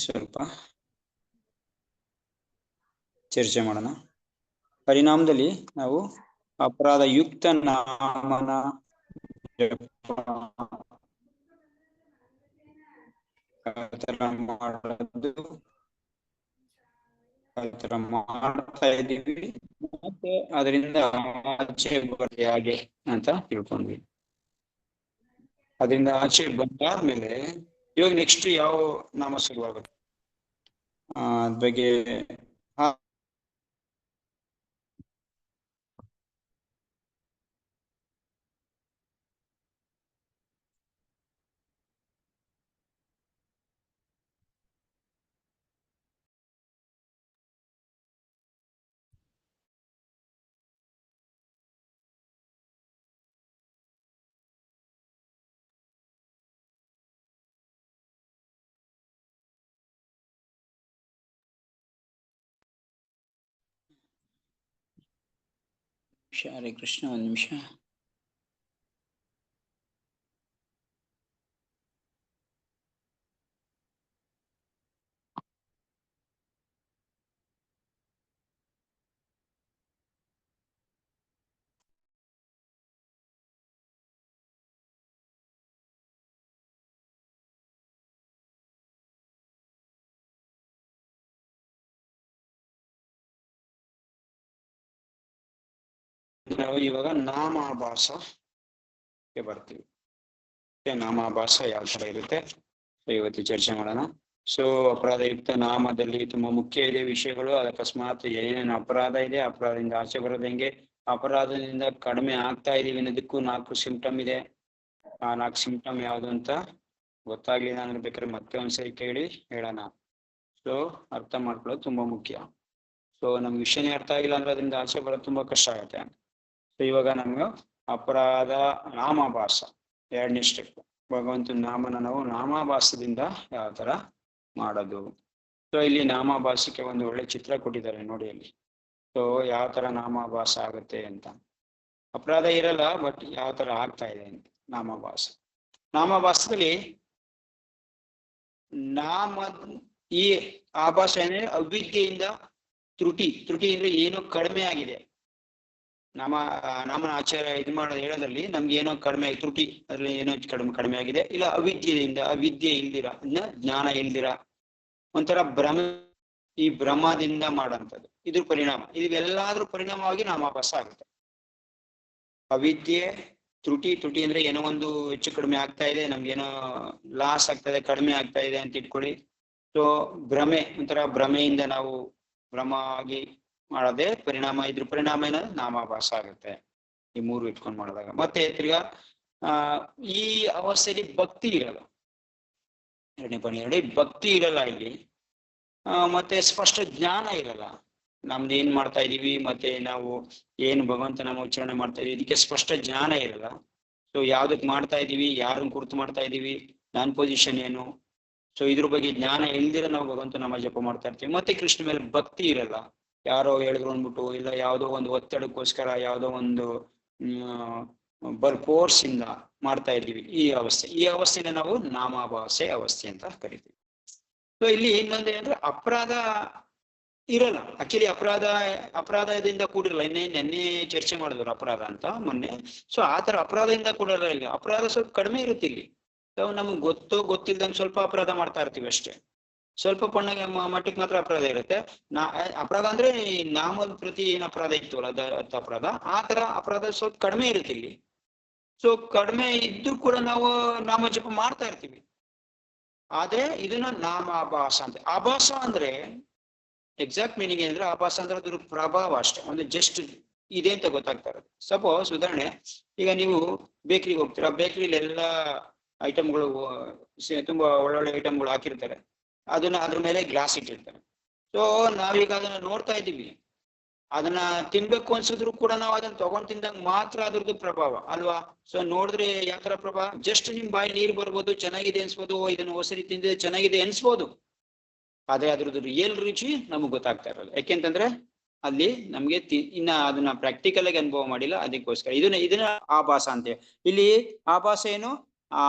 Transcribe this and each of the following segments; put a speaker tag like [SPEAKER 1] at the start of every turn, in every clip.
[SPEAKER 1] ಸ್ವಲ್ಪ ಚರ್ಚೆ ಮಾಡೋಣ. ಪರಿಣಾಮದಲ್ಲಿ ನಾವು ಅಪರಾಧ ಯುಕ್ತ ನಾಮನ ಮಾಡ್ತಾ ಇದ್ದೀವಿ, ಮತ್ತೆ ಅದರಿಂದ ಆಚೆ ಬರುತ್ತೆ ಹಾಗೆ ಅಂತ ತಿಳ್ಕೊಂಡ್ವಿ. ಅದರಿಂದ ಆಚೆ ಬಂದಾದ್ಮೇಲೆ ಇವಾಗ ನೆಕ್ಸ್ಟ್ ಯಾವ ನಾಮ ಶುರುವಾಗುತ್ತೆ ಅದ್ರ ಬಗ್ಗೆ ಹರೇ ಕೃಷ್ಣ. ಒಂದು ನಿಮಿಷ. ನಾವು ಇವಾಗ ನಾಮಾಭಾಸಕ್ಕೆ ಬರ್ತೀವಿ. ನಾಮಾಭಾಸ ಯಾವ ತರ ಇರುತ್ತೆ ಇವತ್ತು ಚರ್ಚೆ ಮಾಡೋಣ. ಸೊ ಅಪರಾಧಯುಕ್ತ ನಾಮದಲ್ಲಿ ತುಂಬಾ ಮುಖ್ಯ ಇದೆ ವಿಷಯಗಳು. ಅಕಸ್ಮಾತ್ ಏನೇನು ಅಪರಾಧ ಇದೆ, ಅಪರಾಧದಿಂದ ಆಚೆ ಬರೋದು ಹೆಂಗೆ, ಅಪರಾಧದಿಂದ ಕಡಿಮೆ ಆಗ್ತಾ ಇದೀವಿ ಅನ್ನೋದಕ್ಕೂ 4 ಸಿಂಪ್ಟಮ್ ಇದೆ. ಆ 4 ಸಿಂಪ್ಟಮ್ ಯಾವುದು ಅಂತ ಗೊತ್ತಾಗ್ಲಿಲ್ಲ ಅಂದ್ರೆ ಬೇಕಾದ್ರೆ ಮತ್ತೆ ಒಂದ್ಸರಿ ಕೇಳಿ ಹೇಳೋಣ. ಸೊ ಅರ್ಥ ಮಾಡ್ಕೊಳ್ಳೋದು ತುಂಬಾ ಮುಖ್ಯ. ಸೊ ನಮ್ಗೆ ವಿಷಯನೇ ಅರ್ಥ ಆಗಿಲ್ಲ ಅಂದ್ರೆ ಅದರಿಂದ ಆಚೆ ಬರೋದು ತುಂಬಾ ಕಷ್ಟ ಆಗುತ್ತೆ. ಸೊ ಇವಾಗ ನಮ್ಗೆ ಅಪರಾಧ ನಾಮಾಭಾಸ 2ನೇ ಸ್ಟೆಪ್. ಭಗವಂತನ ನಾಮನ ನಾವು ನಾಮಾಭಾಸದಿಂದ ಯಾವ ತರ ಮಾಡೋದು. ಸೊ ಇಲ್ಲಿ ನಾಮಾಭಾಸಕ್ಕೆ ಒಂದು ಒಳ್ಳೆ ಚಿತ್ರ ಕೊಟ್ಟಿದ್ದಾರೆ ನೋಡಿ ಅಲ್ಲಿ. ಸೊ ಯಾವ ತರ ನಾಮಾಭಾಸ ಆಗುತ್ತೆ ಅಂತ. ಅಪರಾಧ ಇರಲ್ಲ, ಬಟ್ ಯಾವ ತರ ಆಗ್ತಾ ಇದೆ ಅಂತ ನಾಮಾಭಾಸ. ನಾಮಾಭಾಸದಲ್ಲಿ ಈ ಆಭಾಸ ಅಂದ್ರೆ ಅವಿದ್ಯೆಯಿಂದ ತ್ರುಟಿ ಅಂದ್ರೆ ಏನೋ ಕಡಿಮೆ ಆಗಿದೆ. ನಾಮನ ಆಚಾರ ಇದು ಮಾಡೋದು ಹೇಳೋದ್ರಲ್ಲಿ ನಮ್ಗೆ ಏನೋ ಕಡಿಮೆ ಆಗಿ ತ್ರುಟಿ ಅದ್ರಲ್ಲಿ ಏನೋ ಕಡಿಮೆ ಆಗಿದೆ. ಇಲ್ಲ ಅವಿದ್ಯೆ ಇಲ್ದಿರ, ಜ್ಞಾನ ಇಲ್ದಿರ ಒಂಥರ ಈ ಭ್ರಮದಿಂದ ಮಾಡೋಂಥದ್ದು ಇದ್ರ ಪರಿಣಾಮ. ಇವೆಲ್ಲಾದ್ರೂ ಪರಿಣಾಮವಾಗಿ ನಾಮಾಭಾಸ ಆಗುತ್ತೆ. ಅವಿದ್ಯೆ, ತ್ರುಟಿ ಅಂದ್ರೆ ಏನೋ ಒಂದು ಹೆಚ್ಚು ಕಡಿಮೆ ಆಗ್ತಾ ಇದೆ, ನಮ್ಗೇನೋ ಲಾಸ್ ಆಗ್ತಾ ಇದೆ, ಕಡಿಮೆ ಆಗ್ತಾ ಇದೆ ಅಂತ ಇಟ್ಕೊಳ್ಳಿ. ಸೊ ಒಂಥರ ಭ್ರಮೆಯಿಂದ ನಾವು ಭ್ರಮ ಆಗಿ ಮಾಡೋದೇ ಪರಿಣಾಮ. ಇದ್ರ ಪರಿಣಾಮ ಏನಾದ್ರು ನಾಮಾಭಾಸ ಆಗುತ್ತೆ. ಈ 3 ಇಟ್ಕೊಂಡು ಮಾಡಿದಾಗ. ಮತ್ತೆ ತಿರ್ಗಾ ಈ ಅವಸ್ಥೆಯಲ್ಲಿ ಭಕ್ತಿ ಇರಲ್ಲ. 2ನೇ ಪಾಯಿಂಟ್ ಭಕ್ತಿ ಇರಲ್ಲ ಇಲ್ಲಿ. ಮತ್ತೆ ಸ್ಪಷ್ಟ ಜ್ಞಾನ ಇರಲ್ಲ. ನಮ್ದು ಏನ್ ಮಾಡ್ತಾ ಇದೀವಿ, ಮತ್ತೆ ನಾವು ಏನು ಭಗವಂತ ನಾಮ ಉಚ್ಚಾರಣೆ ಮಾಡ್ತಾ ಇದೀವಿ, ಇದಕ್ಕೆ ಸ್ಪಷ್ಟ ಜ್ಞಾನ ಇರಲ್ಲ. ಸೊ ಯಾವ್ದಕ್ ಮಾಡ್ತಾ ಇದೀವಿ, ಯಾರನ್ನ ಕುರಿತು ಮಾಡ್ತಾ ಇದೀವಿ, ನನ್ನ ಪೊಸಿಷನ್ ಏನು, ಸೊ ಇದ್ರ ಬಗ್ಗೆ ಜ್ಞಾನ ಇಲ್ದಿರ ನಾವು ಭಗವಂತ ನಾಮ ಜಪ ಮಾಡ್ತಾ ಇರ್ತೀವಿ. ಮತ್ತೆ ಕೃಷ್ಣ ಮೇಲೆ ಭಕ್ತಿ ಇರಲ್ಲ. ಯಾರೋ ಹೇಳಿದ್ರು ಅಂದ್ಬಿಟ್ಟು, ಇಲ್ಲ ಯಾವುದೋ ಒಂದು ಒತ್ತಡಕ್ಕೋಸ್ಕರ ಯಾವುದೋ ಒಂದು ಫೋರ್ಸ್ ಇಂದ ಮಾಡ್ತಾ ಇದ್ದೀವಿ. ಈ ಅವಸ್ಥೆನ ನಾವು ನಾಮಾಭಾಸೆ ಅವಸ್ಥೆ ಅಂತ ಕರಿತೀವಿ. ಸೊ ಇಲ್ಲಿ ಇನ್ನೊಂದು ಏನಂದ್ರೆ ಅಪರಾಧ ಇರಲ್ಲ. ಆಕ್ಚುಲಿ ಅಪರಾಧದಿಂದ ಕೂಡಿರಲ್ಲ. ನೆನ್ನೆ ಚರ್ಚೆ ಮಾಡಿದ್ರು ಅಪರಾಧ ಅಂತ ಮೊನ್ನೆ. ಸೊ ಆತರ ಅಪರಾಧದಿಂದ ಕೂಡಿರಲ್ಲ. ಇಲ್ಲಿ ಅಪರಾಧ ಸ್ವಲ್ಪ ಕಡಿಮೆ ಇರುತ್ತೆ. ಇಲ್ಲಿ ನಮ್ಗೆ ಗೊತ್ತಿಲ್ದಂಗೆ ಸ್ವಲ್ಪ ಅಪರಾಧ ಮಾಡ್ತಾ ಇರ್ತೀವಿ ಅಷ್ಟೇ. ಸ್ವಲ್ಪ ಮಟ್ಟಿಗೆ ಮಾತ್ರ ಅಪರಾಧ ಇರುತ್ತೆ. ಅಪರಾಧ ಅಂದ್ರೆ ಈ ನಾಮದ ಪ್ರತಿ ಏನ್ ಅಪರಾಧ ಇರ್ತವಲ್ಲ ಅಪರಾಧ, ಆ ತರ ಅಪರಾಧ ಸ್ವಲ್ಪ ಕಡಿಮೆ ಇರುತ್ತೆ ಇಲ್ಲಿ. ಸೊ ಕಡಿಮೆ ಇದ್ದು ಕೂಡ ನಾವು ನಾಮ ಜಪ ಮಾಡ್ತಾ ಇರ್ತೀವಿ. ಆದ್ರೆ ಇದನ್ನ ನಾಮಾಭಾಸ ಅಂತ. ಆಭಾಸ ಅಂದ್ರೆ ಎಕ್ಸಾಕ್ಟ್ ಮೀನಿಂಗ್ ಏನಂದ್ರೆ, ಆಭಾಸ ಅಂದ್ರೆ ಅದ್ರ ಪ್ರಭಾವ ಅಷ್ಟೇ. ಒಂದು ಜಸ್ಟ್ ಇದೆ ಅಂತ ಗೊತ್ತಾಗ್ತಾ ಇರೋದು. ಸಪೋಸ್ ಉದಾಹರಣೆ, ಈಗ ನೀವು ಬೇಕ್ರಿಗೆ ಹೋಗ್ತೀರಾ, ಬೇಕ್ರಿಲಿ ಎಲ್ಲಾ ಐಟಮ್ಗಳು ತುಂಬಾ ಒಳ್ಳೊಳ್ಳೆ ಐಟಮ್ಗಳು ಹಾಕಿರ್ತಾರೆ. ಅದ್ರ ಮೇಲೆ ಗ್ಲಾಸ್ ಇಟ್ಟಿರ್ತಾರೆ. ಸೊ ನಾವೀಗ ಅದನ್ನ ನೋಡ್ತಾ ಇದ್ದೀವಿ. ಅದನ್ನ ತಿನ್ಬೇಕು ಅನ್ಸಿದ್ರು ಕೂಡ ನಾವು ಅದನ್ನ ತಗೊಂಡ್ ತಿಂದಾಗ ಮಾತ್ರ ಅದ್ರದ್ದು ಪ್ರಭಾವ ಅಲ್ವಾ. ಸೊ ನೋಡಿದ್ರೆ ಯಾವ ತರ ಪ್ರಭಾವ, ಜಸ್ಟ್ ನಿಮ್ ಬಾಯಿ ನೀರು ಬರ್ಬೋದು, ಚೆನ್ನಾಗಿದೆ ಅನ್ಸ್ಬೋದು, ಇದನ್ನ ಹೊಸರಿ ತಿಂದಿದೆ ಚೆನ್ನಾಗಿದೆ ಅನ್ಸ್ಬೋದು. ಆದ್ರೆ ಅದ್ರದ್ದು ರಿಯಲ್ ರುಚಿ ನಮಗ್ ಗೊತ್ತಾಗ್ತಾ ಇರಲ್ಲ. ಯಾಕೆಂತಂದ್ರೆ ಅಲ್ಲಿ ನಮ್ಗೆ ಇನ್ನ ಅದನ್ನ ಪ್ರಾಕ್ಟಿಕಲ್ ಆಗಿ ಅನುಭವ ಮಾಡಿಲ್ಲ. ಅದಕ್ಕೋಸ್ಕರ ಇದನ್ನ ಆಭಾಸ ಅಂತೇಳಿ. ಇಲ್ಲಿ ಆಭಾಸ ಏನು,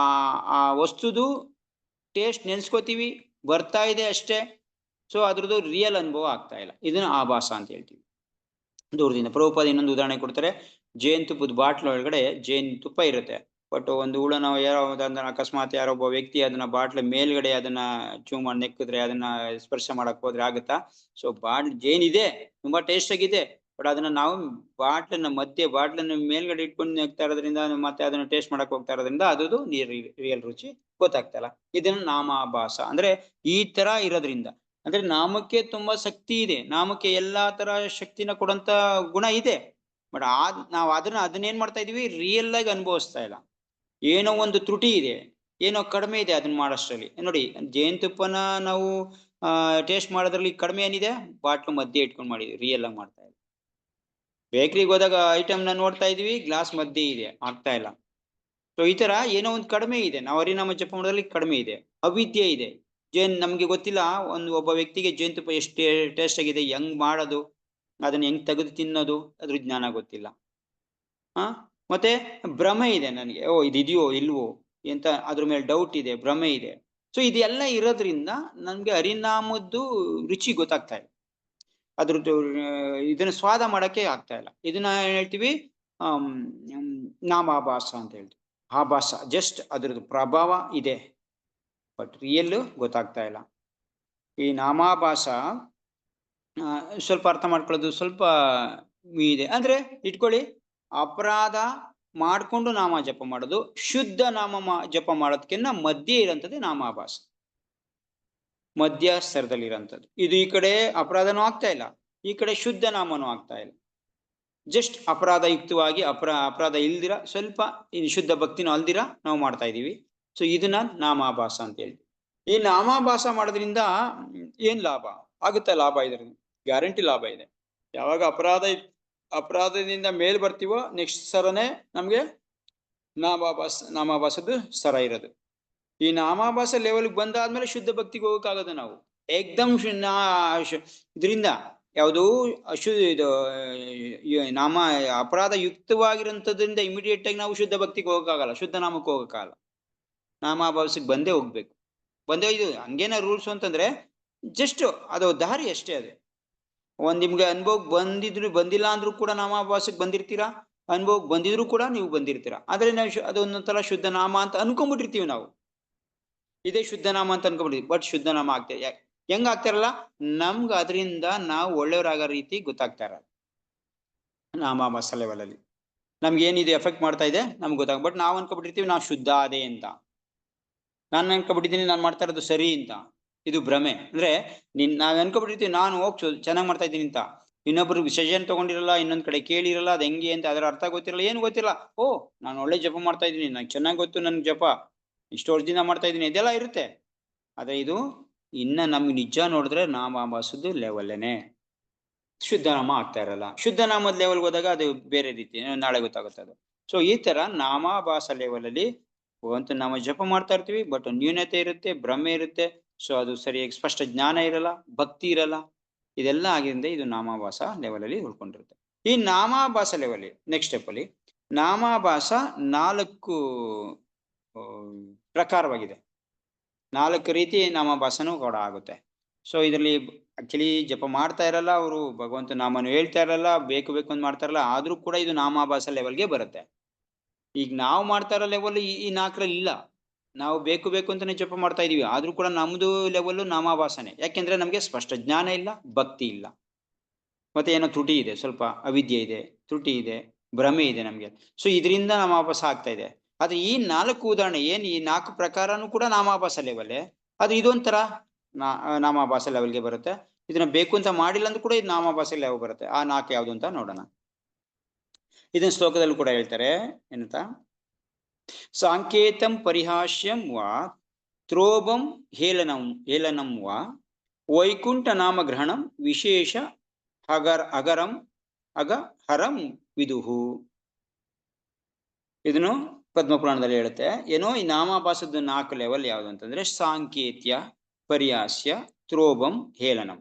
[SPEAKER 1] ಆ ವಸ್ತುದು ಟೇಸ್ಟ್ ನೆನ್ಸ್ಕೋತೀವಿ, ಬರ್ತಾ ಇದೆ ಅಷ್ಟೇ. ಸೊ ಅದ್ರದ್ದು ರಿಯಲ್ ಅನುಭವ ಆಗ್ತಾ ಇಲ್ಲ. ಇದನ್ನ ಆಭಾಸ ಅಂತ ಹೇಳ್ತೀವಿ. ದೂರದಿಂದ. ಪ್ರಭುಪಾದ ಇನ್ನೊಂದು ಉದಾಹರಣೆ ಕೊಡ್ತಾರೆ. ಜೇನುತುಪ್ಪದ ಬಾಟ್ಲ್ ಒಳಗಡೆ ಜೇನುತುಪ್ಪ ಇರುತ್ತೆ. ಬಟ್ ಒಂದು ಹುಳ ನಾವು ಯಾರೋ ಅಕಸ್ಮಾತ್ ಯಾರೊಬ್ಬ ವ್ಯಕ್ತಿ ಅದನ್ನ ಬಾಟ್ಲ್ ಮೇಲ್ಗಡೆ ಅದನ್ನ ಚೂಮ ನೆಕ್ಕಿದ್ರೆ, ಅದನ್ನ ಸ್ಪರ್ಶ ಮಾಡಕ್ ಹೋದ್ರೆ ಆಗುತ್ತಾ? ಸೊ ಜೇನಿದೆ, ತುಂಬಾ ಟೇಸ್ಟ್ ಆಗಿದೆ, ಬಟ್ ಅದನ್ನ ನಾವು ಬಾಟ್ಲನ್ನ ಮೇಲ್ಗಡೆ ಇಟ್ಕೊಂಡು ನೆಕ್ತಾ ಇರೋದ್ರಿಂದ, ಮತ್ತೆ ಅದನ್ನ ಟೇಸ್ಟ್ ಮಾಡಕ್ ಹೋಗ್ತಾ ಇರೋದ್ರಿಂದ ಅದು ರಿಯಲ್ ರುಚಿ ಗೊತ್ತಾಗ್ತಲ್ಲ. ಇದನ್ನ ನಾಮಾಭಾಸ ಅಂದ್ರೆ ಈ ತರ ಇರೋದ್ರಿಂದ. ಅಂದ್ರೆ ನಾಮಕ್ಕೆ ತುಂಬಾ ಶಕ್ತಿ ಇದೆ, ನಾಮಕ್ಕೆ ಎಲ್ಲಾ ತರ ಶಕ್ತಿನ ಕೊಡಂತ ಗುಣ ಇದೆ. ಬಟ್ ನಾವು ಅದನ್ನೇನ್ ಮಾಡ್ತಾ ಇದೀವಿ, ರಿಯಲ್ ಆಗಿ ಅನುಭವಿಸ್ತಾ ಇಲ್ಲ. ಏನೋ ಒಂದು ತ್ರುಟಿ ಇದೆ, ಏನೋ ಕಡಿಮೆ ಇದೆ ಅದನ್ನ ಮಾಡೋಷ್ಟ್ರಲ್ಲಿ. ನೋಡಿ, ಜೇನುತುಪ್ಪನ ನಾವು ಟೇಸ್ಟ್ ಮಾಡೋದ್ರಲ್ಲಿ ಕಡಿಮೆ ಏನಿದೆ, ಬಾಟ್ಲು ಮಧ್ಯೆ ಇಟ್ಕೊಂಡು ಮಾಡಿದ್ವಿ, ರಿಯಲ್ ಆಗಿ ಮಾಡ್ತಾ ಇಲ್ಲ. ಬೇಕ್ರಿಗೆ ಹೋದಾಗ ಐಟಮ್ನ ನೋಡ್ತಾ ಇದೀವಿ, ಗ್ಲಾಸ್ ಮಧ್ಯೆ ಇದೆ, ಆಗ್ತಾ ಇಲ್ಲ. ಸೊ ಈ ತರ ಏನೋ ಒಂದು ಕಡಿಮೆ ಇದೆ, ನಾವು ಹರಿನಾಮ ಜಪ ಮಾಡೋದ್ರಲ್ಲಿ ಕಡಿಮೆ ಇದೆ, ಅವಿದ್ಯೆ ಇದೆ. ನಮ್ಗೆ ಗೊತ್ತಿಲ್ಲ ಒಬ್ಬ ವ್ಯಕ್ತಿಗೆ ಜೇನುತುಪ್ಪ ಎಷ್ಟು ಟೇಸ್ಟ್ ಆಗಿದೆ, ಹೆಂಗ್ ಮಾಡೋದು, ಅದನ್ನ ಹೆಂಗ್ ತೆಗೆದು ತಿನ್ನೋದು, ಅದ್ರ ಜ್ಞಾನ ಗೊತ್ತಿಲ್ಲ. ಮತ್ತೆ ಭ್ರಮೆ ಇದೆ ನನಗೆ, ಇದಿದೆಯೋ ಇಲ್ವೋ ಅಂತ ಅದ್ರ ಮೇಲೆ ಡೌಟ್ ಇದೆ, ಭ್ರಮೆ ಇದೆ. ಸೊ ಇದೆಲ್ಲ ಇರೋದ್ರಿಂದ ನಮ್ಗೆ ಹರಿನಾಮದ್ದು ರುಚಿ ಗೊತ್ತಾಗ್ತಾ ಇಲ್ಲ, ಅದ್ರದ್ದು ಇದನ್ನ ಸ್ವಾದ ಮಾಡಕ್ಕೆ ಆಗ್ತಾ ಇಲ್ಲ. ಇದನ್ನ ಹೇಳ್ತೀವಿ ನಾಮಾಭಾಸ ಅಂತ ಹೇಳ್ತೀವಿ. ಆಭಾಸ, ಜಸ್ಟ್ ಅದ್ರದ್ದು ಪ್ರಭಾವ ಇದೆ, ಬಟ್ ರಿಯಲ್ ಗೊತ್ತಾಗ್ತಾ ಇಲ್ಲ. ಈ ನಾಮಾಭಾಸ ಸ್ವಲ್ಪ ಅರ್ಥ ಮಾಡ್ಕೊಳ್ಳೋದು ಸ್ವಲ್ಪ ಇದೆ. ಅಂದ್ರೆ ಇಟ್ಕೊಳ್ಳಿ, ಅಪರಾಧ ಮಾಡ್ಕೊಂಡು ನಾಮ ಜಪ ಮಾಡೋದು, ಶುದ್ಧ ನಾಮ ಜಪ ಮಾಡೋದಕ್ಕಿಂತ ಮಧ್ಯೆ ಇರೋಂಥದ್ದು ನಾಮಾಭಾಸ, ಮಧ್ಯ ಸ್ತರದಲ್ಲಿ ಇರೋಂಥದ್ದು. ಇದು ಈ ಕಡೆ ಅಪರಾಧನೂ ಆಗ್ತಾ ಇಲ್ಲ, ಈ ಕಡೆ ಶುದ್ಧ ನಾಮನೂ ಆಗ್ತಾ ಇಲ್ಲ. ಜಸ್ಟ್ ಅಪರಾಧ ಯುಕ್ತವಾಗಿ ಅಪರಾಧ ಇಲ್ದಿರ, ಸ್ವಲ್ಪ ಶುದ್ಧ ಭಕ್ತಿನೂ ಅಲ್ದಿರ ನಾವು ಮಾಡ್ತಾ ಇದೀವಿ. ಸೊ ಇದನ್ನ ನಾಮಾಭಾಸ ಅಂತ ಹೇಳ್ತೀವಿ. ಈ ನಾಮಾಭಾಸ ಮಾಡೋದ್ರಿಂದ ಏನ್ ಲಾಭ ಆಗುತ್ತೆ? ಲಾಭ ಇದರಿಂದ ಗ್ಯಾರಂಟಿ ಲಾಭ ಇದೆ. ಯಾವಾಗ ಅಪರಾಧದಿಂದ ಮೇಲ್ ಬರ್ತೀವೋ, ನೆಕ್ಸ್ಟ್ ಸರನೇ ನಮ್ಗೆ ನಾಮಾಭಾಸದ್ದು ಸರ ಇರೋದು. ಈ ನಾಮಾಭಾಸ ಲೆವೆಲ್ಗೆ ಬಂದಾದ್ಮೇಲೆ ಶುದ್ಧ ಭಕ್ತಿಗೆ ಹೋಗಕ್ಕಾಗದು ನಾವು. ಏಕ್ದಮ್ ಇದರಿಂದ ಯಾವುದು ಇದು ನಾಮ ಅಪರಾಧ ಯುಕ್ತವಾಗಿರೋಂಥದ್ರಿಂದ ಇಮಿಡಿಯೇಟ್ ಆಗಿ ನಾವು ಶುದ್ಧ ಭಕ್ತಿಗೆ ಹೋಗಕ್ಕಾಗಲ್ಲ, ಶುದ್ಧ ನಾಮಕ್ಕೆ ಹೋಗಕ್ಕಾಗಲ್ಲ. ನಾಮಾಭಾಸಕ್ಕೆ ಬಂದೇ ಹೋಗ್ಬೇಕು. ಇದು ಹಂಗೇನ ರೂಲ್ಸ್ ಅಂತಂದ್ರೆ ಜಸ್ಟ್ ಅದು ದಾರಿ ಅಷ್ಟೇ. ಅದು ನಿಮ್ಗೆ ಅನುಭವಕ್ಕೆ ಬಂದಿಲ್ಲ ಅಂದ್ರೂ ಕೂಡ ನಾಮಾಭಾಸಕ್ಕೆ ಬಂದಿರ್ತೀರಾ, ಅನುಭವಕ್ಕೆ ಬಂದಿದ್ರು ಕೂಡ ನೀವು ಬಂದಿರ್ತೀರಾ. ಆದ್ರೆ ನಾವು ಅದೊಂದೊಂದ್ಸಲ ಶುದ್ಧ ನಾಮ ಅಂತ ಅನ್ಕೊಂಡ್ಬಿಟ್ಟಿರ್ತೀವಿ ನಾವು, ಇದೇ ಶುದ್ಧ ನಾಮ ಅಂತ ಅನ್ಕೊಂಡ್ಬಿಡ್ತೀವಿ. ಬಟ್ ಶುದ್ಧ ನಾಮ ಆಗ್ತದೆ. ಹೆಂಗ ಆಗ್ತಾರಲ್ಲ, ನಮ್ಗೆ ಅದರಿಂದ ನಾವು ಒಳ್ಳೆಯವರಾಗೋ ರೀತಿ ಗೊತ್ತಾಗ್ತಾ ಇರಲ್ಲ. ನಾಮಾಭಾಸ ಲೆವೆಲ್ ಅಲ್ಲಿ ನಮ್ಗೆ ಏನಿದೆ ಎಫೆಕ್ಟ್ ಮಾಡ್ತಾ ಇದೆ ನಮ್ಗೆ ಗೊತ್ತಾಗ. ಬಟ್ ನಾವು ಅನ್ಕೊಬಿಟ್ಟಿರ್ತೀವಿ ನಾವು ಶುದ್ಧ ಅದೇ ಅಂತ. ನಾನು ಅನ್ಕೊಬಿಟ್ಟಿದ್ದೀನಿ ನಾನು ಮಾಡ್ತಾ ಇರೋದು ಸರಿ ಅಂತ. ಇದು ಭ್ರಮೆ. ಅಂದ್ರೆ ನಾವ್ ಅನ್ಕೊಬಿಟ್ಟಿರ್ತೀವಿ ನಾನು ಚೆನ್ನಾಗ್ ಮಾಡ್ತಾ ಇದ್ದೀನಿ ಅಂತ. ಇನ್ನೊಬ್ರು ಸಜೆಷನ್ ತಗೊಂಡಿರಲ್ಲ, ಇನ್ನೊಂದ್ ಕಡೆ ಕೇಳಿರಲ್ಲ, ಅದ್ ಹೆಂಗೆ ಅಂತ ಅದರ ಅರ್ಥ ಗೊತ್ತಿರಲ್ಲ, ಏನು ಗೊತ್ತಿಲ್ಲ. ನಾನು ಒಳ್ಳೆ ಜಪ ಮಾಡ್ತಾ ಇದ್ದೀನಿ, ನಂಗೆ ಚೆನ್ನಾಗ್ ಗೊತ್ತು, ನನ್ ಜಪ ಇಷ್ಟು ವರ್ಷದಿಂದ ಮಾಡ್ತಾ ಇದ್ದೀನಿ, ಇದೆಲ್ಲ ಇರುತ್ತೆ. ಆದ್ರೆ ಇದು ಇನ್ನ ನಮ್ಗೆ ನಿಜ ನೋಡಿದ್ರೆ ನಾಮಾಭಾಸದ್ದು ಲೆವೆಲ್ಲೇನೆ, ಶುದ್ಧ ನಾಮ ಆಗ್ತಾ ಇರಲ್ಲ. ಶುದ್ಧ ನಾಮದ ಲೆವೆಲ್ಗೆ ಹೋದಾಗ ಅದು ಬೇರೆ ರೀತಿ, ನಾಳೆ ಗೊತ್ತಾಗುತ್ತೆ ಅದು. ಸೊ ಈ ತರ ನಾಮಾಭಾಸ ಲೆವೆಲ್ ಅಲ್ಲಿ ಭಗವಂತ ನಾಮ ಜಪ ಮಾಡ್ತಾ ಇರ್ತೀವಿ, ಬಟ್ ನ್ಯೂನತೆ ಇರುತ್ತೆ, ಭ್ರಮೆ ಇರುತ್ತೆ. ಸೊ ಅದು ಸರಿಯಾಗಿ ಸ್ಪಷ್ಟ ಜ್ಞಾನ ಇರಲ್ಲ, ಭಕ್ತಿ ಇರಲ್ಲ. ಇದೆಲ್ಲ ಆಗಿಂದ ಇದು ನಾಮಾಭಾಸ ಲೆವೆಲ್ ಅಲ್ಲಿ ಉಳ್ಕೊಂಡಿರುತ್ತೆ. ಈ ನಾಮಾಭಾಸ ಲೆವೆಲ್ ನೆಕ್ಸ್ಟ್ ಸ್ಟೆಪ್ ಅಲ್ಲಿ ನಾಮಾಭಾಸ 4 ಪ್ರಕಾರವಾಗಿದೆ. 4 ರೀತಿ ನಾಮಾಭಾಸನೂ ಕೂಡ ಆಗುತ್ತೆ. ಸೊ ಇದರಲ್ಲಿ ಆಕ್ಚುಲಿ ಜಪ ಮಾಡ್ತಾ ಇರಲ್ಲ ಅವರು, ಭಗವಂತ ನಾಮನು ಹೇಳ್ತಾ ಇರಲ್ಲ, ಬೇಕು ಅಂತ ಮಾಡ್ತಾ ಇರಲ್ಲ, ಆದ್ರೂ ಕೂಡ ಇದು ನಾಮಾಭಾಸ ಲೆವೆಲ್ಗೆ ಬರುತ್ತೆ. ಈಗ ನಾವು ಮಾಡ್ತಾ ಇರೋ ಲೆವೆಲ್ ಈ 4ರಲ್ಲಿ ಇಲ್ಲ. ನಾವು ಬೇಕು ಅಂತಾನೆ ಜಪ ಮಾಡ್ತಾ ಇದೀವಿ, ಆದ್ರೂ ಕೂಡ ನಮ್ದು ಲೆವೆಲ್ ನಾಮಾಭಾಸನೆ. ಯಾಕೆಂದ್ರೆ ನಮ್ಗೆ ಸ್ಪಷ್ಟ ಜ್ಞಾನ ಇಲ್ಲ, ಭಕ್ತಿ ಇಲ್ಲ, ಮತ್ತೆ ಏನೋ ತ್ರುಟಿ ಇದೆ, ಸ್ವಲ್ಪ ಅವಿದ್ಯೆ ಇದೆ, ತ್ರುಟಿ ಇದೆ, ಭ್ರಮೆ ಇದೆ ನಮ್ಗೆ. ಸೊ ಇದರಿಂದ ನಾಮಾಭಾಸ ಆಗ್ತಾ ಇದೆ. ಆದ್ರೆ ಈ 4 ಉದಾಹರಣೆ ಈ 4 ಪ್ರಕಾರನೂ ಕೂಡ ನಾಮಾಭಾಸ ಲೆವೆಲ್. ಅದು ಇದೊಂಥರ ನಾಮಾಭಾಸ ಲೆವೆಲ್ಗೆ ಬರುತ್ತೆ. ಇದನ್ನ ಬೇಕು ಅಂತ ಮಾಡಿಲ್ಲ ಅಂದ್ರೂ ಕೂಡ ಇದು ನಾಮಾಭಾಸ ಲೆವೆಲ್ ಬರುತ್ತೆ. ಆ 4 ಯಾವುದು ಅಂತ ನೋಡೋಣ. ಇದನ್ನ ಶ್ಲೋಕದಲ್ಲೂ ಕೂಡ ಹೇಳ್ತಾರೆ, ಏನಂತ? ಸಾಂಕೇತಂ ಪರಿಹಾಸ್ಯಂ ವಾ ತ್ರೋಬಂ ಹೇಳನಂ ವಾ ವೈಕುಂಠ ನಾಮ ಗ್ರಹಣಂ ವಿಶೇಷ ಅಗರಂ ಹರಂ ವಿದುಹು. ಇದನ್ನು ಪದ್ಮಪುರಾಣದಲ್ಲಿ ಹೇಳುತ್ತೆ. ಏನೋ ಈ ನಾಮಾಭಾಸದ 4 ಲೆವೆಲ್ ಯಾವುದು ಅಂತಂದ್ರೆ ಸಾಂಕೇತ್ಯ, ಪರಿಹಾಸ್ಯ, ತ್ರೋಬಂ, ಹೇಳನಂ.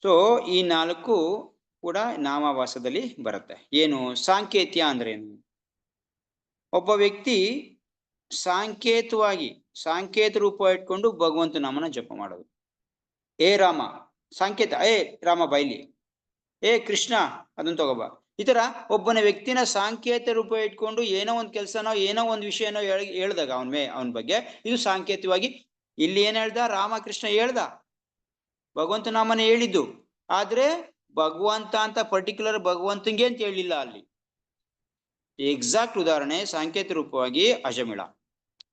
[SPEAKER 1] ಸೊ ಈ 4 ಕೂಡ ನಾಮಾಭಾಸದಲ್ಲಿ ಬರುತ್ತೆ. ಏನು ಸಾಂಕೇತ್ಯ ಅಂದ್ರೆ ಏನು? ಒಬ್ಬ ವ್ಯಕ್ತಿ ಸಾಂಕೇತವಾಗಿ ಸಾಂಕೇತ ರೂಪ ಇಟ್ಕೊಂಡು ಭಗವಂತ ನಾಮನ ಜಪ ಮಾಡೋದು. ಏ ರಾಮ ಸಾಂಕೇತ, ಏ ರಾಮ ಬೈಲಿ, ಏ ಕೃಷ್ಣ ಅದನ್ನ ತಗೋಬ. ಈ ತರ ಒಬ್ಬನ ವ್ಯಕ್ತಿನ ಸಾಂಕೇತ ರೂಪ ಇಟ್ಕೊಂಡು ಏನೋ ಒಂದು ಕೆಲಸನೋ ಏನೋ ಒಂದು ವಿಷಯನೋ ಹೇಳ್ದಾಗ ಅವನ ಬಗ್ಗೆ ಇದು ಸಾಂಕೇತಿಕವಾಗಿ ಇಲ್ಲಿ ಏನ್ ಹೇಳ್ದ, ರಾಮಕೃಷ್ಣ ಹೇಳ್ದ, ಭಗವಂತ ನಾಮನೇ ಹೇಳಿದ್ದು. ಆದ್ರೆ ಭಗವಂತ ಅಂತ ಪರ್ಟಿಕ್ಯುಲರ್ ಭಗವಂತಂಗೆ ಅಂತ ಹೇಳಿಲ್ಲ ಅಲ್ಲಿ. ಎಕ್ಸಾಕ್ಟ್ ಉದಾಹರಣೆ ಸಾಂಕೇತ ರೂಪವಾಗಿ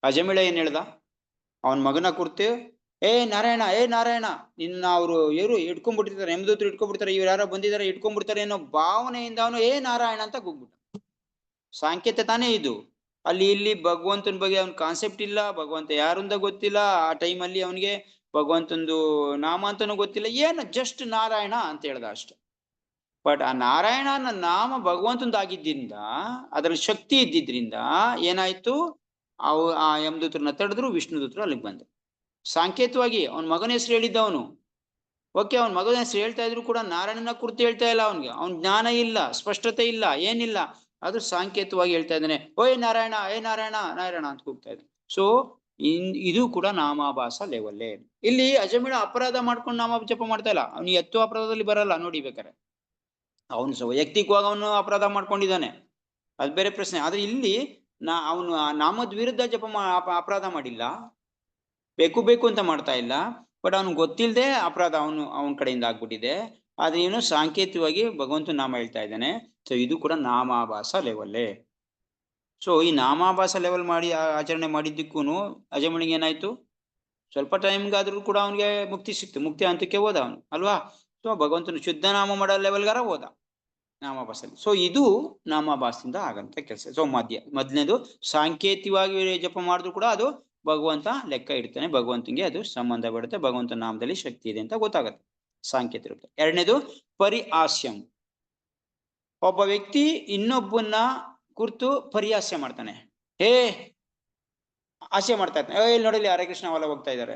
[SPEAKER 1] ಅಜಮಿಳ ಏನ್ ಹೇಳ್ದ, ಅವನ ಮಗನ ಕುರ್ತು ಏ ನಾರಾಯಣ, ಏ ನಾರಾಯಣ, ನಿನ್ನ ಅವರು ಇವರು ಇಟ್ಕೊಂಡ್ಬಿಟ್ಟಿರ್ತಾರೆ, ಯಮದೂತರು ಇಟ್ಕೊಂಡ್ಬಿಡ್ತಾರೆ, ಇವ್ರು ಯಾರೋ ಬಂದಿದ್ದಾರೆ ಇಟ್ಕೊಂಡ್ಬಿಡ್ತಾರೆ ಅನ್ನೋ ಭಾವನೆಯಿಂದ ಅವನು ಏ ನಾರಾಯಣ ಅಂತ ಕೂಗ್ಬಿಟ್ಟ. ಸಾಂಕೇತ ತಾನೇ ಇದು. ಅಲ್ಲಿ ಇಲ್ಲಿ ಭಗವಂತನ ಬಗ್ಗೆ ಅವನ ಕಾನ್ಸೆಪ್ಟ್ ಇಲ್ಲ, ಭಗವಂತ ಯಾರು ಅಂತ ಗೊತ್ತಿಲ್ಲ, ಆ ಟೈಮಲ್ಲಿ ಅವನಿಗೆ ಭಗವಂತಂದು ನಾಮ ಅಂತಾನು ಗೊತ್ತಿಲ್ಲ, ಏನು ಜಸ್ಟ್ ನಾರಾಯಣ ಅಂತ ಹೇಳ್ದ ಅಷ್ಟೆ. ಬಟ್ ಆ ನಾರಾಯಣನ ನಾಮ ಭಗವಂತಂದಾಗಿದ್ದರಿಂದ, ಅದರ ಶಕ್ತಿ ಇದ್ದಿದ್ರಿಂದ ಏನಾಯ್ತು, ಆ ಯಮದೂತರನ್ನ ತಡೆದ್ರು, ವಿಷ್ಣುದೂತರು ಅಲ್ಲಿಗೆ ಬಂದ್ರು. ಸಾಂಕೇತವಾಗಿ ಅವನ ಮಗನ ಹೆಸರು ಹೇಳಿದ್ದವನು, ಓಕೆ, ಅವನ ಮಗನ ಹೆಸರು ಹೇಳ್ತಾ ಇದ್ರು ಕೂಡ ನಾರಾಯಣನ ಕುರಿತು ಹೇಳ್ತಾ ಇಲ್ಲ ಅವನಿಗೆ, ಅವನ ಜ್ಞಾನ ಇಲ್ಲ, ಸ್ಪಷ್ಟತೆ ಇಲ್ಲ, ಏನಿಲ್ಲ, ಅದು ಸಾಂಕೇತವಾಗಿ ಹೇಳ್ತಾ ಇದ್ದಾನೆ, ಓಯ್ ನಾರಾಯಣ, ಏ ನಾರಾಯಣ ನಾರಾಯಣ ಅಂತ ಕೂಗ್ತಾ ಇದ್ದಾನೆ. ಸೊ ಇದು ಕೂಡ ನಾಮಾಭಾಸ ಲೆವೆಲ್ಲೇ. ಇಲ್ಲಿ ಅಜಮಿಳ ಅಪರಾಧ ಮಾಡ್ಕೊಂಡು ನಾಮ ಜಪ ಮಾಡ್ತಾ ಇಲ್ಲ, ಅವನಿಗೆ ಎತ್ತು ಅಪರಾಧದಲ್ಲಿ ಬರಲ್ಲ ನೋಡಿ ಬೇಕಾರೆ, ಅವನು ವೈಯಕ್ತಿಕವಾಗಿ ಅವನು ಅಪರಾಧ ಮಾಡ್ಕೊಂಡಿದ್ದಾನೆ, ಅದು ಬೇರೆ ಪ್ರಶ್ನೆ. ಆದ್ರೆ ಇಲ್ಲಿ ಅವನು ನಾಮದ ವಿರುದ್ಧ ಅಪರಾಧ ಮಾಡಿಲ್ಲ, ಬೇಕು ಅಂತ ಮಾಡ್ತಾ ಇಲ್ಲ, ಬಟ್ ಅವನು ಗೊತ್ತಿಲ್ಲದೆ ಅಪರಾಧ ಅವನ ಕಡೆಯಿಂದ ಆಗ್ಬಿಟ್ಟಿದೆ. ಆದ್ರೆ ಏನು ಸಾಂಕೇತಿಕವಾಗಿ ಭಗವಂತ ನಾಮ ಹೇಳ್ತಾ ಇದ್ದಾನೆ. ಸೊ ಇದು ಕೂಡ ನಾಮಾಭಾಸ ಲೆವೆಲ್ಲೇ. ಸೊ ಈ ನಾಮಾಭಾಸ ಲೆವೆಲ್ ಮಾಡಿ ಆಚರಣೆ ಮಾಡಿದ್ದಕ್ಕೂ ಅಜಮಣಿಗೆ ಏನಾಯ್ತು, ಸ್ವಲ್ಪ ಟೈಮ್ಗಾದ್ರೂ ಕೂಡ ಅವನಿಗೆ ಮುಕ್ತಿ ಸಿಕ್ತು, ಮುಕ್ತಿ ಹಂತಕ್ಕೆ ಹೋದ ಅವನು ಅಲ್ವಾ. ಸೊ ಭಗವಂತನ ಶುದ್ಧ ನಾಮ ಮಾಡೋ ಲೆವೆಲ್ಗಾರ ಹೋದ ನಾಮಾಭಾಸಲ್ಲಿ. ಸೊ ಇದು ನಾಮಾಭಾಸದಿಂದ ಆಗಂತ ಕೆಲಸ. ಸೊ ಮೊದಲನೇದು ಸಾಂಕೇತಿಕವಾಗಿ ಜಪ ಮಾಡಿದ್ರು ಕೂಡ ಅದು ಭಗವಂತ ಲೆಕ್ಕ ಇಡ್ತಾನೆ, ಭಗವಂತನಿಗೆ ಅದು ಸಂಬಂಧ ಬಿಡುತ್ತೆ, ಭಗವಂತ ನಾಮದಲ್ಲಿ ಶಕ್ತಿ ಇದೆ ಅಂತ ಗೊತ್ತಾಗುತ್ತೆ, ಸಾಂಕೇತ ಇರುತ್ತೆ. ಎರಡನೇದು ಪರಿಹಾಸ್ಯಂ, ಒಬ್ಬ ವ್ಯಕ್ತಿ ಇನ್ನೊಬ್ಬನ ಕುರಿತು ಪರಿಹಾಸ್ಯ ಮಾಡ್ತಾನೆ, ಹಾಸ್ಯ ಮಾಡ್ತಾ ಇರ್ತಾನೆ, ಇಲ್ಲಿ ನೋಡಲಿ ಹರೇ ಕೃಷ್ಣ ಹೊಲ ಹೋಗ್ತಾ ಇದ್ದಾರೆ,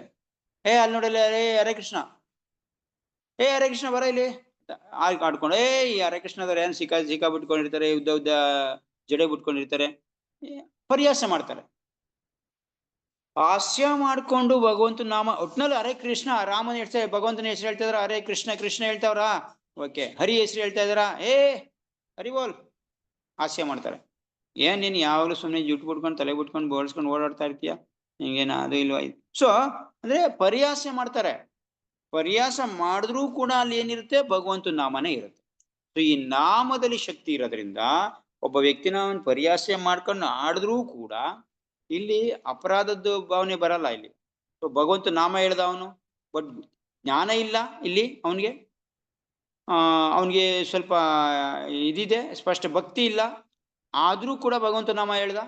[SPEAKER 1] ಅಲ್ಲಿ ನೋಡಲಿ ಹರೇ ಕೃಷ್ಣ, ಹರೇ ಕೃಷ್ಣ ಬರ ಇಲ್ಲಿ ಆಡ್ಕೊಂಡು, ಈ ಹರೇ ಕೃಷ್ಣದವ್ರು ಏನ್ ಸಿಕ್ಕಾ ಬಿಟ್ಕೊಂಡಿರ್ತಾರೆ, ಉದ್ದ ಜಡೆ ಬಿಟ್ಕೊಂಡಿರ್ತಾರೆ, ಪರಿಹಾಸ ಮಾಡ್ತಾರೆ. ಹಾಸ್ಯ ಮಾಡ್ಕೊಂಡು ಭಗವಂತನ ನಾಮ ಒಟ್ನಲ್ಲಿ ಹರೇ ಕೃಷ್ಣ, ರಾಮನ ಹೆಸರು ಭಗವಂತನ ಹೆಸರು ಹೇಳ್ತಾ ಇದಾರ, ಹರೇ ಕೃಷ್ಣ ಕೃಷ್ಣ ಹೇಳ್ತಾವ್ರ, ಓಕೆ, ಹರಿ ಹೆಸರು ಹೇಳ್ತಾ ಇದಾರ, ಹರಿ ಬೋಲ್, ಹಾಸ್ಯ ಮಾಡ್ತಾರೆ. ಏನ್ ನೀನ್ ಯಾವಾಗಲೂ ಸುಮ್ಮನೆ ಜುಟ್ಟು ಬಿಟ್ಕೊಂಡು ತಲೆ ಬಿಟ್ಕೊಂಡು ಬೋಳ್ಸ್ಕೊಂಡು ಓಡಾಡ್ತಾ ಇರ್ತೀಯ, ಹಿಂಗೇನ ಅದು ಇಲ್ವಾ. ಸೊ ಅಂದ್ರೆ ಪರಿಹಾಸ ಮಾಡ್ತಾರೆ. ಪರಿಹಾಸ ಮಾಡಿದ್ರೂ ಕೂಡ ಅಲ್ಲಿ ಏನಿರುತ್ತೆ, ಭಗವಂತನ ನಾಮನೇ ಇರುತ್ತೆ. ಸೊ ಈ ನಾಮದಲ್ಲಿ ಶಕ್ತಿ ಇರೋದ್ರಿಂದ ಒಬ್ಬ ವ್ಯಕ್ತಿನ ಪರಿಹಾಸ ಮಾಡ್ಕೊಂಡು ಆಡಿದ್ರೂ ಕೂಡ ಇಲ್ಲಿ ಅಪರಾಧದ ಭಾವನೆ ಬರಲ್ಲ ಇಲ್ಲಿ. ಸೊ ಭಗವಂತ ನಾಮ ಹೇಳ್ದ ಅವನು, ಬಟ್ ಜ್ಞಾನ ಇಲ್ಲ ಇಲ್ಲಿ ಅವನಿಗೆ ಸ್ವಲ್ಪ ಇದಿದೆ, ಸ್ಪಷ್ಟ ಭಕ್ತಿ ಇಲ್ಲ, ಆದ್ರೂ ಕೂಡ ಭಗವಂತ ನಾಮ ಹೇಳ್ದ,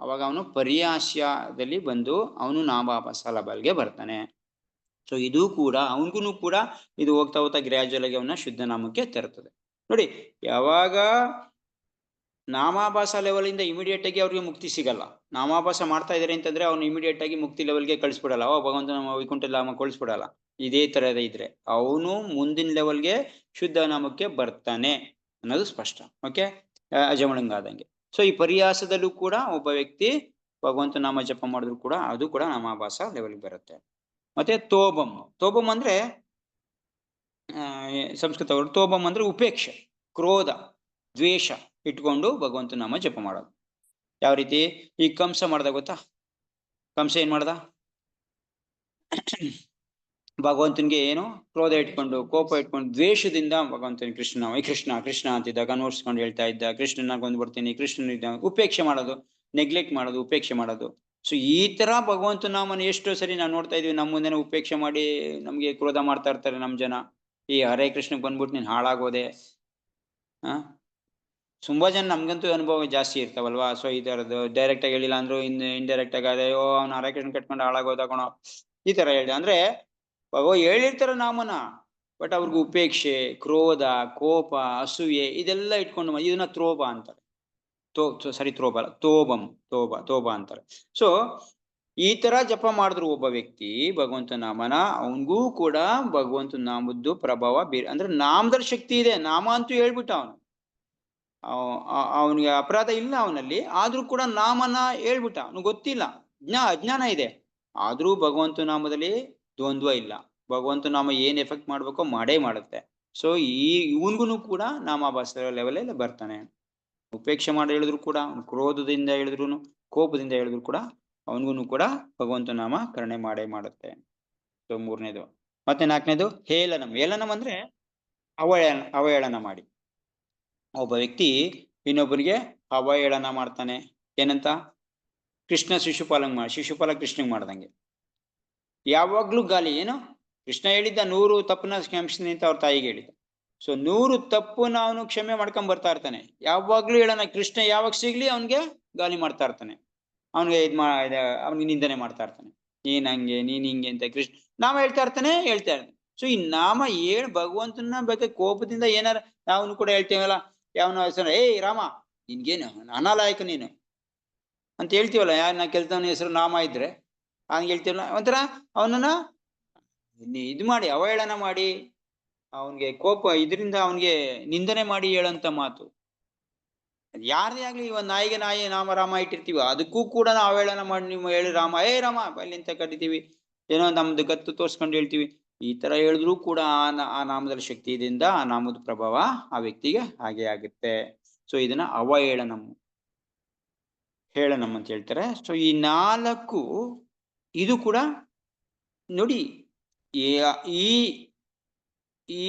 [SPEAKER 1] ಅವಾಗ ಅವನು ಪರಿಹಾಸ್ಯದಲ್ಲಿ ಬಂದು ಅವನು ನಾಮಾಭಾಸ ಲೆವೆಲ್ಗೆ ಬರ್ತಾನೆ. ಸೊ ಇದು ಕೂಡ ಅವನಿಗೂ ಕೂಡ ಇದು ಹೋಗ್ತಾ ಗ್ರ್ಯಾಜುಯಲ್ ಆಗಿ ಅವನ ಶುದ್ಧ ನಾಮಕ್ಕೆ ತರುತ್ತದೆ. ನೋಡಿ, ಯಾವಾಗ ನಾಮಾಭಾಸ ಲೆವೆಲ್ ಇಂದ ಇಮಿಡಿಯೇಟ್ ಆಗಿ ಅವ್ರಿಗೆ ಮುಕ್ತಿ ಸಿಗಲ್ಲ, ನಾಮಾಭಾಸ ಮಾಡ್ತಾ ಇದಾರೆ ಅಂತಂದ್ರೆ ಅವ್ನು ಇಮಿಡಿಯೇಟ್ ಆಗಿ ಮುಕ್ತಿ ಲೆವೆಲ್ಗೆ ಕಳಿಸ್ಬಿಡಲ್ಲ, ಭಗವಂತ ನಾಮ ವೈಕುಂಠ ನಾಮ ಕಳಿಸ್ಬಿಡಲ್ಲ. ಇದೇ ತರದ ಇದ್ರೆ ಅವನು ಮುಂದಿನ ಲೆವೆಲ್ಗೆ ಶುದ್ಧ ನಾಮಕ್ಕೆ ಬರ್ತಾನೆ ಅನ್ನೋದು ಸ್ಪಷ್ಟ. ಓಕೆ, ಅಜಮಣಂಗಾದಂಗೆ. ಸೊ ಈ ಪರಿಹಾಸದಲ್ಲೂ ಕೂಡ ಒಬ್ಬ ವ್ಯಕ್ತಿ ಭಗವಂತ ನಾಮ ಜಪ ಮಾಡಿದ್ರು ಕೂಡ ಅದು ಕೂಡ ನಾಮಾಭಾಸ ಲೆವೆಲ್ಗೆ ಬರುತ್ತೆ. ಮತ್ತೆ ತೋಬಂ ಅಂದ್ರೆ ಸಂಸ್ಕೃತ ವರ್ಡ್. ತೋಬಂ ಅಂದ್ರೆ ಉಪೇಕ್ಷೆ, ಕ್ರೋಧ, ದ್ವೇಷ ಇಟ್ಕೊಂಡು ಭಗವಂತ ನಾಮ ಜಪ ಮಾಡೋದು. ಯಾವ ರೀತಿ, ಈ ಕಂಸ ಮಾಡ್ದ ಗೊತ್ತಾ, ಕಂಸ ಏನ್ ಮಾಡ್ದ, ಭಗವಂತನಿಗೆ ಏನು ಕ್ರೋಧ ಇಟ್ಕೊಂಡು, ಕೋಪ ಇಟ್ಕೊಂಡು, ದ್ವೇಷದಿಂದ ಭಗವಂತನ ಕೃಷ್ಣ ಕೃಷ್ಣ ಕೃಷ್ಣ ಅಂತಿದ್ದಾಗ ನೋಡ್ಸ್ಕೊಂಡು ಹೇಳ್ತಾ ಇದ್ದ, ಕೃಷ್ಣನ ಕೊಂದ್ಬಿಡ್ತೀನಿ, ಕೃಷ್ಣನ ಉಪೇಕ್ಷೆ ಮಾಡೋದು, ನೆಗ್ಲೆಕ್ಟ್ ಮಾಡೋದು, ಉಪೇಕ್ಷೆ ಮಾಡೋದು. ಸೊ ಈ ತರ ಭಗವಂತ ನಾಮನ ಎಷ್ಟೋ ಸರಿ ನಾವು ನೋಡ್ತಾ ಇದೀವಿ, ನಮ್ಮ ಮುಂದೆನೆ ಉಪೇಕ್ಷೆ ಮಾಡಿ ನಮ್ಗೆ ಕ್ರೋಧ ಮಾಡ್ತಾ ಇರ್ತಾರೆ ನಮ್ ಜನ. ಈ ಹರೇ ಕೃಷ್ಣಗ್ ಬಂದ್ಬಿಟ್ಟು ನೀನ್ ಹಾಳಾಗೋದೆ, ತುಂಬಾ ಜನ ನಮ್ಗಂತೂ ಅನುಭವ ಜಾಸ್ತಿ ಇರ್ತಾವಲ್ವಾ. ಸೊ ಈ ತರದ್ದು ಡೈರೆಕ್ಟ್ ಆಗಿ ಹೇಳಿಲ್ಲ ಅಂದ್ರು ಇಂಡೈರೆಕ್ಟ್ ಆಗಿ ಅಯ್ಯೋ ಅವ್ನು ಹರೇ ಕೃಷ್ಣ ಕಟ್ಕೊಂಡು ಹಾಳಾಗೋದ ಕಣೋ, ಈ ತರ ಹೇಳಿದೆ ಅಂದ್ರೆ ಹೇಳಿರ್ತಾರ ನಾಮನ, ಬಟ್ ಅವ್ರಿಗೆ ಉಪೇಕ್ಷೆ, ಕ್ರೋಧ, ಕೋಪ, ಅಸೂಯೆ ಇದೆಲ್ಲ ಇಟ್ಕೊಂಡು ಇದನ್ನ ತ್ರೋಬ ಅಂತಾರೆ. ತೋಬ ಅಂತಾರೆ. ಸೊ ಈ ತರ ಜಪ ಮಾಡಿದ್ರು ಒಬ್ಬ ವ್ಯಕ್ತಿ ಭಗವಂತ ನಾಮನ, ಅವನಿಗೂ ಕೂಡ ಭಗವಂತ ನಾಮದ್ದು ಪ್ರಭಾವ ಅಂದ್ರೆ ನಾಮದಲ್ಲಿ ಶಕ್ತಿ ಇದೆ, ನಾಮ ಅಂತೂ ಹೇಳ್ಬಿಟ್ಟ ಅವನು, ಅವನಿಗೆ ಅಪರಾಧ ಇಲ್ಲ ಅವನಲ್ಲಿ, ಆದ್ರೂ ಕೂಡ ನಾಮನ ಹೇಳ್ಬಿಟ್ಟ, ಅವನಿಗೆ ಗೊತ್ತಿಲ್ಲ, ಅಜ್ಞಾನ ಇದೆ. ಆದ್ರೂ ಭಗವಂತ ನಾಮದಲ್ಲಿ ದ್ವಂದ್ವ ಇಲ್ಲ. ಭಗವಂತ ನಾಮ ಏನ್ ಎಫೆಕ್ಟ್ ಮಾಡ್ಬೇಕೋ ಮಾಡೇ ಮಾಡುತ್ತೆ. ಸೊ ಇವನ್ಗುನು ಕೂಡ ನಾಮಾಭಾಸ ಲೆವೆಲ್ ಬರ್ತಾನೆ. ಉಪೇಕ್ಷೆ ಮಾಡಿ ಹೇಳಿದ್ರು ಕೂಡ, ಕ್ರೋಧದಿಂದ ಹೇಳಿದ್ರು, ಕೋಪದಿಂದ ಹೇಳಿದ್ರು ಕೂಡ ಅವನಿಗೂ ಕೂಡ ಭಗವಂತ ನಾಮ ಕರುಣೆ ಮಾಡೇ ಮಾಡುತ್ತೆ. ಸೊ ಮೂರನೇದು. ಮತ್ತೆ ನಾಲ್ಕನೇದು ಹೇಳನಂ. ಹೇಳನಂ ಅಂದ್ರೆ ಅವಹೇಳನ ಮಾಡಿ. ಒಬ್ಬ ವ್ಯಕ್ತಿ ಇನ್ನೊಬ್ಬನಿಗೆ ಅವಹೇಳನ ಮಾಡ್ತಾನೆ. ಏನಂತ? ಕೃಷ್ಣ ಶಿಶುಪಾಲ ಕೃಷ್ಣಂಗೆ ಮಾಡ್ದಂಗೆ. ಯಾವಾಗ್ಲೂ ಗಾಲಿ. ಏನು? ಕೃಷ್ಣ ಹೇಳಿದ್ದ 100 ತಪ್ಪನ್ನ ಕ್ಷಮಿಸ್ತೀನಿ ಅಂತ ಅವ್ರ ತಾಯಿಗೆ ಹೇಳಿದ್ದ. ಸೊ 100 ತಪ್ಪನ್ನ ಅವನು ಕ್ಷಮೆ ಮಾಡ್ಕೊಂಡ್ ಬರ್ತಾ ಇರ್ತಾನೆ. ಯಾವಾಗ್ಲೂ ಹೇಳೋಣ ಕೃಷ್ಣ ಯಾವಾಗ ಸಿಗ್ಲಿ ಅವನ್ಗೆ ಗಾಲಿ ಮಾಡ್ತಾ ಇರ್ತಾನೆ. ಅವನಿಗೆ ಅವನಿಗೆ ನಿಂದನೆ ಮಾಡ್ತಾ ಇರ್ತಾನೆ. ನೀನ್ ಹಂಗೆ, ನೀನ್ ಹಿಂಗೆ ಅಂತ ಕೃಷ್ಣ ನಾಮ ಹೇಳ್ತಾ ಇರ್ತಾನೆ. ಸೊ ಈ ನಾಮ ಭಗವಂತನ ಬಗ್ಗೆ ಕೋಪದಿಂದ ಏನಾರ ನಾವು ಕೂಡ ಹೇಳ್ತೀವಲ್ಲ, ಯಾವನ ಹೆಸರು ಏಯ್ ರಾಮ ನಿನ್ಗೇನು ಅನಾಲಾಯಕ ನೀನು ಅಂತ ಹೇಳ್ತೀವಲ್ಲ. ನಾ ಕೆಲ್ತವನ ಹೆಸರು ನಾಮ ಇದ್ರೆ ಹಂಗೆ ಹೇಳ್ತೀವಲ್ಲ. ಒಂಥರ ಅವನನ್ನ ಇದು ಮಾಡಿ ಅವಹೇಳನ ಮಾಡಿ ಅವನ್ಗೆ ಕೋಪ ಇದರಿಂದ ಅವನ್ಗೆ ನಿಂದನೆ ಮಾಡಿ ಹೇಳಂತ ಮಾತು. ಯಾರದೇ ಆಗ್ಲಿ, ಇವನ್ ನಾಯಿಗೆ ನಾಯಿ ನಾಮ ರಾಮ ಇಟ್ಟಿರ್ತೀವಿ, ಅದಕ್ಕೂ ಕೂಡ ನಾವು ಅವಹೇಳನ ಮಾಡಿ ನೀವು ಹೇಳಿ ರಾಮ ಏ ರಾಮ ಅಲ್ಲಿ ಅಂತ ಕರಿತೀವಿ. ಏನೋ ನಮ್ದು ಗತ್ತು ತೋರ್ಸ್ಕೊಂಡು ಹೇಳ್ತೀವಿ. ಈ ತರ ಹೇಳಿದ್ರು ಕೂಡ ಆ ನಾಮದಲ್ಲಿ ಶಕ್ತಿ ಇದರಿಂದ ಆ ನಾಮದ ಪ್ರಭಾವ ಆ ವ್ಯಕ್ತಿಗೆ ಹಾಗೆ ಆಗುತ್ತೆ. ಸೊ ಇದನ್ನ ಅವಹೇಳನಂ ಹೇಳನಂ ಅಂತ ಹೇಳ್ತಾರೆ. ಸೊ ಈ 4 ಇದು ಕೂಡ ನೋಡಿ, ಈ ಈ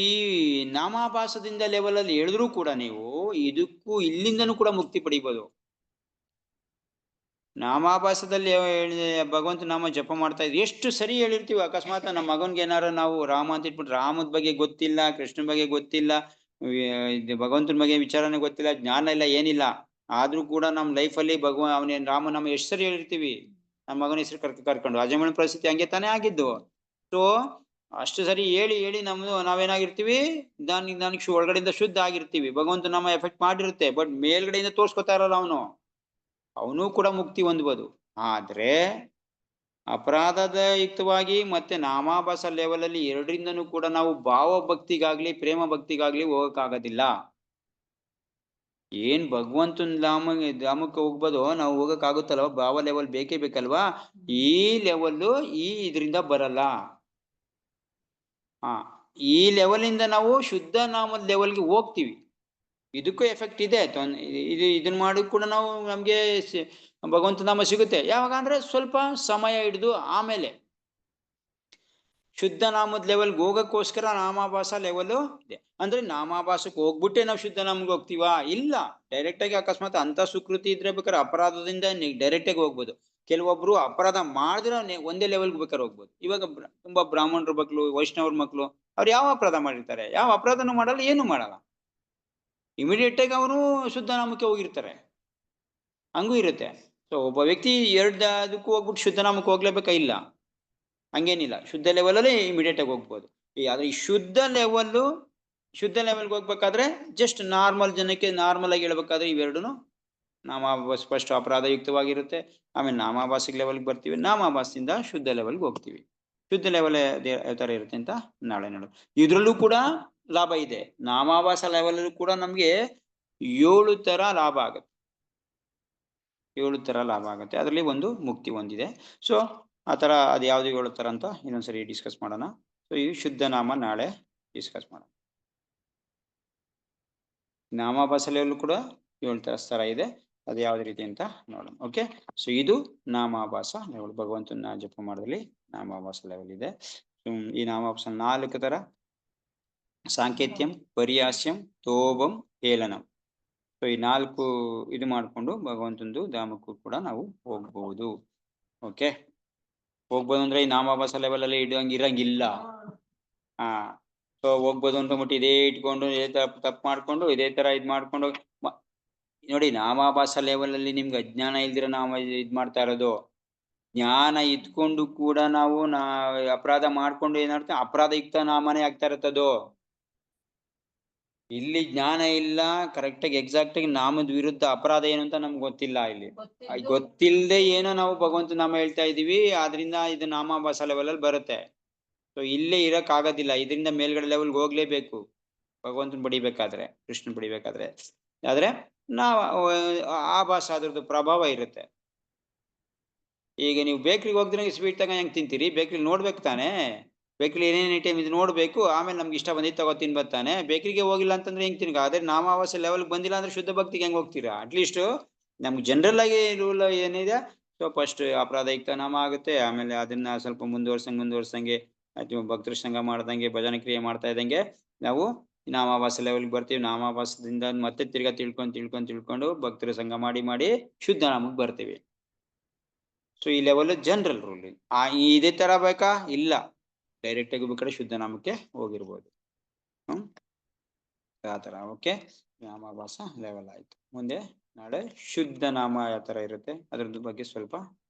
[SPEAKER 1] ನಾಮಾಭಾಸದಿಂದ ಲೆವೆಲ್ ಅಲ್ಲಿ ಹೇಳಿದ್ರು ಕೂಡ ನೀವು ಇದಕ್ಕೂ ಇಲ್ಲಿಂದನೂ ಕೂಡ ಮುಕ್ತಿ ಪಡಿಬೋದು. ನಾಮಾಭಾಸದಲ್ಲಿ ಭಗವಂತ ನಾಮ ಜಪ ಮಾಡ್ತಾ ಇದ್ವಿ, ಎಷ್ಟು ಸರಿ ಹೇಳಿರ್ತೀವಿ. ಅಕಸ್ಮಾತ್ ನಮ್ಮ ಮಗನ್ಗೆ ಏನಾರು ನಾವು ರಾಮ ಅಂತ ಇಟ್ಬಿಟ್ಟು ರಾಮದ ಬಗ್ಗೆ ಗೊತ್ತಿಲ್ಲ, ಕೃಷ್ಣನ ಬಗ್ಗೆ ಗೊತ್ತಿಲ್ಲ, ಭಗವಂತನ ಬಗ್ಗೆ ವಿಚಾರನೆ ಗೊತ್ತಿಲ್ಲ, ಜ್ಞಾನ ಇಲ್ಲ, ಏನಿಲ್ಲ, ಆದ್ರೂ ಕೂಡ ನಮ್ ಲೈಫಲ್ಲಿ ಅವನೇನ್ ರಾಮನಾಮ ಎಷ್ಟು ಸರಿ ಹೇಳಿರ್ತೀವಿ. ನಮ್ಮ ಮಗನ ಹೆಸರು ಕರ್ಕೊಂಡು ಅಜಮಣ ಪರಿಸ್ಥಿತಿ ಹಂಗೆ ತಾನೇ ಆಗಿದ್ದು. ಸೊ ಅಷ್ಟು ಸರಿ ಹೇಳಿ ನಾವೇನಾಗಿರ್ತೀವಿ, ನನಗೆ ಒಳಗಡೆಯಿಂದ ಶುದ್ಧ ಆಗಿರ್ತೀವಿ. ಭಗವಂತ ನಾಮ ಎಫೆಕ್ಟ್ ಮಾಡಿರುತ್ತೆ, ಬಟ್ ಮೇಲ್ಗಡೆಯಿಂದ ತೋರ್ಸ್ಕೊತಾ ಇರಲ್ಲ ಅವನು ಕೂಡ ಮುಕ್ತಿ ಹೊಂದ್ಬೋದು. ಆದ್ರೆ ಅಪರಾಧದ ಯುಕ್ತವಾಗಿ ಮತ್ತೆ ನಾಮಾಭಾಸ ಲೆವೆಲ್ ಅಲ್ಲಿ ಎರಡರಿಂದನೂ ಕೂಡ ನಾವು ಭಾವ ಭಕ್ತಿಗಾಗ್ಲಿ ಪ್ರೇಮ ಭಕ್ತಿಗಾಗ್ಲಿ ಹೋಗಕ್ಕಾಗೋದಿಲ್ಲ. ಏನ್ ಭಗವಂತನ ಧಾಮಕ್ಕೆ ಹೋಗ್ಬೋದು, ನಾವು ಹೋಗಕ್ಕಾಗುತ್ತಲ್ವ? ಭಾವ ಲೆವೆಲ್ ಬೇಕೇ ಬೇಕಲ್ವಾ? ಈ ಲೆವೆಲ್ಲು ಇದರಿಂದ ಬರಲ್ಲ. ಈ ಲೆವೆಲ್ ಇಂದ ನಾವು ಶುದ್ಧ ನಾಮದ ಲೆವೆಲ್ಗೆ ಹೋಗ್ತೀವಿ. ಇದಕ್ಕೂ ಎಫೆಕ್ಟ್ ಇದೆ. ಇದನ್ನ ಮಾಡಿ ಕೂಡ ನಾವು ನಮ್ಗೆ ಭಗವಂತ ನಾಮ ಸಿಗುತ್ತೆ. ಯಾವಾಗ ಅಂದ್ರೆ ಸ್ವಲ್ಪ ಸಮಯ ಹಿಡಿದು ಆಮೇಲೆ ಶುದ್ಧ ನಾಮದ ಲೆವೆಲ್ಗೆ ಹೋಗಕ್ಕೋಸ್ಕರ ನಾಮಾಭಾಸ ಲೆವೆಲ್ ಇದೆ. ಅಂದ್ರೆ ನಾಮಾಭಾಸಕ್ಕೆ ಹೋಗ್ಬಿಟ್ಟೆ ನಾವು ಶುದ್ಧ ನಾಮಕ್ಕೆ ಹೋಗ್ತೀವಾ? ಇಲ್ಲ, ಡೈರೆಕ್ಟ್ ಆಗಿ ಅಕಸ್ಮಾತ್ ಅಂತ ಸುಕೃತಿ ಇದ್ರೆ ಬೇಕಾದ್ರೆ ಅಪರಾಧದಿಂದ ಡೈರೆಕ್ಟ್ ಆಗಿ ಹೋಗ್ಬೋದು. ಕೆಲವೊಬ್ರು ಅಪರಾಧ ಮಾಡಿದ್ರೆ ಒಂದೇ ಲೆವೆಲ್ಗೆ ಬೇಕಾದ್ರೆ ಹೋಗ್ಬೋದು. ಇವಾಗ ತುಂಬಾ ಬ್ರಾಹ್ಮಣರ ಮಕ್ಳು, ವೈಷ್ಣವ್ರ ಮಕ್ಳು, ಅವ್ರು ಯಾವ ಅಪರಾಧ ಮಾಡಿರ್ತಾರೆ? ಯಾವ ಅಪರಾಧನೂ ಮಾಡಲ್ಲ, ಏನು ಮಾಡಲ್ಲ, ಇಮಿಡಿಯೇಟ್ ಆಗಿ ಅವರು ಶುದ್ಧ ನಾಮಕ್ಕೆ ಹೋಗಿರ್ತಾರೆ. ಹಂಗೂ ಇರುತ್ತೆ. ಸೊ ಒಬ್ಬ ವ್ಯಕ್ತಿ ಅದಕ್ಕೂ ಹೋಗ್ಬಿಟ್ಟು ಶುದ್ಧ ನಾಮಕ್ಕೆ ಹೋಗ್ಲೇಬೇಕಾ? ಇಲ್ಲ, ಹಂಗೇನಿಲ್ಲ. ಶುದ್ಧ ಲೆವೆಲ್ ಅಲ್ಲಿ ಇಮಿಡಿಯೇಟ್ ಆಗಿ ಹೋಗ್ಬೋದು. ಆದ್ರೆ ಈ ಶುದ್ಧ ಲೆವೆಲ್ಗೆ ಹೋಗ್ಬೇಕಾದ್ರೆ ಜಸ್ಟ್ ನಾರ್ಮಲ್ ಜನಕ್ಕೆ ನಾರ್ಮಲ್ ಆಗಿ ಹೇಳ್ಬೇಕಾದ್ರೆ ಇವೆರಡುನು ನಾಮಾಭಾಸ ಫಸ್ಟ್ ಅಪರಾಧಯುಕ್ತವಾಗಿರುತ್ತೆ, ಆಮೇಲೆ ನಾಮಾಭಾಸಿಕ ಲೆವೆಲ್ಗೆ ಬರ್ತೀವಿ, ನಾಮಾಭಾಸದಿಂದ ಶುದ್ಧ ಲೆವೆಲ್ಗೆ ಹೋಗ್ತೀವಿ. ಶುದ್ಧ ಲೆವೆಲ್ ಯಾವ ತರ ಇರುತ್ತೆ ಅಂತ ನಾಳೆ ನೋಡು. ಇದ್ರಲ್ಲೂ ಕೂಡ ಲಾಭ ಇದೆ. ನಾಮಾಭಾಸ ಲೆವೆಲ್ ಕೂಡ ನಮ್ಗೆ 7 ತರ ಲಾಭ ಆಗುತ್ತೆ. 7 ತರ ಲಾಭ ಆಗುತ್ತೆ. ಅದರಲ್ಲಿ ಒಂದು ಮುಕ್ತಿ ಹೊಂದಿದೆ. ಸೊ ಆ ತರ ಅದು ಯಾವ್ದು 7 ತರ ಅಂತ ಇನ್ನೊಂದ್ಸರಿ ಡಿಸ್ಕಸ್ ಮಾಡೋಣ. ಸೊ ಈ ಶುದ್ಧ ನಾಮ ನಾಳೆ ಡಿಸ್ಕಸ್ ಮಾಡೋಣ. ನಾಮಾಭಾಸ ಲೆವೆಲ್ ಕೂಡ 7 ತರ ಇದೆ. ಅದು ಯಾವ್ದು ರೀತಿ ಅಂತ ನೋಡೋಣ. ಓಕೆ. ಸೊ ಇದು ನಾಮಾಭಾಸ ಲೆವೆಲ್. ಭಗವಂತನ ಜಪ ಮಾಡೋದ್ರಲ್ಲಿ ನಾಮಾಭಾಸ ಲೆವೆಲ್ ಇದೆ. ಈ ನಾಮಾಭಾಸ 4 ತರ: ಸಾಂಕೇತ್ಯಂ, ಪರಿಹಾಸ್ಯಂ, ತೋಬಂ, ಹೇಳನಂ. ಸೊ ಈ 4 ಇದು ಮಾಡ್ಕೊಂಡು ಭಗವಂತಂದು ಧಾಮಕ್ಕೂ ಕೂಡ ನಾವು ಹೋಗ್ಬಹುದು. ಓಕೆ, ಹೋಗ್ಬೋದು ಅಂದ್ರೆ ಈ ನಾಮಾಭಾಸ ಲೆವೆಲ್ ಅಲ್ಲಿ ಇರಂಗಿಲ್ಲ. ಸೊ ಹೋಗ್ಬೋದು ಅಂದ್ಬಿಟ್ಟು ಇದೇ ಇಟ್ಕೊಂಡು ಇದೇ ತಪ್ಪು ಮಾಡ್ಕೊಂಡು ಇದೇ ತರ ಇದ್ ಮಾಡ್ಕೊಂಡು ನೋಡಿ. ನಾಮಾಭಾಸ ಲೆವೆಲ್ ಅಲ್ಲಿ ನಿಮ್ಗೆ ಅಜ್ಞಾನ ಇಲ್ದಿರ ನಾವು ಇದ್ ಮಾಡ್ತಾ ಇರೋದು. ಜ್ಞಾನ ಇದ್ಕೊಂಡು ಕೂಡ ನಾವು ಅಪರಾಧ ಮಾಡ್ಕೊಂಡು ಏನಾಗುತ್ತೆ, ಅಪರಾಧಯುಕ್ತ ನಾಮನೇ ಆಗ್ತಾ ಇರುತ್ತದು. ಇಲ್ಲಿ ಜ್ಞಾನ ಇಲ್ಲ, ಕರೆಕ್ಟ್ ಆಗಿ ಎಕ್ಸಾಕ್ಟ್ ಆಗಿ ನಾಮದ ವಿರುದ್ಧ ಅಪರಾಧ ಏನು ಅಂತ ನಮ್ಗೆ ಗೊತ್ತಿಲ್ಲ. ಇಲ್ಲಿ ಗೊತ್ತಿಲ್ಲದೆ ಏನೋ ನಾವು ಭಗವಂತ ನಾಮ ಹೇಳ್ತಾ ಇದೀವಿ, ಆದ್ರಿಂದ ಇದು ನಾಮಾಭಾಸ ಲೆವೆಲ್ ಅಲ್ಲಿ ಬರುತ್ತೆ. ಸೊ ಇಲ್ಲೇ ಇರಕ್ ಆಗೋದಿಲ್ಲ, ಇದರಿಂದ ಮೇಲ್ಗಡೆ ಲೆವೆಲ್ಗೆ ಹೋಗ್ಲೇಬೇಕು ಭಗವಂತನ ಪಡಿಬೇಕಾದ್ರೆ, ಕೃಷ್ಣನ್ ಪಡಿಬೇಕಾದ್ರೆ. ಆದ್ರೆ ನಾವು ಆಭಾಸ ಅದ್ರದ್ದು ಪ್ರಭಾವ ಇರುತ್ತೆ. ಈಗ ನೀವು ಬೇಕ್ರಿಗೆ ಹೋಗ್ದ್ರೆ ಸ್ವೀಟ್ ತಗೊಂಡು ಹೆಂಗೆ ತಿಂತೀರಿ? ಬೇಕ್ರಿಲಿ ನೋಡ್ಬೇಕು ತಾನೇ. ಬೇಕ್ರಿಲಿ ಏನೇನು ಐಟಮ್ ಇದು ನೋಡಬೇಕು, ಆಮೇಲೆ ನಮ್ಗೆ ಇಷ್ಟ ಬಂದಿದ್ದು ತಗೋ ತಿನ್ಬೇಕು ತಾನೆ. ಬೇಕ್ರಿಗೆ ಹೋಗಿಲ್ಲ ಅಂತಂದ್ರೆ ಹೆಂಗೆ ತಿನ್ಕ? ಅದೇ ನಾಮಾವಾಸ್ಯೆ ಲೆವೆಲ್ಗೆ ಬಂದಿಲ್ಲ ಅಂದ್ರೆ ಶುದ್ಧ ಭಕ್ತಿಗೆ ಹೆಂಗೆ ಹೋಗ್ತೀರಾ? ಅಟ್ಲೀಸ್ಟು ನಮ್ಗೆ ಜನರಲ್ ಆಗಿ ರೂಲ್ ಏನಿದೆ, ಸೊ ಫಸ್ಟ್ ಅಪರಾಧಯುಕ್ತ ನಾಮ ಆಗುತ್ತೆ, ಆಮೇಲೆ ಅದನ್ನ ಸ್ವಲ್ಪ ಮುಂದುವರ್ಸಂಗೆ ಅದು ಭಕ್ತರ ಸಂಘ ಮಾಡ್ದಂಗೆ ಭಜನೆ ಕ್ರಿಯೆ ಮಾಡ್ತಾ ಇದ್ದಂಗೆ ನಾವು ನಾಮಾವಾಸ್ಯ ಲೆವೆಲ್ಗೆ ಬರ್ತೀವಿ. ನಾಮಾವಾಸ್ಯದಿಂದ ಮತ್ತೆ ತಿರ್ಗಾ ತಿಳ್ಕೊಂಡು ಭಕ್ತರ ಸಂಘ ಮಾಡಿ ಶುದ್ಧ ನಾಮಕ್ಕೆ ಬರ್ತೀವಿ. ಸೊ ಈ ಲೆವೆಲ್ ಜನರಲ್ ರೂಲ್. ಇದೇ ತರ ಬೇಕಾ? ಇಲ್ಲ, ಡೈರೆಕ್ಟ್ ಆಗಿ ಬೇಕಾದ್ರೆ ಶುದ್ಧ ನಾಮಕ್ಕೆ ಹೋಗಿರ್ಬೋದು. ಆ ತರ. ಓಕೆ, ನಾಮಾಭಾಸ ಲೆವೆಲ್ ಆಯ್ತು. ಮುಂದೆ ನಾಳೆ ಶುದ್ಧ ನಾಮ ಯಾವ ತರ ಇರುತ್ತೆ ಅದ್ರದ್ದು ಬಗ್ಗೆ ಸ್ವಲ್ಪ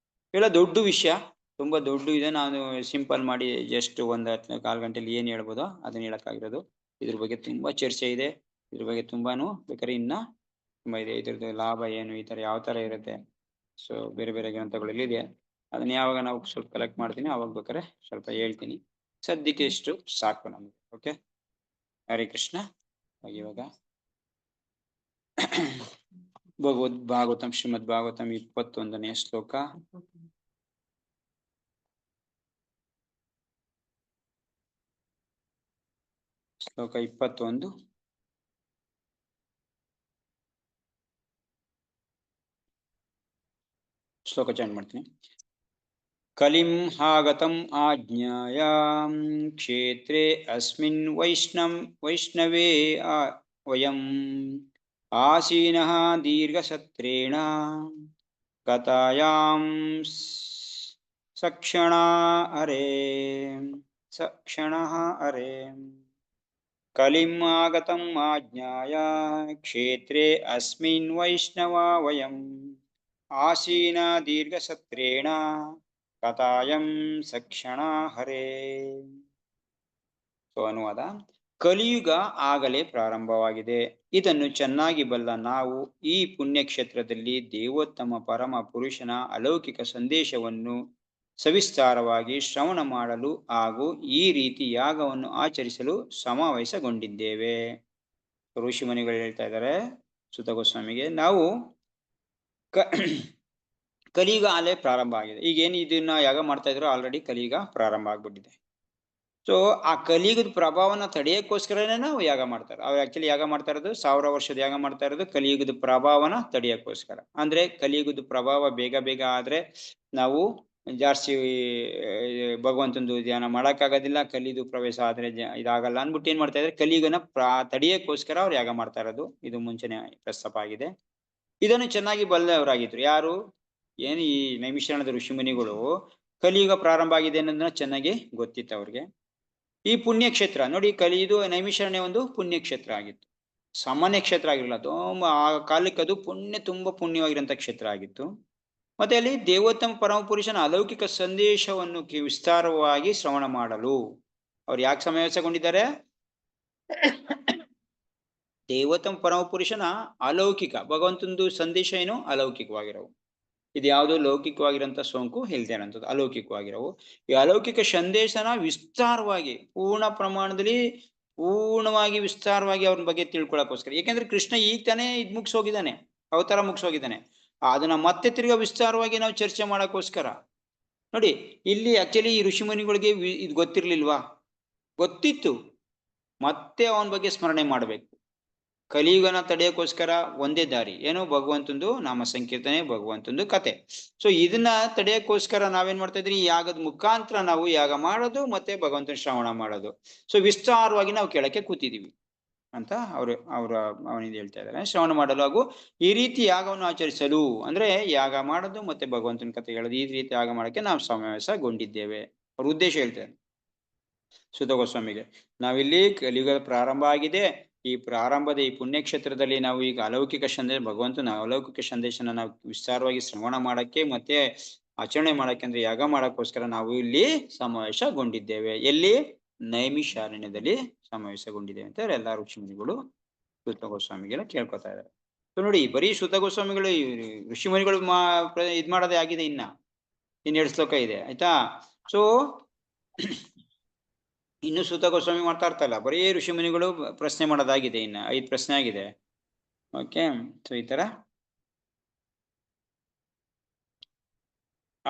[SPEAKER 1] ಹೇಳ. ದೊಡ್ಡ ವಿಷಯ, ತುಂಬಾ ದೊಡ್ಡ ಇದೆ. ನಾನು ಸಿಂಪಲ್ ಮಾಡಿ ಜಸ್ಟ್ ಒಂದ್ 4 ಗಂಟೆಲಿ ಏನ್ ಹೇಳ್ಬೋದೋ ಅದನ್ನ ಹೇಳಕ್ಕಾಗಿರೋದು. ಇದ್ರ ಬಗ್ಗೆ ತುಂಬಾ ಚರ್ಚೆ ಇದೆ, ಇದ್ರ ಬಗ್ಗೆ ತುಂಬಾನು ಬೇಕಾದ್ರೆ ಇನ್ನ ತುಂಬಾ ಇದೆ. ಇದ್ರದ್ದು ಲಾಭ ಏನು, ಈ ತರ ಯಾವ ತರ ಇರುತ್ತೆ, ಸೊ ಬೇರೆ ಬೇರೆ ಗ್ರಂಥಗಳಲ್ಲಿ ಇದೆ. ಅದನ್ನ ಯಾವಾಗ ನಾವು ಸ್ವಲ್ಪ ಕಲೆಕ್ಟ್ ಮಾಡ್ತೀನಿ ಅವಾಗ ಬೇಕಾದ್ರೆ ಸ್ವಲ್ಪ ಹೇಳ್ತೀನಿ. ಸದ್ಯಕ್ಕೆ ಇಷ್ಟು ಸಾಕು ನಮ್ಗೆ. ಓಕೆ, ಹರೇ ಕೃಷ್ಣ. ಇವಾಗ ಭಾಗವತಂ ಶ್ರೀಮದ್ ಭಾಗವತಂ 21ನೇ ಶ್ಲೋಕ. ಶ್ಲೋಕ 21. ಶ್ಲೋಕ ಚಾಂಟ್ ಮಾಡ್ತೀನಿ. ಕಲಿಂ ಆಗತಂ ಆಜ್ಞಾಯ ಕ್ಷೇತ್ರೇ ಅಸ್ಮಿನ್ ವೈಷ್ಣವೇ ವಯಂ ಆಸೀನಃ ದೀರ್ಘಸತ್ರೇಣ ಕಥಾಯಾಂ ಸಕ್ಷಣಃ ಅರೆ. ಕಲಿಂ ಆಗತಂ ಆಜ್ಞಾಯ ಕ್ಷೇತ್ರೇ ಅಸ್ಮಿನ್ ವೈಷ್ಣವಾ ವಯಂ ಆಸೀನ ದೀರ್ಘಸತ್ರೇಣ ಕಥಾಯಂ ಸಕ್ಷಣ ಹರೇ. ಸೊ ಅನುವಾದ: ಕಲಿಯುಗ ಆಗಲೇ ಪ್ರಾರಂಭವಾಗಿದೆ. ಇದನ್ನು ಚೆನ್ನಾಗಿ ಬಲ್ಲ ನಾವು ಈ ಪುಣ್ಯಕ್ಷೇತ್ರದಲ್ಲಿ ದೇವೋತ್ತಮ ಪರಮ ಪುರುಷನ ಅಲೌಕಿಕ ಸಂದೇಶವನ್ನು ಸವಿಸ್ತಾರವಾಗಿ ಶ್ರವಣ ಮಾಡಲು ಹಾಗೂ ಈ ರೀತಿ ಯಾಗವನ್ನು ಆಚರಿಸಲು ಸಮಾವೇಶಗೊಂಡಿದ್ದೇವೆ. ಋಷಿಮುನಿಗಳು ಹೇಳ್ತಾ ಇದ್ದಾರೆ ಸುತ ಗೋಸ್ವಾಮಿಗೆ, ನಾವು ಕಲಿಯುಗ ಅಲ್ಲೇ ಪ್ರಾರಂಭ ಆಗಿದೆ. ಈಗೇನು ಇದನ್ನ ಯಾಗ ಮಾಡ್ತಾ ಇದ್ರು ಆಲ್ರೆಡಿ ಕಲಿಯುಗ ಪ್ರಾರಂಭ ಆಗ್ಬಿಟ್ಟಿದೆ. ಸೊ ಆ ಕಲಿಯುಗದ ಪ್ರಭಾವನ ತಡೆಯಕ್ಕೋಸ್ಕರನೇ ನಾವು ಯಾಗ ಮಾಡ್ತಾರೆ. ಅವ್ರು ಆಕ್ಚುಲಿ ಯಾಗ ಮಾಡ್ತಾ ಇರೋದು 1000 ವರ್ಷದ ಯಾಗ ಮಾಡ್ತಾ ಇರೋದು ಕಲಿಯುಗದ ಪ್ರಭಾವನ ತಡೆಯಕ್ಕೋಸ್ಕರ. ಅಂದ್ರೆ ಕಲಿಯುಗದ ಪ್ರಭಾವ ಬೇಗ ಆದ್ರೆ ನಾವು ಜಾಸ್ತಿ ಭಗವಂತಂದು ಧ್ಯಾನ ಮಾಡಕ್ಕಾಗೋದಿಲ್ಲ. ಕಲಿಯುಗ ಪ್ರವೇಶ ಆದ್ರೆ ಇದಾಗಲ್ಲ ಅಂದ್ಬಿಟ್ಟು ಏನ್ ಮಾಡ್ತಾ ಇದ್ರೆ ಕಲಿಯುಗನ ತಡೆಯಕ್ಕೋಸ್ಕರ ಅವ್ರು ಯಾಗ ಮಾಡ್ತಾ ಇರೋದು. ಇದು ಮುಂಚೆನೆ ಪ್ರಸ್ತಾಪ ಆಗಿದೆ. ಇದನ್ನು ಚೆನ್ನಾಗಿ ಬಲ್ಲವರಾಗಿದ್ರು ಯಾರು? ಏನು ಈ ನೈಮಿಷಾರಣ್ಯದ ಋಷಿಮುನಿಗಳು. ಕಲಿಯುಗ ಪ್ರಾರಂಭ ಆಗಿದೆ ಅನ್ನೋದನ್ನ ಚೆನ್ನಾಗಿ ಗೊತ್ತಿತ್ತು ಅವ್ರಿಗೆ. ಈ ಪುಣ್ಯಕ್ಷೇತ್ರ ನೋಡಿ, ಕಲಿಯುದು ನೈಮಿಷಾರಣ್ಯ ಒಂದು ಪುಣ್ಯಕ್ಷೇತ್ರ ಆಗಿತ್ತು, ಸಾಮಾನ್ಯ ಕ್ಷೇತ್ರ ಆಗಿರಲಿಲ್ಲ. ತುಂಬಾ ಆ ಕಾಲಕ್ಕೆ ಅದು ತುಂಬಾ ಪುಣ್ಯವಾಗಿರಂತ ಕ್ಷೇತ್ರ ಆಗಿತ್ತು. ಮತ್ತೆ ಅಲ್ಲಿ ದೇವೋತ್ತಮ ಪರಮ ಪುರುಷನ ಅಲೌಕಿಕ ಸಂದೇಶವನ್ನು ವಿಸ್ತಾರವಾಗಿ ಶ್ರವಣ ಮಾಡಲು ಅವ್ರು ಯಾಕೆ ಸಮಾವೇಶಗೊಂಡಿದ್ದಾರೆ? ದೇವೋತ್ತಮ ಪರಮ ಪುರುಷನ ಅಲೌಕಿಕ ಭಗವಂತಂದು ಸಂದೇಶ ಏನು ಅಲೌಕಿಕವಾಗಿರವು. ಇದು ಯಾವುದೋ ಲೌಕಿಕವಾಗಿರೋಂಥ ಸೋಂಕು ಇಲ್ದೇನಂಥದ್ದು ಅಲೌಕಿಕವಾಗಿರವು. ಈ ಅಲೌಕಿಕ ಸಂದೇಶನ ವಿಸ್ತಾರವಾಗಿ ಪೂರ್ಣವಾಗಿ ವಿಸ್ತಾರವಾಗಿ ಅವ್ರ ಬಗ್ಗೆ ತಿಳ್ಕೊಳಕ್ಕೋಸ್ಕರ. ಯಾಕೆಂದ್ರೆ ಕೃಷ್ಣ ಈಗ ತಾನೇ ಇದ್ ಮುಗಿಸೋಗಿದ್ದಾನೆ, ಅವತಾರ ಮುಗಿಸೋಗಿದ್ದಾನೆ. ಅದನ್ನ ಮತ್ತೆ ತಿರ್ಗಾ ವಿಸ್ತಾರವಾಗಿ ನಾವು ಚರ್ಚೆ ಮಾಡಕ್ಕೋಸ್ಕರ. ನೋಡಿ ಇಲ್ಲಿ ಆಕ್ಚುಲಿ ಈ ಋಷಿಮುನಿಗಳಿಗೆ ಇದು ಗೊತ್ತಿರ್ಲಿಲ್ವಾ? ಗೊತ್ತಿತ್ತು. ಮತ್ತೆ ಅವನ ಬಗ್ಗೆ ಸ್ಮರಣೆ ಮಾಡ್ಬೇಕು. ಕಲಿಯುಗನ ತಡೆಯೋಕ್ಕೋಸ್ಕರ ಒಂದೇ ದಾರಿ ಏನು? ಭಗವಂತಂದು ನಾಮ ಸಂಕೀರ್ತನೆ, ಭಗವಂತಂದು ಕತೆ. ಸೊ ಇದನ್ನ ತಡೆಯೋಕ್ಕೋಸ್ಕರ ನಾವೇನ್ ಮಾಡ್ತಾ ಇದ್ರಿ? ಯಾಗದ ಮುಖಾಂತರ ನಾವು ಯಾಗ ಮಾಡೋದು ಮತ್ತೆ ಭಗವಂತನ ಶ್ರವಣ ಮಾಡೋದು. ಸೊ ವಿಸ್ತಾರವಾಗಿ ನಾವು ಕೇಳಕ್ಕೆ ಕೂತಿದೀವಿ ಅಂತ ಅವನಿಂದ ಹೇಳ್ತಾ ಇದ್ದಾರೆ. ಶ್ರವಣ ಮಾಡಲು ಹಾಗೂ ಈ ರೀತಿ ಯಾಗವನ್ನು ಆಚರಿಸಲು ಅಂದ್ರೆ ಯಾಗ ಮಾಡೋದು ಮತ್ತೆ ಭಗವಂತನ ಕತೆ ಹೇಳೋದು, ಈ ರೀತಿ ಯಾಗ ಮಾಡಕ್ಕೆ ನಾವು ಸಮಾವೇಶಗೊಂಡಿದ್ದೇವೆ. ಅವ್ರ ಉದ್ದೇಶ ಹೇಳ್ತಾರೆ ಸುತ ಗೋಸ್ವಾಮಿಗೆ. ನಾವಿಲ್ಲಿ ಕಲಿಯುಗ ಪ್ರಾರಂಭ ಆಗಿದೆ. ಈ ಪ್ರಾರಂಭದ ಈ ಪುಣ್ಯಕ್ಷೇತ್ರದಲ್ಲಿ ನಾವು ಈಗ ಅಲೌಕಿಕ ಸಂದೇಶ, ಭಗವಂತನ ಅಲೌಕಿಕ ಸಂದೇಶನ ನಾವು ವಿಸ್ತಾರವಾಗಿ ಶ್ರವಣ ಮಾಡಕ್ಕೆ ಮತ್ತೆ ಆಚರಣೆ ಮಾಡಕ್ಕೆ ಅಂದ್ರೆ ಯಾಗ ಮಾಡಕ್ಕೋಸ್ಕರ ನಾವು ಇಲ್ಲಿ ಸಮಾವೇಶಗೊಂಡಿದ್ದೇವೆ. ಎಲ್ಲಿ? ನೈಮಿಷಾರಣ್ಯದಲ್ಲಿ ಸಮಾವೇಶಗೊಂಡಿದ್ದೇವೆ ಅಂತ ಎಲ್ಲಾ ಋಷಿಮುನಿಗಳು ಸುತ ಗೋಸ್ವಾಮಿಗೆಲ್ಲ ಕೇಳ್ಕೊತಾ ಇದ್ದಾರೆ. ಸೊ ನೋಡಿ, ಬರೀ ಸುತ ಗೋಸ್ವಾಮಿಗಳು ಋಷಿಮುನಿಗಳು ಇದ್ ಮಾಡೋದೇ ಆಗಿದೆ. ಇನ್ನೆರಡು ಶ್ಲೋಕ ಇದೆ ಆಯ್ತಾ. ಸೊ ಇನ್ನು ಸುತ ಗೋಸ್ವಾಮಿ ಮಾಡ್ತಾ ಇರ್ತಲ್ಲ, ಬರೀ ಋಷಿಮುನಿಗಳು ಪ್ರಶ್ನೆ ಮಾಡೋದಾಗಿದೆ. ಇನ್ನು 5 ಪ್ರಶ್ನೆ ಆಗಿದೆ. ಓಕೆ, ಸೊ ಈ ತರ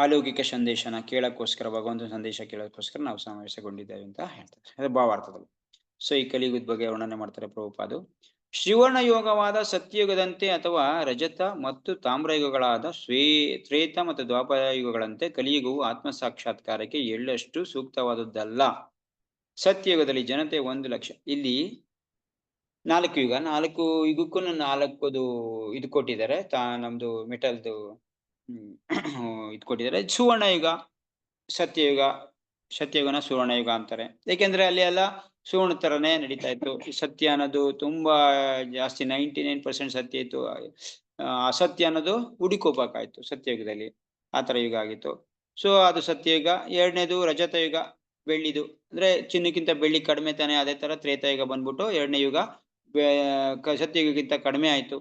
[SPEAKER 1] ಅಲೌಕಿಕ ಸಂದೇಶನ ಕೇಳಕ್ಕೋಸ್ಕರ, ಭಗವಂತನ ಸಂದೇಶ ಕೇಳೋಕ್ಕೋಸ್ಕರ ನಾವು ಸಮಾವೇಶಗೊಂಡಿದ್ದೇವೆ ಅಂತ ಹೇಳ್ತಾರೆ, ಅದು ಭಾವಾರ್ಥದಲ್ಲಿ. ಸೊ ಈ ಕಲಿಯುಗದ ಬಗ್ಗೆ ವರ್ಣನೆ ಮಾಡ್ತಾರೆ ಪ್ರಭುಪಾದು. ಶ್ರೀವರ್ಣ ಯೋಗವಾದ ಸತ್ಯಯುಗದಂತೆ ಅಥವಾ ರಜತ ಮತ್ತು ತಾಮ್ರಯುಗಗಳಾದ ತ್ರೇತ ಮತ್ತು ದ್ವಾಪರ ಯುಗಗಳಂತೆ ಕಲಿಯುಗವು ಆತ್ಮ ಸಾಕ್ಷಾತ್ಕಾರಕ್ಕೆ ಎಳ್ಳಷ್ಟು ಸೂಕ್ತವಾದದ್ದಲ್ಲ. ಸತ್ಯಯುಗದಲ್ಲಿ ಜನತೆ 1 ಲಕ್ಷ, ಇಲ್ಲಿ 4 ಯುಗ, 4 ಯುಗಕ್ಕೂ 4 ಇದು ಕೊಟ್ಟಿದ್ದಾರೆ, ನಮ್ದು ಮೆಟಲ್ದು ಇದು ಕೊಟ್ಟಿದ್ದಾರೆ. ಸುವರ್ಣ ಯುಗ, ಸತ್ಯಯುಗ, ಸತ್ಯಯುಗನ ಸುವರ್ಣ ಯುಗ ಅಂತಾರೆ. ಯಾಕೆಂದ್ರೆ ಅಲ್ಲಿ ಎಲ್ಲ ಸುವರ್ಣ ತರನೇ ನಡೀತಾ ಇತ್ತು. ಸತ್ಯ ಅನ್ನೋದು ತುಂಬಾ ಜಾಸ್ತಿ 99% ಸತ್ಯ ಇತ್ತು, ಅಸತ್ಯ ಅನ್ನೋದು ಹುಡುಕೋಬೇಕಾಯ್ತು ಸತ್ಯಯುಗದಲ್ಲಿ, ಆ ತರ ಯುಗ ಆಗಿತ್ತು. ಸೊ ಅದು ಸತ್ಯಯುಗ. ಎರಡನೇದು ರಜತ ಯುಗ, ಬೆಳ್ಳಿದು, ಅಂದ್ರೆ ಚಿನ್ನಕ್ಕಿಂತ ಬೆಳ್ಳಿ ಕಡಿಮೆ ತಾನೆ, ಅದೇ ತರ ತ್ರೇತಾಯುಗ ಬಂದ್ಬಿಟ್ಟು 2ನೇ ಯುಗ ಸತ್ಯಯುಗಕ್ಕಿಂತ ಕಡಿಮೆ ಆಯ್ತು.